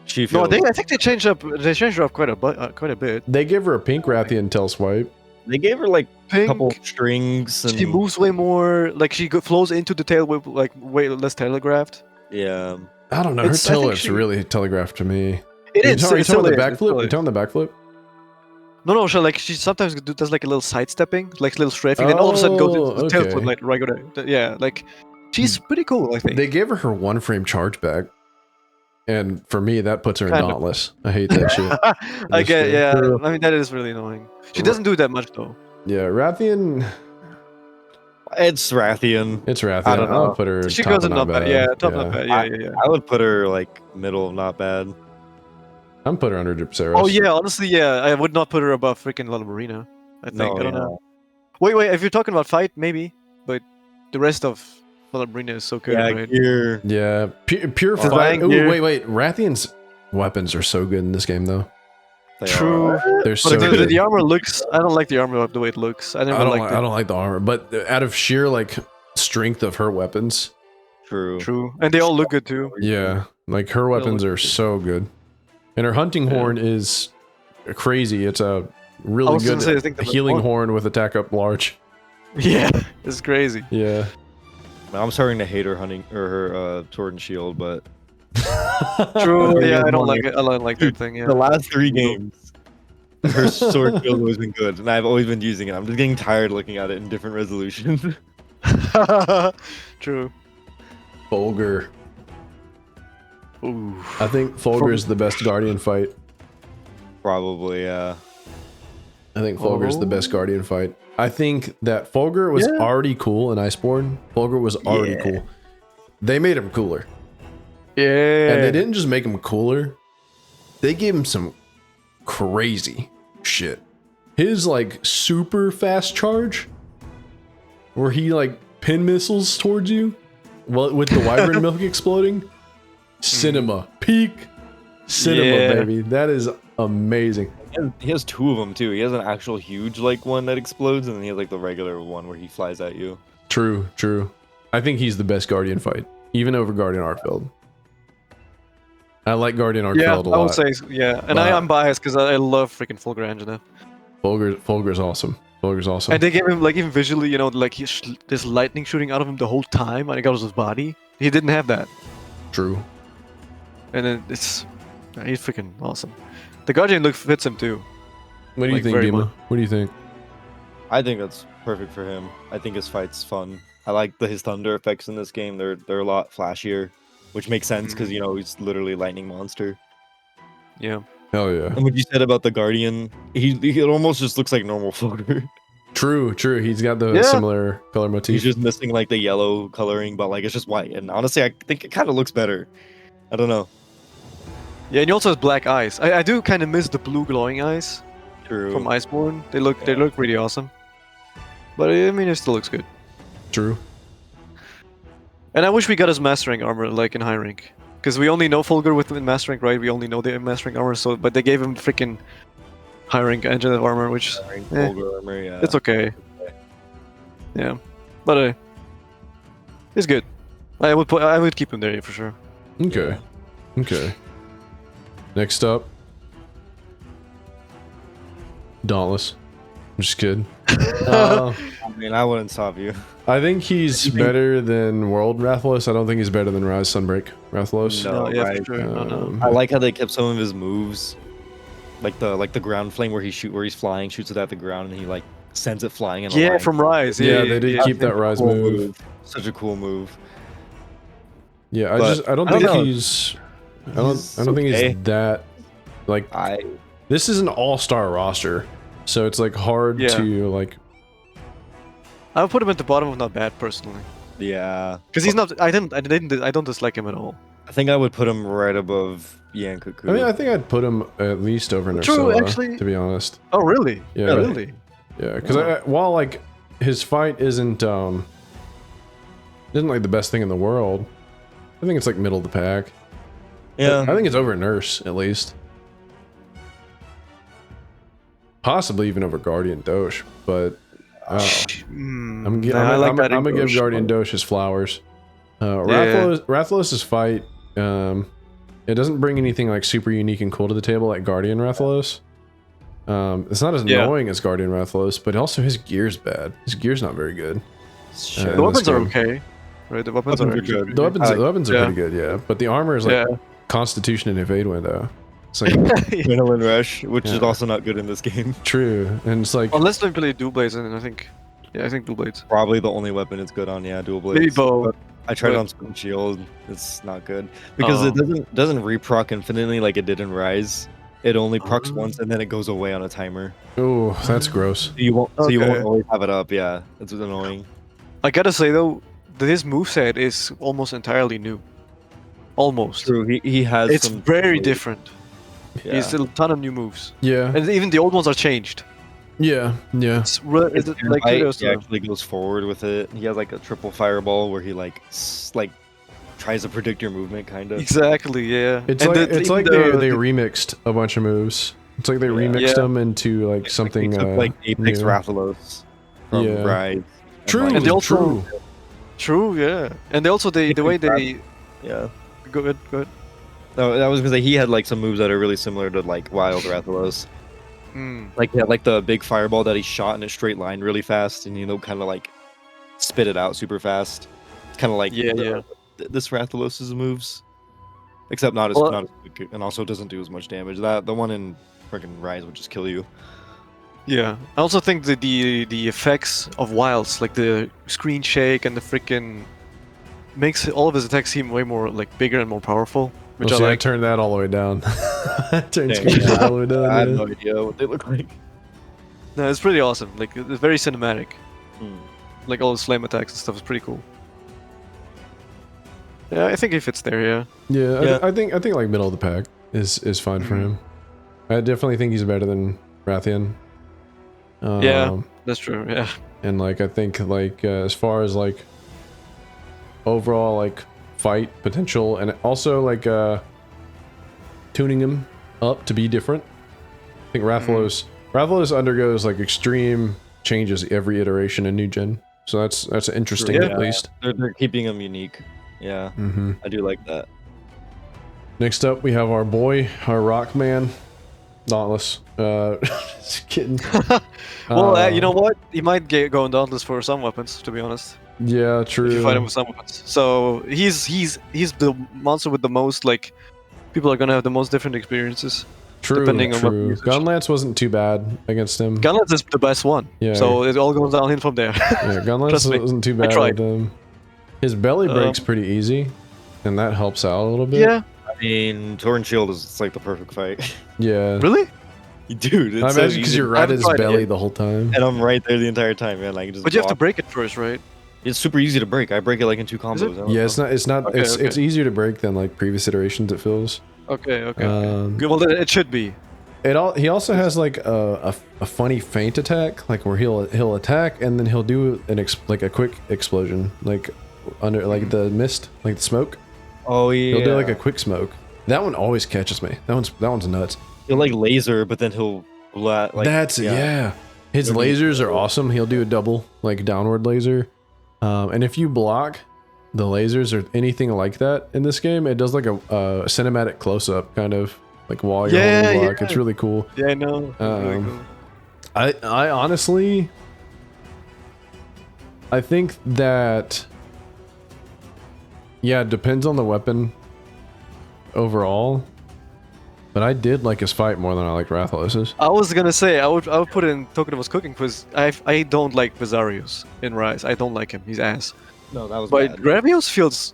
She No, feels. I think they changed her up quite a bit. They give her a pink Rathian tail swipe. They gave her like a Pink. couple strings and She moves way more. Like she flows into the tail with like way less telegraphed. yeah. I don't know. Her I tail think whip's she- really telegraphed to me. It Are you is. talking It still about the is, it still backflip? You is. talking the backflip? No, so like she sometimes does like a little sidestepping, like a little strafing, then all of a sudden goes into the tail okay. flip, like regular. Yeah, like she's pretty cool, I think. They gave her one frame charge back, and for me, that puts her in Kind of. Dauntless. I hate that shit. I Just, get, yeah. True. I mean, that is really annoying. She doesn't do that much though. Yeah, Rathian. It's Rathian. It's Rathian. I don't I'll know. put her. She top goes of in not bad. Yeah, top not bad. Yeah, yeah. I would put her like middle, not bad. I'm put her under Gypseros. Oh yeah, honestly, yeah. I would not put her above freaking La Marina. I think. No, I don't yeah. know. Wait. If you're talking about fight, maybe, but the rest of La Marina is so good, Yeah, right? gear. Yeah, pure Well, fight. thank Ooh, you. wait. Rathian's weapons are so good in this game, though. They True. are. They're But so the, good. the armor looks. I don't like the armor the way it looks. I never liked I it. don't like the armor, but out of sheer like strength of her weapons, True. True, and they all look good too. yeah, like her weapons look are good. so good, and her hunting Yeah. horn is crazy. It's a I really was gonna good say, I think the healing horn- horn with attack up large. Yeah, it's crazy. Yeah. I'm starting to hate her hunting or her sword and shield, but True. Yeah, Yeah, I don't more like it. I don't like that thing. the Yeah. last 3 games, her sword and shield has always been good, and I've always been using it. I'm just getting tired looking at it in different resolutions. True. Fulgur. Ooh. I think Fulgur is the best guardian fight. Probably, yeah. I think Fulgur's the best guardian fight. I think that Fulgur was Yeah. already cool in Iceborne. Fulgur was already Yeah. cool. They made him cooler. Yeah. And they didn't just make him cooler. They gave him some crazy shit. His like super fast charge where he like pin missiles towards you with the wyvern milk exploding. Cinema. Peak cinema, Yeah. baby. That is amazing. He has 2 of them too. He has an actual huge like one that explodes, and then he has like the regular one where he flies at you. True. I think he's the best guardian fight, even over Guardian Arkfeld. I like Guardian Arkfeld Yeah, a I lot. would say yeah, and But- I'm biased because I love freaking Fulgur Angina. Fulgur's awesome. Fulgur's awesome. And they gave him like even visually, like this lightning shooting out of him the whole time, and it goes his body. He didn't have that, True. and then he's freaking awesome. The Guardian look fits him too. What do you Like, think, very Dima? much. What do you think? I think that's perfect for him. I think his fight's fun. I like his thunder effects in this game. They're a lot flashier, which makes sense because he's literally a lightning monster. Yeah. Hell yeah. And what you said about the Guardian, he almost just looks like normal Fulgur. True. He's got the Yeah. similar color motif. He's just missing like the yellow coloring, but like it's just white. And honestly, I think it kind of looks better. I don't know. Yeah, and he also has black eyes. I do kind of miss the blue glowing eyes True. from Iceborne. They look really awesome. But I mean, it still looks good. True. And I wish we got his mastering armor like in high rank, because we only know Fulgur with master rank, right? We only know the mastering armor. So, but they gave him freaking high rank engine of armor, which Vulgar armor, yeah. it's okay. Yeah, but it's good. I would keep him there for sure. Okay. Okay. Next up, Dauntless. I'm just kidding. I mean, I wouldn't stop you. I think he's better than World Rathalos. I don't think he's better than Rise Sunbreak Rathalos. No, yeah, right. for sure. No. I like how they kept some of his moves, like the ground flame where he's flying, shoots it at the ground, and he like sends it flying in a Yeah, line. from Rise. Yeah, they did keep that Rise Cool move. Such a cool move. Yeah, But I don't I don't think know. he's. I don't think okay. he's that. Like, this is an all-star roster, so it's like hard Yeah. to like. I would put him at the bottom of not bad personally, Yeah, because he's not. I don't dislike him at all. I think I would put him right above Yankoku. I mean, I think I'd put him at least over True, Nersoa, actually. to be honest. Oh really? Yeah. Really? Yeah, because while like his fight isn't like the best thing in the world, I think it's like middle of the pack. yeah, I think it's over Nurse at least. Possibly even over Guardian Doge, but I'm gonna give Guardian Doge his flowers. Rathalos's fight, it doesn't bring anything like super unique and cool to the table like Guardian Rathalos. It's not as annoying as Guardian Rathalos, but also his gear's bad. His gear's not very good. The weapons are okay, right? The weapons are good. The weapons are pretty good, yeah. But the armor is like Constitution and Evade window. It's like Adrenaline Rush, which is Yeah. also not good in this game. true, and it's like Unless they play dual blades, and I think dual blades. Probably the only weapon it's good on. Yeah, dual blades. Maybe bow. But I tried but- on Spin Shield. It's not good because it doesn't reproc infinitely like it did in Rise. It only procs once and then it goes away on a timer. oh, that's gross. You won't Okay. always have it up. Yeah, it's annoying. I gotta say though, that his moveset is almost entirely new. Almost. True, he has. It's some very different. Yeah. He's a ton of new moves, Yeah, and even the old ones are changed. yeah. It's like He kudos to him. actually goes forward with it. He has like a triple fireball where he like tries to predict your movement, kind of. Exactly, yeah. It's And like even they remixed a bunch of moves. It's like they remixed them into like something. He took, like Apex new. Rathalos from Yeah. Rise. True, And they also- true. True, yeah. And they also the way they Yeah. go ahead. No, that was because he had like some moves that are really similar to like Wild Rathalos. Mm. Like he had like the big fireball that he shot in a straight line really fast, and kind of like spit it out super fast. It's kind of like this Rathalos' moves, except not as quick, and also doesn't do as much damage. The one in freaking Rise would just kill you. Yeah. I also think that the effects of Wilds, like the screen shake and the freaking makes all of his attacks seem way more like bigger and more powerful. Which I I like. turned that all the way down. I turned Yeah. screen all the way down. I have yeah. no idea what they look like. No, it's pretty awesome. Like it's very cinematic. Hmm. Like all the flame attacks and stuff is pretty cool. Yeah, I think he fits there. Yeah. Yeah, I think like middle of the pack is fine for him. I definitely think he's better than Rathian. Yeah. That's true. Yeah. And like I think like as far as like overall like fight potential and also like tuning him up to be different. I think Rathalos undergoes like extreme changes every iteration in new gen. So that's interesting Yeah. at least. They're keeping him unique. Yeah, I do like that. Next up we have our boy, our rock man, Dauntless. Just kidding. Well, you know what? He might go on Dauntless for some weapons, to be honest. Yeah, If true. you fight him with some weapons. So he's the monster with the most like people are gonna have the most different experiences. True, depending on what true. usage. Gunlance wasn't too bad against him. Gunlance is the best one. Yeah. So it all goes downhill from there. Yeah, Gunlance Trust me, wasn't too bad tried. with him. His belly break's pretty easy, and that helps out a little bit. Yeah. I mean, Torn Shield is like the perfect fight. Yeah. Really? Dude, it's I so imagine because easy. you're right at his tried it belly yet. the whole time. And I'm right there the entire time, man. Like just. But you have to block. break it first, right? It's super easy to break. I break it like in 2 combos. it? I don't Yeah, know. it's not. Okay, it's okay. easier to break than like previous iterations. It feels. Okay. Um, Good, well, it should be. He also has like a funny feint attack, like where he'll attack and then he'll do like a quick explosion, like under like the mist, like the smoke. Oh yeah. He'll do like a quick smoke. That one always catches me. That one's nuts. He'll like laser, but then he'll like. That's yeah. His lasers are awesome. He'll do a double like downward laser, and if you block the lasers or anything like that in this game, it does like a cinematic close up kind of. Like while you're holding block, it's really cool. Yeah, I know. Really cool. I honestly, I think that, yeah, it depends on the weapon overall. But I did like his fight more than I liked Rathalos's. I was gonna say I would put in Token of Cooking because I don't like Bizarrios in Rise. I don't like him. He's ass. No, that was But bad. Gravios feels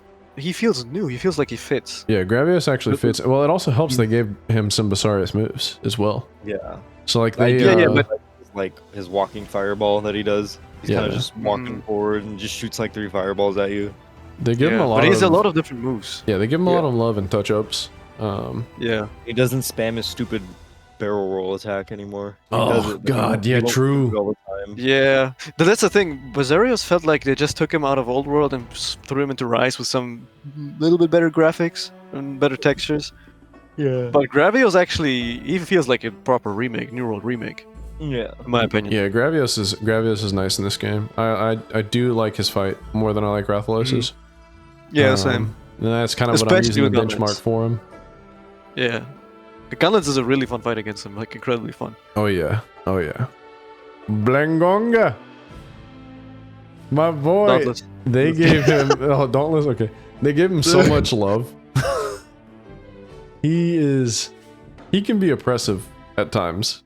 new. He feels like he fits. Yeah, Gravios actually fits. Well, it also helps they gave him some Bizarrios moves as well. Yeah. So like they, but Like his walking fireball that he does. He's kind of just walking forward and just shoots like 3 fireballs at you. they give him a lot. But he has a of, lot of different moves. Yeah, they give him a lot of love and touch ups. Yeah. He doesn't spam his stupid barrel roll attack anymore. He Oh, does it, but God, he yeah, won't true. do it all the time. Yeah, but that's the thing. Bizarrios felt like they just took him out of Old World and threw him into Rise with some little bit better graphics and better textures. Yeah. But Gravios actually, he feels like a proper remake, New World remake, Yeah. in my opinion. Yeah, Gravios is nice in this game. I do like his fight more than I like Rathalos's. Yeah, same. And that's kind of what I'm Especially using the with benchmark Gauntlets. for him. Yeah. The Gauntlets is a really fun fight against him, like incredibly fun. Oh yeah. Oh yeah. Blangonga. My boy. Dauntless. They gave him Dauntless, okay. They gave him so much love. He can be oppressive at times.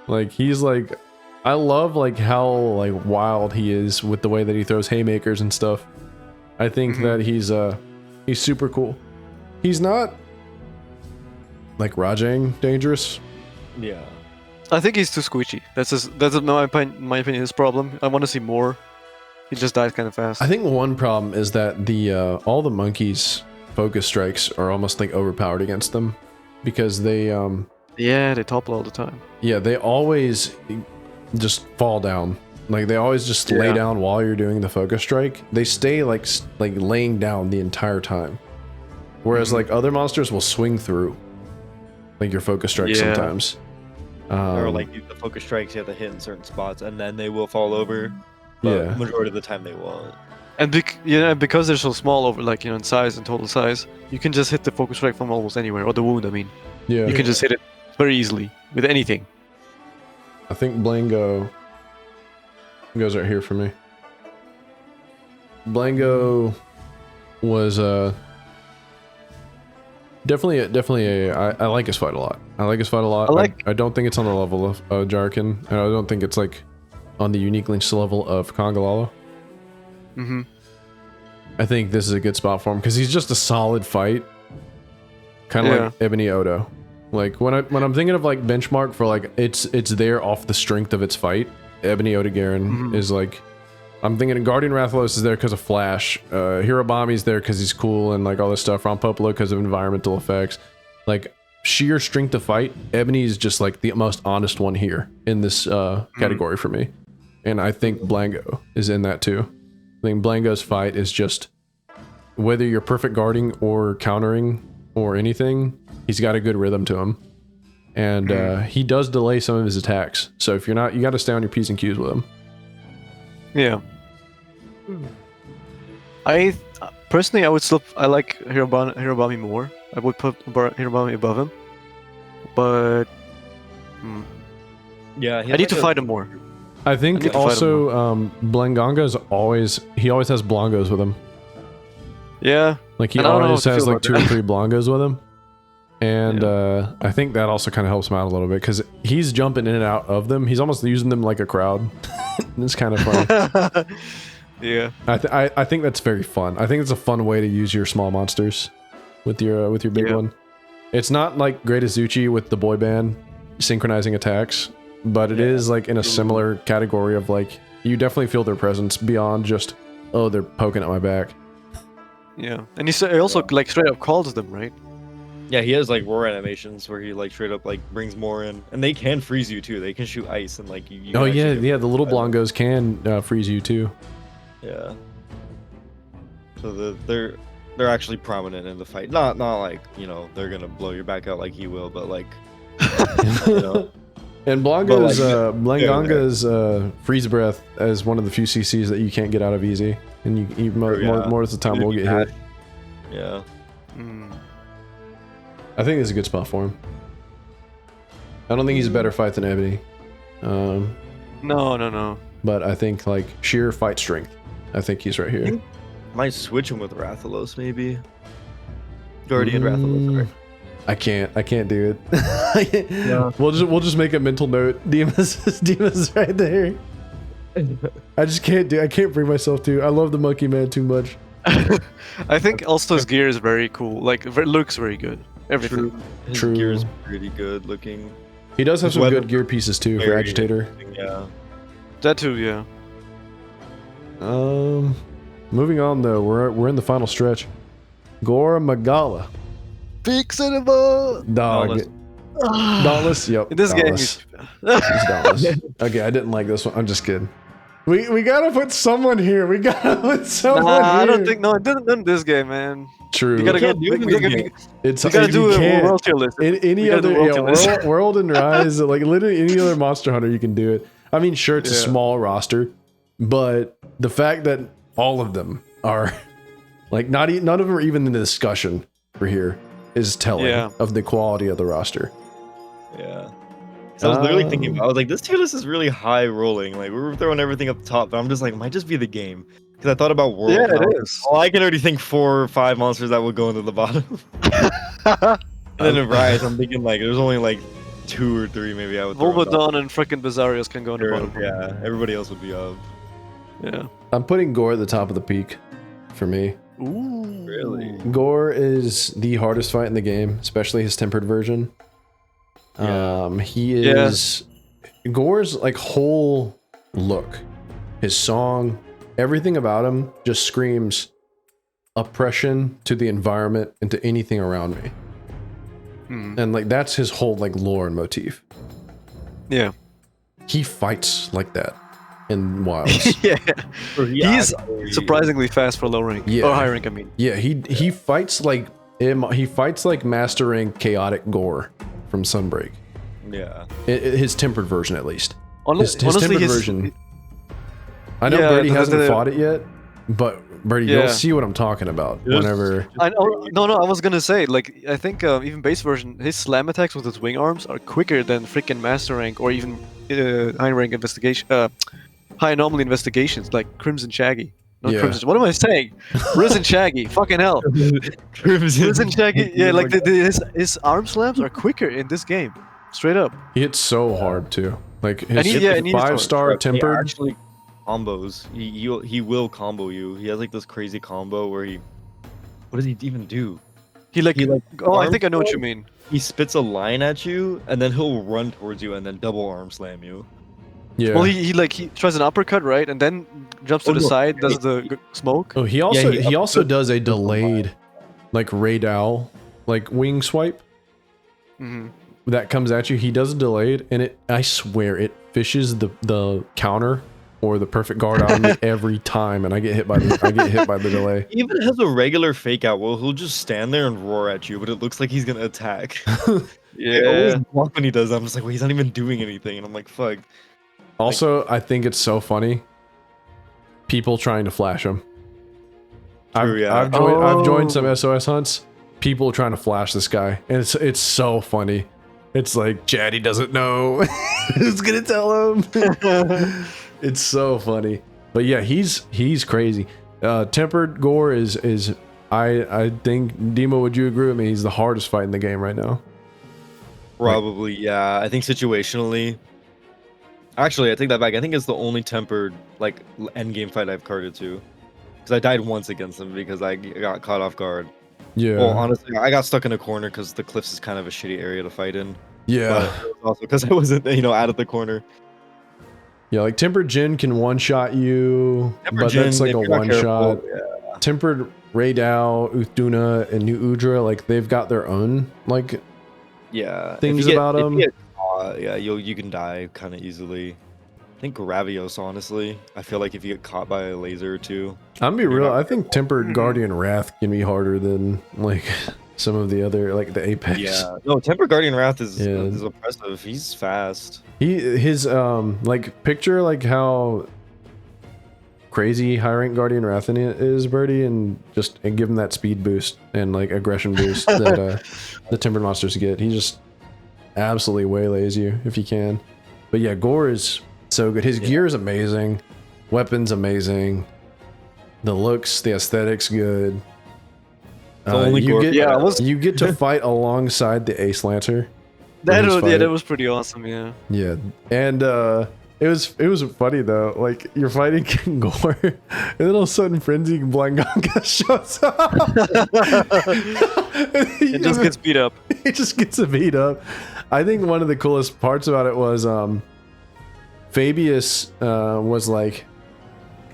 Like he's like I love like how like wild he is with the way that he throws haymakers and stuff. I think that he's super cool. He's not like Rajang dangerous. Yeah. I think he's too squishy. That's my opinion, his problem. I want to see more. He just dies kind of fast. I think one problem is that the all the monkeys focus strikes are almost like overpowered against them because they Yeah, they topple all the time. yeah, they always just fall down. Like they always just lay down while you're doing the focus strike. They stay like laying down the entire time. Whereas like other monsters will swing through like your focus strike sometimes. Or like the focus strikes you have to hit in certain spots and then they will fall over. But majority of the time they won't. And because they're so small over in size and total size, you can just hit the focus strike from almost anywhere, or the wound, I mean. Yeah. You can just hit it very easily with anything. I think Blango goes right here for me. Blango was definitely I like his fight a lot. I like his fight a lot. I don't think it's on the level of Jarkin, and I don't think it's like on the unique links level of Kongalalo. I think this is a good spot for him because he's just a solid fight, kind of like Ebony Odo. Like when I'm thinking of like benchmark for like it's there off the strength of its fight. Ebony Odogaron is like, I'm thinking Guardian Rathalos is there because of Flash. Hirobami's there because he's cool and like all this stuff. Rompopolo because of environmental effects. Like sheer strength of fight, Ebony is just like the most honest one here in this category for me. And I think Blango is in that too. I think Blango's fight is just, whether you're perfect guarding or countering or anything, he's got a good rhythm to him. And he does delay some of his attacks. So if you're not, you got to stay on your P's and Q's with him. Yeah. I personally, I like Hirobami more. I would put Hirobami above him. But yeah, I need to fight him more. I think also Blangonga's always has Blongos with him. Yeah. Like he always has like 2 or 3 Blongos with him. And I think that also kind of helps him out a little bit because he's jumping in and out of them. He's almost using them like a crowd. It's kind of fun. Yeah. I think that's very fun. I think it's a fun way to use your small monsters with your big one. It's not like Great Azuchi with the boy band synchronizing attacks, but it is like in a similar category of like, you definitely feel their presence beyond just, oh, they're poking at my back. Yeah. And he also like straight up calls them, right? Yeah, he has like roar animations where he like straight up like brings more in, and they can freeze you too. They can shoot ice and like you Oh can yeah, actually yeah. The little blongos can freeze you too. yeah. So they're actually prominent in the fight. Not like they're gonna blow your back out like he will, but like you know. And Blanga's But, like, Blanganga's freeze breath as one of the few CCs that you can't get out of easy, and you more of the time will get hit. Yeah. I think it's a good spot for him. I don't think he's a better fight than Ebony. No. But I think like sheer fight strength. I think he's right here. Might switch him with Rathalos maybe. Guardian Rathalos. Sorry. I can't do it. Yeah. We'll just make a mental note. Dima's right there. I just can't bring myself to. I love the monkey man too much. I think also his gear is very cool. Like it looks very good. Everything. His True. gear is pretty good looking. He does have His some weather- good gear pieces too for Very Agitator. Yeah. That too, yeah. Moving on though, we're in the final stretch. Gora Magala. Big cinema. Dog. Dauntless? Yep. In this game, Dauntless. He's Dauntless. Okay, I didn't like this one. I'm just kidding. We gotta put someone here. We gotta put someone here. I don't think it didn't in this game, man. True. You gotta go. can't do it in this game. It's You gotta do you a can't. world tier list. In any We gotta other do world tier list. world and Rise, like literally any other Monster Hunter, you can do it. I mean, sure, it's a Yeah. small roster, but the fact that all of them are like none of them are even in the discussion for here is telling Yeah. of the quality of the roster. Yeah. So I was literally thinking, I was like, this tier list is really high rolling. Like, we were throwing everything up top, but I'm just like, it might just be the game. Because I thought about World. Yeah, and I it was is. like, oh, I can already think 4 or 5 monsters that would go into the bottom. And then in Rise, I'm thinking, like, there's only, like, 2 or 3 maybe I would throw on top. Volvadon and frickin' Bizarrios can go in the bottom. Yeah, everybody else would be up. Yeah. I'm putting Gore at the top of the peak for me. Ooh. Really? Gore is the hardest fight in the game, especially his tempered version. Yeah. He is Gore's like whole look, his song, everything about him just screams oppression to the environment and to anything around me. And like that's his whole like lore and motif. Yeah. He fights like that in Wilds. Yeah. He's He's surprisingly fast for low rank. Yeah. Or high rank, I mean. Yeah, he fights like he fights like mastering chaotic Gore from Sunbreak. Yeah. His tempered version, at least. His Honestly, tempered his version. I know Yeah, Birdie the- hasn't the- fought it yet, but Birdie, Yeah. you'll see what I'm talking about Yes. whenever. I was gonna say, like, I think even base version, his slam attacks with his wing arms are quicker than freaking master rank or even high rank investigation, high anomaly investigations, like Crimson Shaggy. Not Yeah. Crimson. What am I saying? Risen Shaggy. Fucking hell. Risen Shaggy. Yeah, like his arm slams are quicker in this game. Straight up. He hits so hard too. Like And his and he's 5-star He tempered. actually combos. He will combo you. He has like this crazy combo where he. What does he even do? He like. He, like, Oh, I arm think I know what you slam? mean. He spits a line at you, and then he'll run towards you, and then double arm slam you. Yeah. Well, he tries an uppercut, right, and then jumps to Oh, the no. side, does the smoke. Oh, he also he he also uppercut- does a delayed, like Raid Owl, like wing swipe Hmm. that comes at you. He does a delayed, and I swear it fishes the counter or the perfect guard out of me every time, and I get hit by the delay. He even has a regular fake out. Well, he'll just stand there and roar at you, but it looks like he's gonna attack. I always Yeah. block when he does that. I'm just like, well, he's not even doing anything, and I'm like, fuck. Also, I think it's so funny. People trying to flash him. True, yeah. I've joined some Oh. SOS hunts. People trying to flash this guy, and it's so funny. It's like Chatty doesn't know. Who's gonna tell him? It's so funny. But yeah, he's crazy. Tempered Gore is I think Demo, would you agree with me? He's the hardest fight in the game right now. Probably, yeah. I think situationally. Actually, I take that back. I think it's the only tempered like end game fight I've carded to, because I died once against him because I got caught off guard. Yeah. Well, honestly, I got stuck in a corner because the cliffs is kind of a shitty area to fight in. yeah. But it was also because I wasn't, out of the corner. Yeah, like Tempered Jin can one-shot you, Tempered but that's Jin, like if a you're not one-shot. careful, yeah. Tempered Raydao, Uthduna, and New Udra, like they've got their own like Yeah. things if you get, about if them. you get caught, yeah, you can die kind of easily. I think Gravios, honestly. I feel like if you get caught by a laser or two. I'm gonna be you're real. not I think Tempered Guardian Wrath can be harder than like some of the other like the Apex. Yeah. No, Temper Guardian Wrath is Yeah. oppressive. He's fast. His like picture like how crazy high rank Guardian Wrath is, Birdie, and give him that speed boost and like aggression boost that the Timbered monsters get. He just absolutely waylays you if you can. But yeah, Gore is so good. His gear is amazing, weapons amazing, the looks, the aesthetics good. You get to fight alongside the Ace Lancer. That was pretty awesome. Yeah. Yeah, and it was funny though. Like you're fighting King Gore, and then all of a sudden Frenzy Blanganga shows up. It just gets beat up. He just gets beat up. I think one of the coolest parts about it was Fabius was like,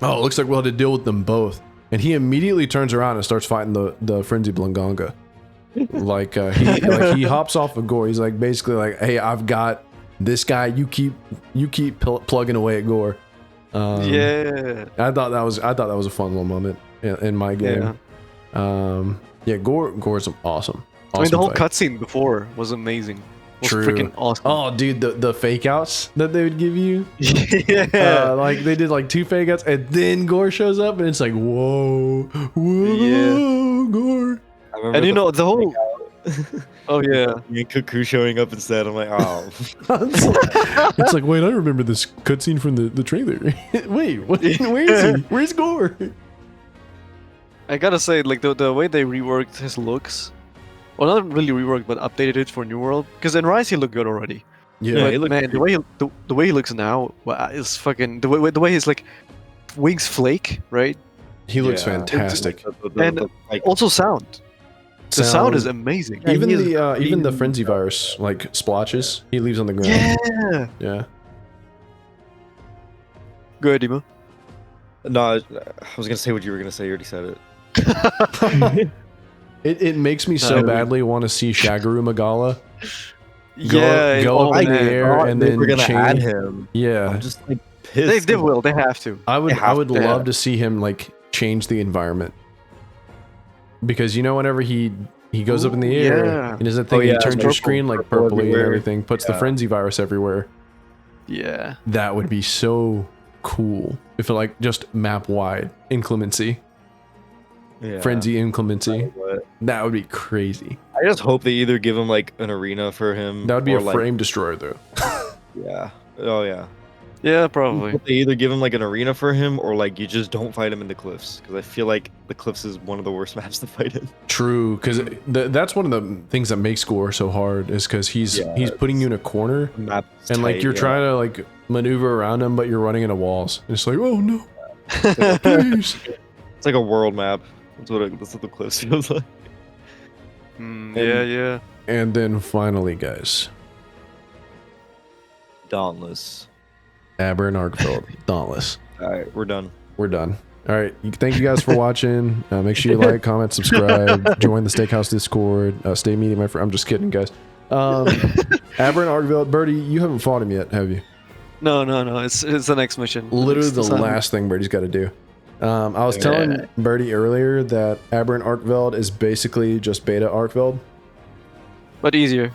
"Oh, it looks like we'll have to deal with them both," and he immediately turns around and starts fighting the Frenzy Blanganga. He hops off of Gore. He's like basically like, "Hey, I've got this guy. You keep plugging away at Gore." Yeah. I thought that was a fun little moment in my game. Yeah. Gore's awesome. I mean, the whole fight. cutscene before was amazing. It was True. freaking awesome. Oh, dude, the fake outs that they would give you. Yeah. Like they did like 2 fake outs, and then Gore shows up, and it's like, whoa, Gore. And you know the whole. Oh yeah. Me and Cuckoo showing up instead. I'm like, oh. It's like, wait, I remember this cutscene from the trailer. Wait, where is he? Where's Gore? I gotta say, like the way they reworked his looks, well, not really reworked, but updated it for New World. Because in Rise he looked good already. Yeah, But, man, the way he looks now, is fucking the way his like wings flake, right? he looks Yeah. fantastic. And also sound. The sound is amazing. Even the frenzy virus like splotches he leaves on the ground. Yeah. Yeah. Go ahead, Dima. No, I was gonna say what you were gonna say. You already said it. It makes me so badly want to see Shagaru Magala Yeah. go up in the man. air and then we're gonna change. add him. Yeah, I'm just like pissed. They will. They have to. I would to. love to see him like change the environment, because whenever he goes up in the air yeah. and does that thing, yeah, he turns your purple- screen like purple purpley and everywhere. everything, puts the Yeah. frenzy virus everywhere. Yeah. That would be so cool if it like just map wide inclemency, Yeah. frenzy inclemency. But That would be crazy. I just hope they either give him like an arena for him. That would be or, a like, frame destroyer though. Yeah. Oh yeah. Yeah, probably. Hope they either give him like an arena for him, or like you just don't fight him in the cliffs, because I feel like the cliffs is one of the worst maps to fight in. True, because that's one of the things that makes Gore so hard is because he's putting you in a corner, The map is and like tight, you're yeah. trying to like maneuver around him, but you're running into walls. And it's like, oh no, please. It's like a world map. That's what the cliffs feels like. Yeah. And then finally, guys, Dauntless. Aber and Arkfeld, Dauntless. All right, we're done. We're done. All right. Thank you guys for watching. Make sure you like, comment, subscribe, join the Steakhouse Discord. Stay meeting my friend. I'm just kidding, guys. Aber and Arkfeld, Birdie, you haven't fought him yet, have you? No. It's the next mission. Literally It's the assignment. last thing Birdie's got to do. I was telling Birdie earlier that Aberrant Arkveld is basically just beta Arkveld. But easier.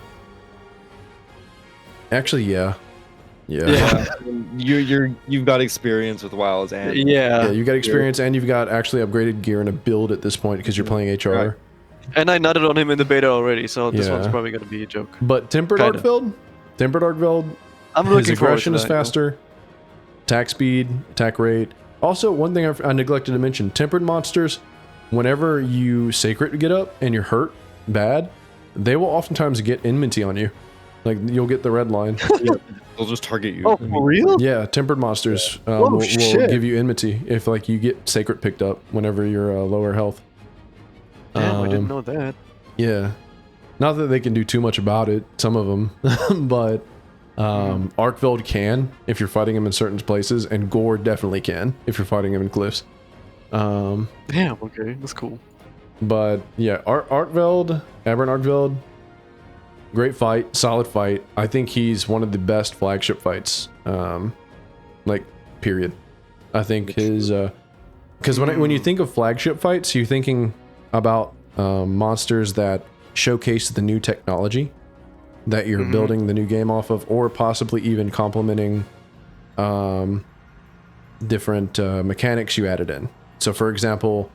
Actually, yeah. You've got experience with WoWs and Yeah, you got experience and you've got actually upgraded gear and a build at this point because you're playing HR. Right. And I nutted on him in the beta already, so this Yeah. one's probably gonna be a joke. But Tempered Kinda. Arkveld, I'm his looking forward aggression to is that, faster, attack speed, attack rate. Also, one thing I neglected to mention, tempered monsters, whenever you sacred get up and you're hurt bad, they will oftentimes get enmity on you. Like, you'll get the red line. they'll just target you. Oh, for real? Yeah, tempered monsters will shit. give you enmity if like you get sacred picked up whenever you're lower health. Damn, I didn't know that. Yeah, not that they can do too much about it, some of them, but Arkveld can if you're fighting him in certain places, and Gore definitely can if you're fighting him in cliffs. Damn, okay, that's cool. But yeah, Arkveld, Aberrant Arkveld, great fight, solid fight. I think he's one of the best flagship fights. Like, period. I think his because when you think of flagship fights, you're thinking about monsters that showcase the new technology that you're building the new game off of, or possibly even complementing different mechanics you added in. So, for example,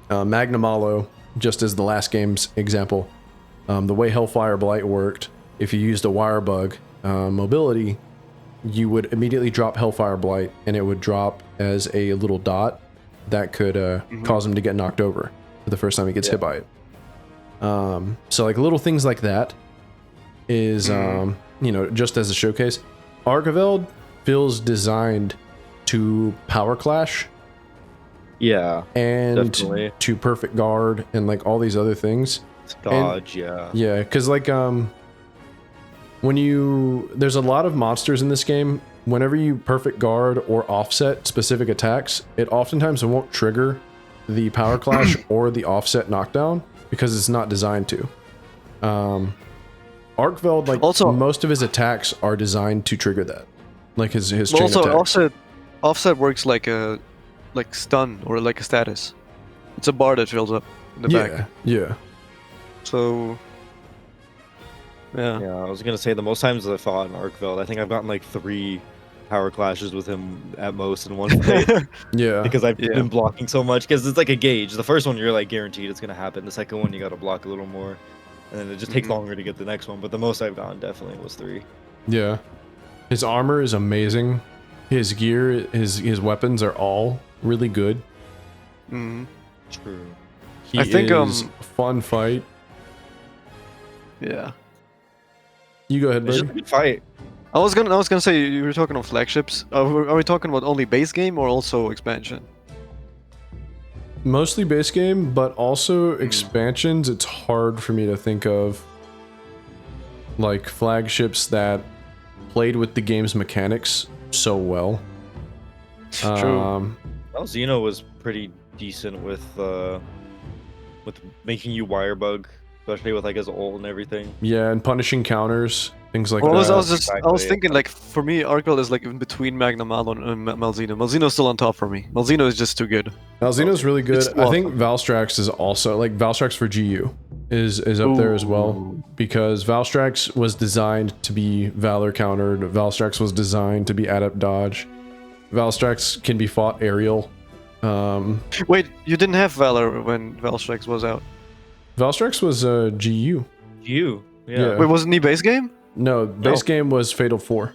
Magnamalo, just as the last game's example, the way Hellfire Blight worked, if you used a wire bug mobility, you would immediately drop Hellfire Blight, and it would drop as a little dot that could cause him to get knocked over for the first time he gets hit by it. So like little things like that is, you know, just as a showcase. Arkveld feels designed to power clash. Yeah, And definitely. to perfect guard and like all these other things. Dodge, yeah. Yeah, because like there's a lot of monsters in this game. Whenever you perfect guard or offset specific attacks, it oftentimes won't trigger the power clash or the offset knockdown because it's not designed to. Arkveld, like Also- most of his attacks are designed to trigger that, like his Well, chain also, attacks. offset works like a stun or like a status. It's a bar that fills up in the back. Yeah. So, yeah. Yeah, I was gonna say the most times I fought in Arkveld, I think I've gotten like 3 power clashes with him at most in one fight Yeah. because I've Yeah. been blocking so much. Because it's like a gauge. The first one you're like guaranteed it's gonna happen. The second one you gotta block a little more, and then it just takes longer to get the next one. But the most I've gotten definitely was 3. Yeah. His armor is amazing. His gear, his weapons are all really good. Mhm. True. He I think, is fun fight. Yeah. You go ahead, It's buddy. just a good fight. I was gonna say you were talking about flagships. Are we talking about only base game or also expansion? Mostly base game, but also expansions. It's hard for me to think of like flagships that played with the game's mechanics so well. True. Well, Xeno was pretty decent with making you wire bug, especially with like his ult and everything. Yeah, and punishing counters, things like Well, I that. was Exactly. thinking like for me, Arkveld is like in between Magnamalo and Malzeno. Malzeno's still on top for me. Malzeno is just too good. Alzino's really good. It's I think awesome. Valstrax is also like Valstrax for GU is up there as well, Ooh. because Valstrax was designed to be Valor countered. Valstrax was designed to be adept dodge. Valstrax can be fought aerial. Wait, you didn't have Valor when Valstrax was out. Valstrax was GU. You. Yeah. Yeah. Wait, wasn't he base game? No, base No. game was Fated 4.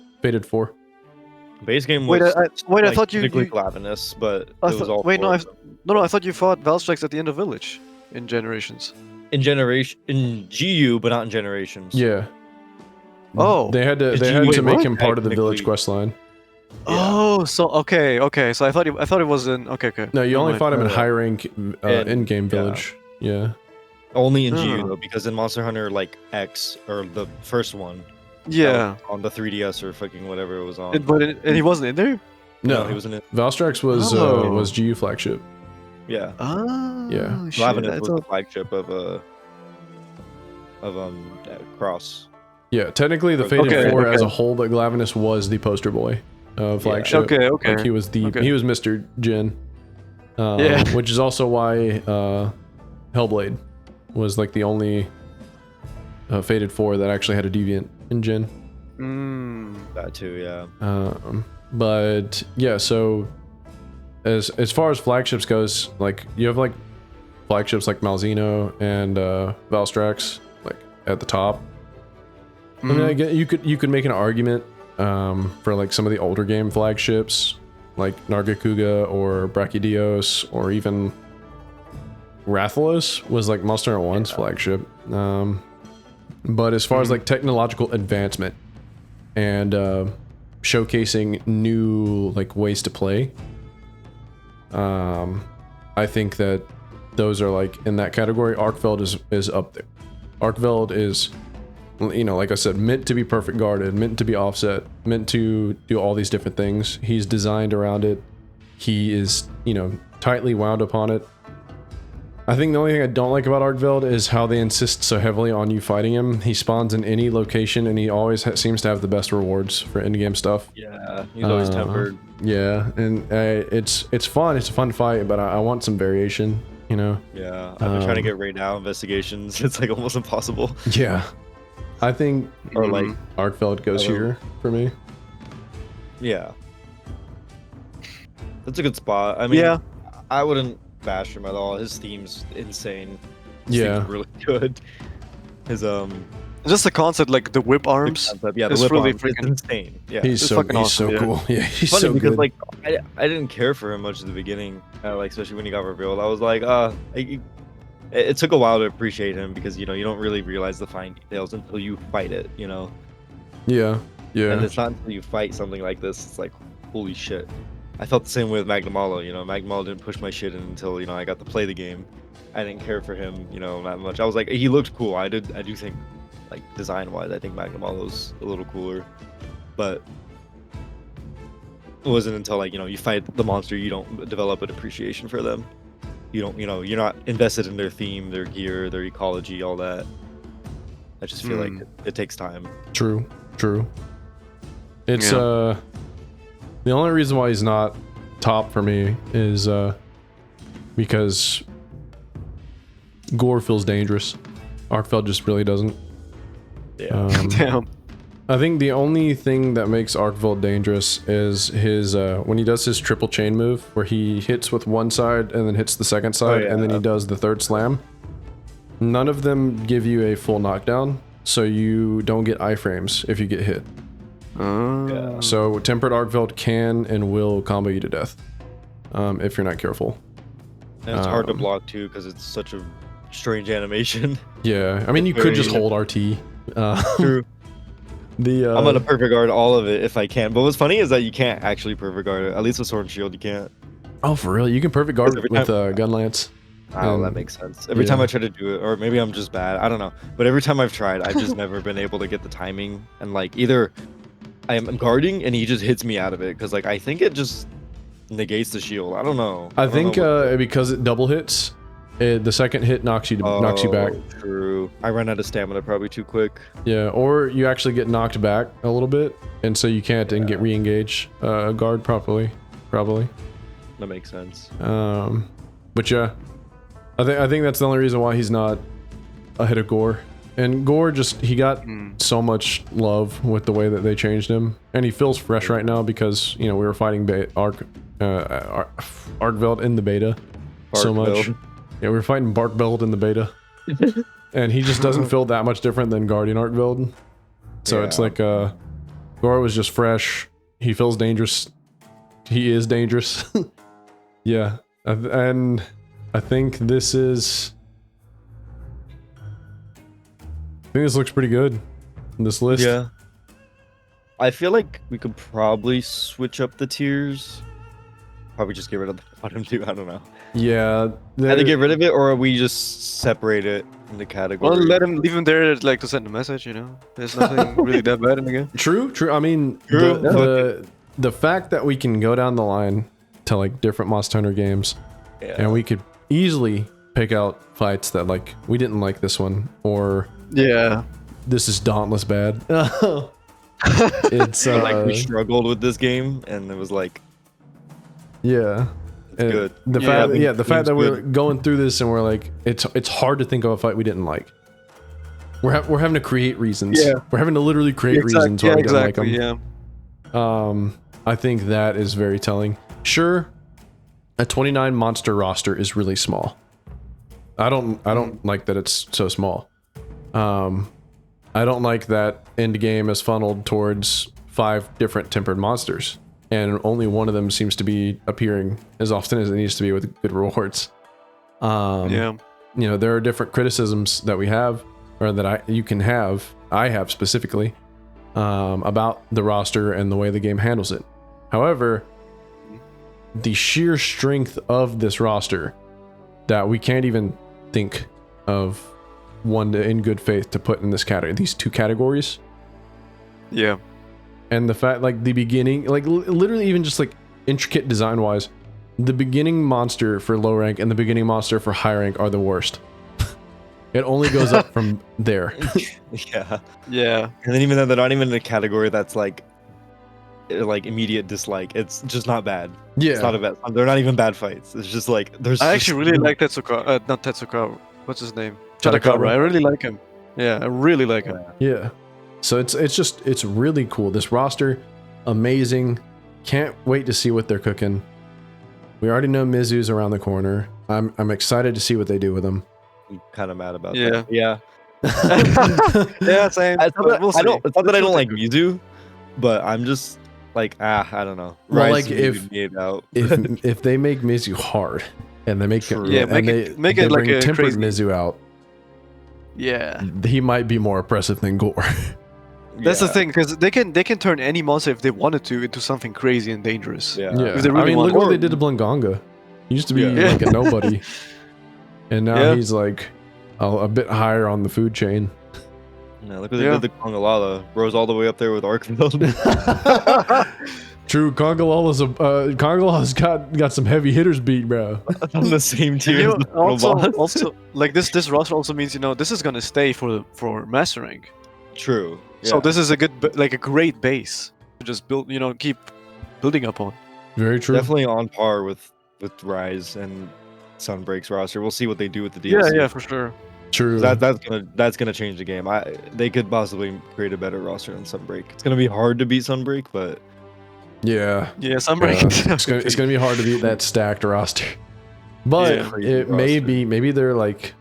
Base game Wait, was I like, thought you. technically Glavenus, but I it was thought- all wait, no, 4 I of them. No, I thought you fought Valstrax at the end of Village in Generations. in GU, but not in Generations. Yeah. Oh. They had to Is they had GU to make what? him part of the village Technically- quest line. Oh, so okay. So I thought it was in. Okay. No, you Never only mind. fought him in Yeah. high rank in-game yeah. village. Yeah. Only in Oh. GU though, because in Monster Hunter like X or the first one, Yeah. on the 3DS or fucking whatever it was on. And he wasn't in there. No, he was in it. Valstrax Oh. was GU flagship. Yeah, Ah. Yeah. Shit, Glavenus I was thought- the flagship of Cross. Yeah, technically the Fated Okay, 4 as okay. a whole, but Glavenus was the poster boy flagship. Okay. Like he was Okay. he was Mr. Jin. Yeah. Which is also why Hellblade was like the only Fated 4 that actually had a deviant in Jin. That too, yeah. But yeah, so as far as flagships goes, like you have like flagships like Malzeno and Valstrax like at the top. I mean, I get you could make an argument for like some of the older game flagships like Nargacuga or Brachydios or even Rathalos was like Monster Hunter 1's flagship. But as far as like technological advancement and showcasing new like ways to play, I think that those are like in that category. Arkveld is up there. Arkveld is, you know, like I said, meant to be perfect guarded, meant to be offset, meant to do all these different things. He's designed around it. He is, you know, tightly wound upon it. I think the only thing I don't like about Arkveld is how they insist so heavily on you fighting him. He spawns in any location, and he always seems to have the best rewards for in-game stuff. Yeah, he's always tempered. Yeah, and it's fun. It's a fun fight, but I want some variation. You know. Yeah, I've been trying to get right now investigations. It's like almost impossible. Yeah, I think Or like Arkveld goes here for me. Yeah, that's a good spot. I mean, Yeah. I wouldn't bash him at all. His theme's insane. His Yeah. theme's really good. His Just the concept, like the whip arms. concept, yeah, the it's whip really arms, freaking- it's insane. Yeah, He's It's so fucking he's awesome, so yeah. cool. Yeah, he's funny so because good. like I didn't care for him much at the beginning, like especially when he got revealed. I was like, it took a while to appreciate him because you don't really realize the fine details until you fight it, Yeah, yeah. And it's not until you fight something like this, it's like, holy shit. I felt the same way with Magnamalo. Magnamalo didn't push my shit in until I got to play the game. I didn't care for him, that much. I was like, he looked cool. I do think, like design wise, I think Magnamalo's a little cooler, but it wasn't until like you fight the monster you don't develop an appreciation for them. You don't, you're not invested in their theme, their gear, their ecology, all that. I just feel like it takes time. True. It's the only reason why he's not top for me is because Gore feels dangerous. Arkveld just really doesn't. Yeah. Damn. I think the only thing that makes Arkveld dangerous is his when he does his triple chain move, where he hits with one side and then hits the second side, and then he does the third slam. None of them give you a full knockdown, so you don't get iframes if you get hit. So tempered Arkveld can and will combo you to death if you're not careful. And it's hard to block too because it's such a strange animation. Yeah, I mean you could just hold RT. True. I'm I'm gonna perfect guard all of it if I can. But what's funny is that you can't actually perfect guard it. At least with Sword and Shield, you can't. Oh, for real? You can perfect guard Every with time- gun lance. Oh, that makes sense. Every time I try to do it, or maybe I'm just bad. I don't know. But every time I've tried, I've just never been able to get the timing. And like either I am guarding and he just hits me out of it because like I think it just negates the shield. I don't know. I think because it double hits, the second hit knocks you back. True. I run out of stamina probably too quick. Yeah, or you actually get knocked back a little bit, and so you can't get re-engage guard properly. Probably. That makes sense. But yeah, I think that's the only reason why he's not ahead of Gore. And Gore he got so much love with the way that they changed him, and he feels fresh right now because we were fighting Arkveld in the beta so much. Yeah, we were fighting Barkbeld in the beta, and he just doesn't feel that much different than Guardian Arkveld. So it's like Gore was just fresh. He feels dangerous. He is dangerous. Yeah, and I think this looks pretty good. This list. Yeah. I feel like we could probably switch up the tiers. Probably just get rid of the bottom two. I don't know. Yeah. Either get rid of it or we just separate it into categories. Well, leave him there, like to send a message. There's nothing really that bad in the game. True. I mean, the fact that we can go down the line to like different Monster Hunter games, and we could easily pick out fights that like we didn't like this one, or this is Dauntless bad. It's like we struggled with this game, and it was like, yeah. it's good. The fact that we're going through this and we're like, it's hard to think of a fight we didn't like. We're having to create reasons. Yeah. We're having to literally create reasons why we didn't like them. Yeah. I think that is very telling. Sure, a 29 monster roster is really small. I don't like that it's so small. I don't like that end game is funneled towards 5 different tempered monsters, and only one of them seems to be appearing as often as it needs to be with good rewards. There are different criticisms that we have, or that I have specifically, about the roster and the way the game handles it. However, the sheer strength of this roster, that we can't even think of one in good faith to put in this category, these 2 categories. Yeah. And the fact, like the beginning, like literally even just like intricate design wise, the beginning monster for low rank and the beginning monster for high rank are the worst. It only goes up from there. Yeah. Yeah. And then even though they're not even in a category that's like immediate dislike, it's just not bad. Yeah. It's not a bad. They're not even bad fights. It's just like there's. I just- actually really like Tetsuka. Not Tetsuka. What's his name? Chadakabra. Chadakabra. I really like him. Yeah, I really like him. Yeah. So it's really cool. This roster, amazing. Can't wait to see what they're cooking. We already know Mizu's around the corner. I'm excited to see what they do with him. I'm kind of mad about Yeah. that. Yeah. Yeah, same. It's not, We'll I don't. see. It's not that I don't like Mizu, but I'm just like I don't know. Well, Rise like, is if- made out. If they make Mizu hard and they make True. Yeah, and make they, it- make they it like bring a tempered crazy- Mizu out, Yeah. he might be more oppressive than Gore. That's the Yeah. thing, because they can turn any monster if they wanted to into something crazy and dangerous. Yeah. Yeah, If they really I mean, want- look what or- they did to Blanganga. He used to be Yeah. like a nobody, and now Yeah. he's like a bit higher on the food chain. Yeah, look what they Yeah. did to Kongalala. Rose all the way up there with Arkveld. True, Kongalala's got some heavy hitters beat, bro. on the same And tier you as know, the final boss. also, like this roster also means this is gonna stay for master rank. True. So Yeah. this is a great base to just build, keep building upon. Very true. Definitely on par with Rise and Sunbreak's roster. We'll see what they do with the Yeah, DLC. yeah, for sure. True. That's gonna change the game. They could possibly create a better roster than Sunbreak. It's gonna be hard to beat Sunbreak, but yeah. Yeah, Sunbreak. It's gonna be hard to beat that stacked roster, but Yeah. Crazy it may roster. be. Maybe they're like,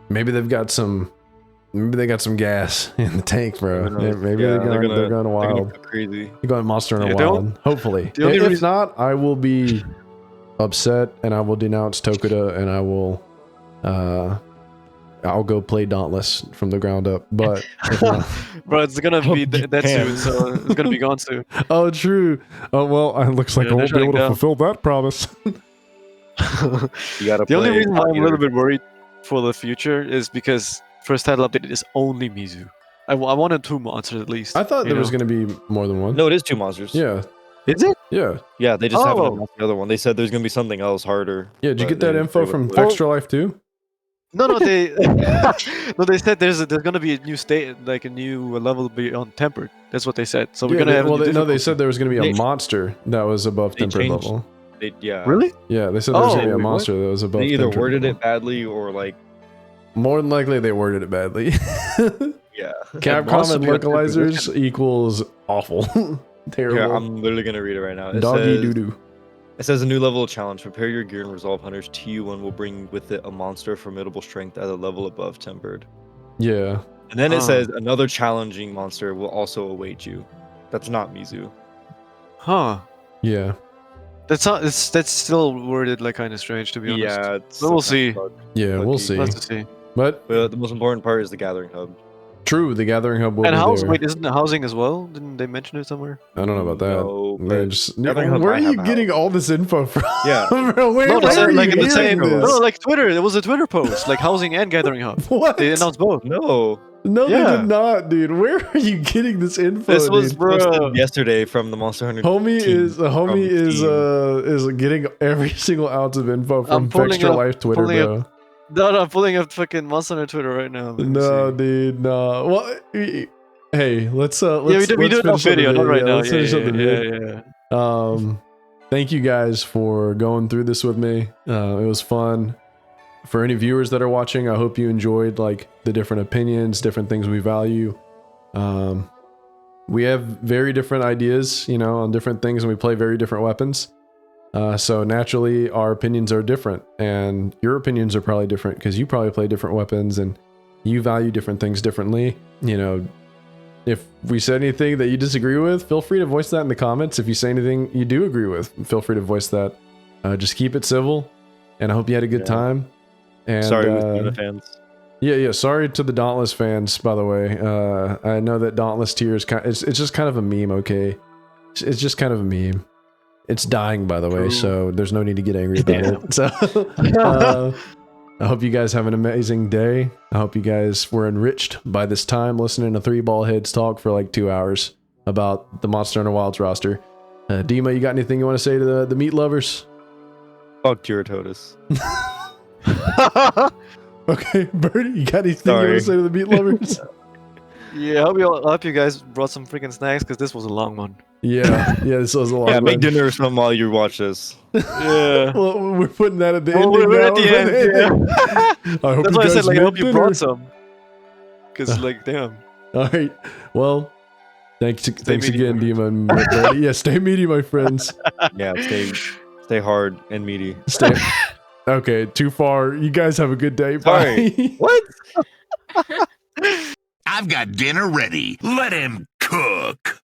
maybe they got some gas in the tank, bro. Who knows? Maybe Yeah, they're going they're gonna wild. go crazy. You're going Monster Hunter Yeah, the Wild, hopefully. the only If reason- not, I will be upset and I will denounce Tokuda and I will I'll go play Dauntless from the ground up. But if not- Bro, it's gonna be You that can. soon, so it's gonna be gone soon. oh, true. Oh well, it looks like Yeah, I they're won't be able shutting to down. fulfill that promise. You gotta The only play reason why I'm a Akira. little bit worried for the future is because first title update is only Mizu. I wanted 2 monsters at least. I thought you there was know? going to be more than one. No, it is 2 monsters. Yeah, Is it? yeah, Yeah, they just haven't Oh. announced the other one. They said there's gonna be something else harder. yeah. Did you but get that they- info they from wouldn't- Extra Life too? No, they no, they said there's gonna be a new state, like a new level beyond tempered. That's what they said. So we're Yeah, gonna they, have. well, a new they difficulty. said there was going to be a They- monster that was above they tempered changed- level. Yeah. Really? Yeah, they said there was Oh, going to be a wait, what? monster that was above. They either tempered worded level. it badly or like More than likely, they worded it badly. yeah. Capcom monster and be on tempered localizers equals awful, terrible, Here, I'm literally gonna read it right now. It doggy says, doo doo. It says a new level of challenge. Prepare your gear and resolve hunters. TU1 will bring with it a monster of formidable strength at a level above tempered. Yeah, And then it Huh. says another challenging monster will also await you. That's not Mizu. Huh. yeah, That's not. That's still worded like kind of strange to be honest. Yeah, it's But we'll some kind see. of bug. yeah. We'll Lucky. see. Let's just see. But But the most important part is the gathering hub. true, the Gathering Hub will And be housing. there. Wait, isn't the housing as well? Didn't they mention it somewhere? I don't know about that. No, Man, but just, Gathering Hub where are might you have a getting all this info from? Yeah. Bro, where No, they are said you like in the hearing same. this? No, like Twitter. It was a Twitter post, like housing and gathering hub. What? They announced both. no. No, they Yeah. did not, dude. Where are you getting this info? This was dude? bro. Posted yesterday from the Monster Hunter. Homie team, is getting every single ounce of info from I'm pulling Extra up- Life Twitter, pulling bro. No, I'm pulling up fucking Monster Hunter Twitter right now. Let me No, see. dude, no. Well, hey, let's Yeah, we do it on finish up the video, not right Yeah, now. let's Yeah, finish up the vid. yeah. Thank you guys for going through this with me. It was fun. For any viewers that are watching, I hope you enjoyed like the different opinions, different things we value. We have very different ideas, on different things, and we play very different weapons. So naturally, our opinions are different, and your opinions are probably different because you probably play different weapons and you value different things differently. If we said anything that you disagree with, feel free to voice that in the comments. If you say anything you do agree with, feel free to voice that. Just keep it civil, and I hope you had a good Yeah. time. And Sorry, with the fans. yeah. Sorry to the Dauntless fans, by the way. I know that Dauntless tier is it's just kind of a meme. Okay, it's just kind of a meme. It's dying, by the way, True. so there's no need to get angry about Yeah. it. So, I hope you guys have an amazing day. I hope you guys were enriched by this time listening to 3 ball heads talk for like 2 hours about the Monster Hunter Wilds roster. Dima, you got anything you want to say to the meat lovers? Fuck Giratotus. Okay, Birdie, you got anything you want Sorry. to say to the meat lovers? Yeah, I hope you guys brought some freaking snacks because this was a long one. Yeah, this was a long Yeah, one. make dinner or something while you watch this. Yeah. Well, we're putting that at the Well, ending we're now. at the end, yeah. I hope That's you why I guys said, like, I made hope you dinner. brought some. Because, like, damn. All right. Well, thanks medium. again, Dima and Birdie. Yeah, stay meaty, my friends. Yeah, stay hard and meaty. Stay. Okay, too far. You guys have a good day. Sorry. Bye. What? I've got dinner ready. Let him cook.